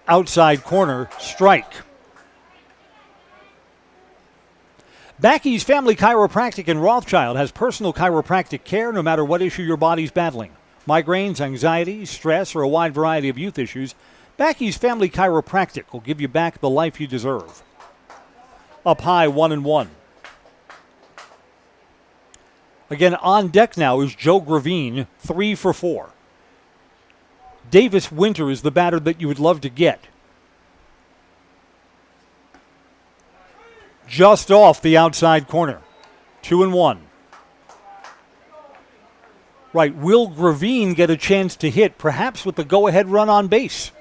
Outside corner, strike. Backey's Family Chiropractic in Rothschild has personal chiropractic care no matter what issue your body's battling. Migraines, anxiety, stress, or a wide variety of youth issues. Backey's Family Chiropractic will give you back the life you deserve. Up high, 1-1. Again, on deck now is Joe Gravine, 3 for 4. Davis Winter is the batter that you would love to get. Just off the outside corner. 2-1. Right, will Gravine get a chance to hit, perhaps with the go-ahead run on base?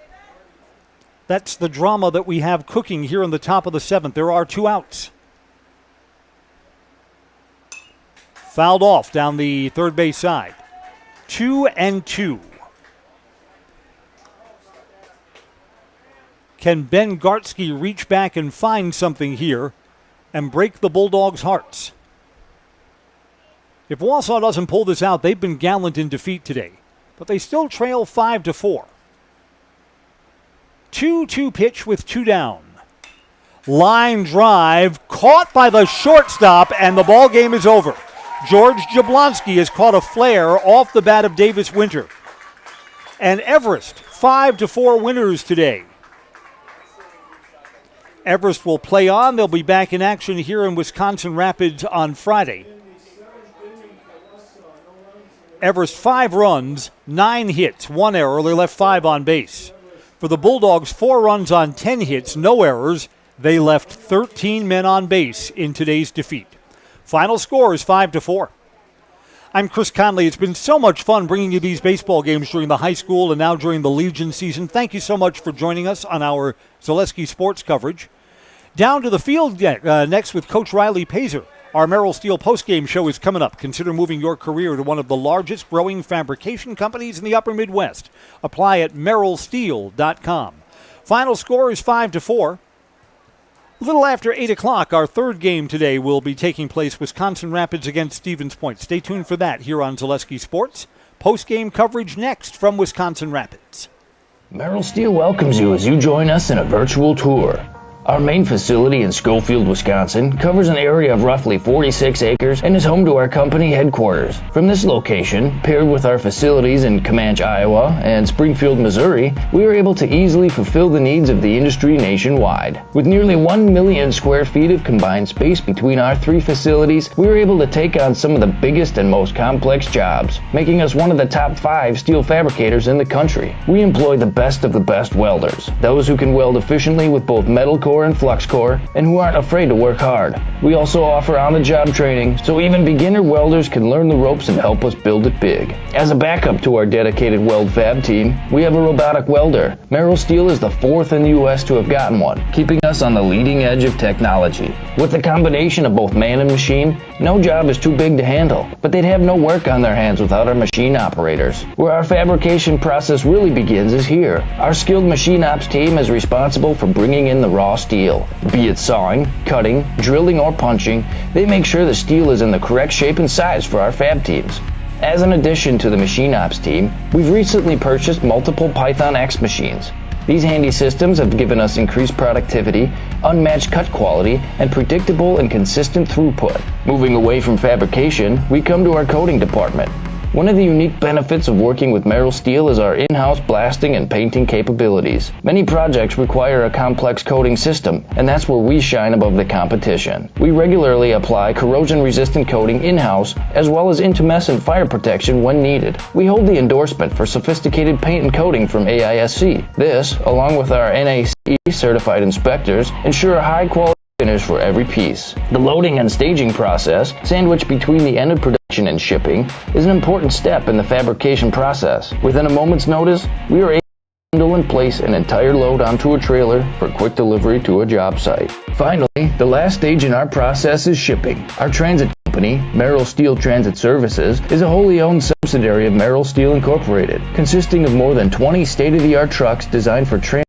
That's the drama that we have cooking here in the top of the 7th. There are 2 outs. Fouled off down the third base side. 2-2. Can Ben Gartsky reach back and find something here and break the Bulldogs' hearts? If Wausau doesn't pull this out, they've been gallant in defeat today. But they still trail 5-4. 2-2 pitch with 2 down. Line drive, caught by the shortstop, and the ball game is over. George Jablonski has caught a flare off the bat of Davis Winter. And Everest, 5-4 winners today. Everest will play on. They'll be back in action here in Wisconsin Rapids on Friday. Everest 5 runs, 9 hits, 1 error. They left 5 on base. For the Bulldogs, 4 runs on 10 hits, no errors. They left 13 men on base in today's defeat. Final score is 5-4. I'm Chris Conley. It's been so much fun bringing you these baseball games during the high school and now during the Legion season. Thank you so much for joining us on our Zaleski Sports coverage. Down to the field next with Coach Riley Pazer. Our Merrill Steel postgame show is coming up. Consider moving your career to one of the largest growing fabrication companies in the upper Midwest. Apply at merrillsteel.com. Final score is 5-4. A little after 8 o'clock, our third game today will be taking place, Wisconsin Rapids against Stevens Point. Stay tuned for that here on Zaleski Sports. Post-game coverage next from Wisconsin Rapids. Merrill Steel welcomes you as you join us in a virtual tour. Our main facility in Schofield, Wisconsin covers an area of roughly 46 acres and is home to our company headquarters. From this location, paired with our facilities in Comanche, Iowa and Springfield, Missouri, we are able to easily fulfill the needs of the industry nationwide. With nearly 1 million square feet of combined space between our 3 facilities, we are able to take on some of the biggest and most complex jobs, making us one of the top 5 steel fabricators in the country. We employ the best of the best welders, those who can weld efficiently with both metal core and flux core, and who aren't afraid to work hard. We also offer on-the-job training, so even beginner welders can learn the ropes and help us build it big. As a backup to our dedicated weld fab team, we have a robotic welder. Merrill Steel is the 4th in the U.S. to have gotten one, keeping us on the leading edge of technology. With the combination of both man and machine, no job is too big to handle, but they'd have no work on their hands without our machine operators. Where our fabrication process really begins is here. Our skilled machine ops team is responsible for bringing in the raw steel. Be it sawing, cutting, drilling, or punching, they make sure the steel is in the correct shape and size for our fab teams. As an addition to the machine ops team, we've recently purchased multiple Python X machines. These handy systems have given us increased productivity, unmatched cut quality, and predictable and consistent throughput. Moving away from fabrication, we come to our coating department. One of the unique benefits of working with Merrill Steel is our in-house blasting and painting capabilities. Many projects require a complex coating system, and that's where we shine above the competition. We regularly apply corrosion-resistant coating in-house, as well as intumescent fire protection when needed. We hold the endorsement for sophisticated paint and coating from AISC. This, along with our NACE certified inspectors, ensure a high-quality finish for every piece. The loading and staging process, sandwiched between the end of production and shipping, is an important step in the fabrication process. Within a moment's notice, we are able to handle and place an entire load onto a trailer for quick delivery to a job site. Finally, the last stage in our process is shipping. Our transit company, Merrill Steel Transit Services, is a wholly owned subsidiary of Merrill Steel Incorporated, consisting of more than 20 state-of-the-art trucks designed for transport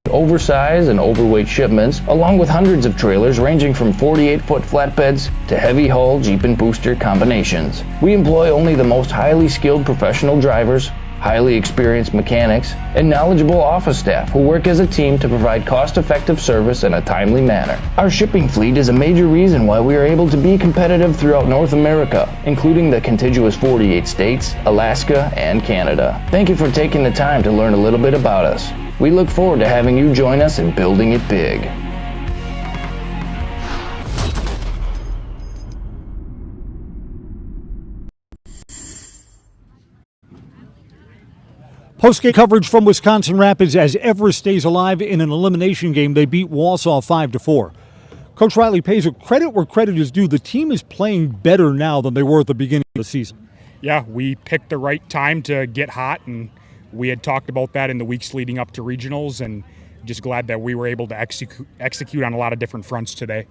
oversized and overweight shipments, along with hundreds of trailers ranging from 48-foot flatbeds to heavy-haul Jeep and booster combinations. We employ only the most highly skilled professional drivers, highly experienced mechanics, and knowledgeable office staff who work as a team to provide cost-effective service in a timely manner. Our shipping fleet is a major reason why we are able to be competitive throughout North America, including the contiguous 48 states, Alaska, and Canada. Thank you for taking the time to learn a little bit about us. We look forward to having you join us in building it big. Postgame coverage from Wisconsin Rapids as Everest stays alive in an elimination game. They beat Wausau 5-4. Coach Riley Pazer, credit where credit is due. The team is playing better now than they were at the beginning of the season. Yeah, we picked the right time to get hot, and we had talked about that in the weeks leading up to regionals, and just glad that we were able to execute on a lot of different fronts today.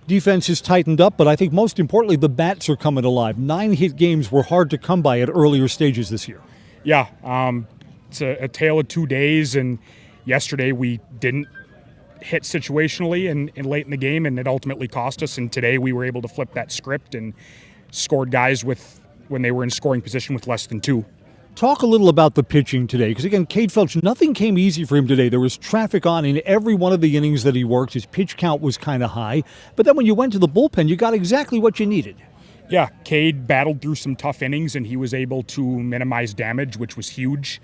Defense has tightened up, but I think most importantly, the bats are coming alive. 9-hit games were hard to come by at earlier stages this year. Yeah, it's a tale of 2 days, and yesterday we didn't hit situationally and late in the game, and it ultimately cost us, and today we were able to flip that script and scored guys when they were in scoring position with less than 2. Talk a little about the pitching today, because again, Cade Felch, nothing came easy for him today. There was traffic on in every one of the innings that he worked. His pitch count was kind of high. But then when you went to the bullpen, you got exactly what you needed. Yeah, Cade battled through some tough innings, and he was able to minimize damage, which was huge.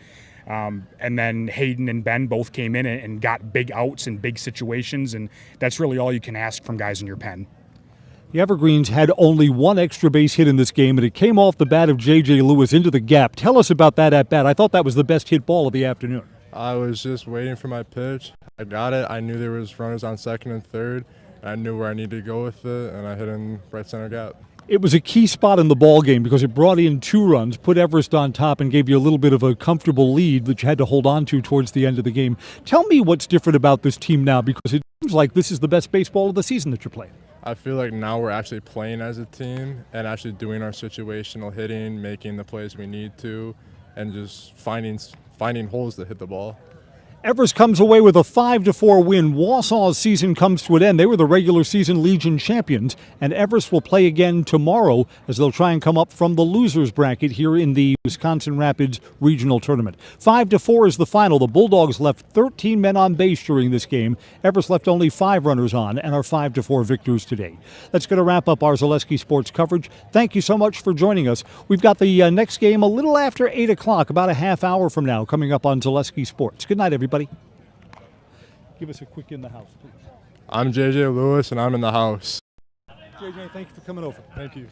And then Hayden and Ben both came in and got big outs in big situations, and that's really all you can ask from guys in your pen. The Evergreens had only one extra base hit in this game, and it came off the bat of J.J. Lewis into the gap. Tell us about that at bat. I thought that was the best hit ball of the afternoon. I was just waiting for my pitch. I got it. I knew there was runners on second and third. And I knew where I needed to go with it, and I hit in right center gap. It was a key spot in the ball game because it brought in 2 runs, put Everest on top, and gave you a little bit of a comfortable lead that you had to hold on to towards the end of the game. Tell me what's different about this team now, because it seems like this is the best baseball of the season that you're playing. I feel like now we're actually playing as a team and actually doing our situational hitting, making the plays we need to, and just finding holes to hit the ball. Everest comes away with a 5-4 win. Wausau's season comes to an end. They were the regular season Legion champions, and Everest will play again tomorrow as they'll try and come up from the losers bracket here in the Wisconsin Rapids Regional Tournament. 5-4 is the final. The Bulldogs left 13 men on base during this game. Everest left only 5 runners on and are 5-4 victors today. That's going to wrap up our Zaleski Sports coverage. Thank you so much for joining us. We've got the next game a little after 8 o'clock, about a half hour from now, coming up on Zaleski Sports. Good night, everybody. Give us a quick in the house, please. I'm J.J. Lewis, and I'm in the house. JJ, thank you for coming over. Thank you.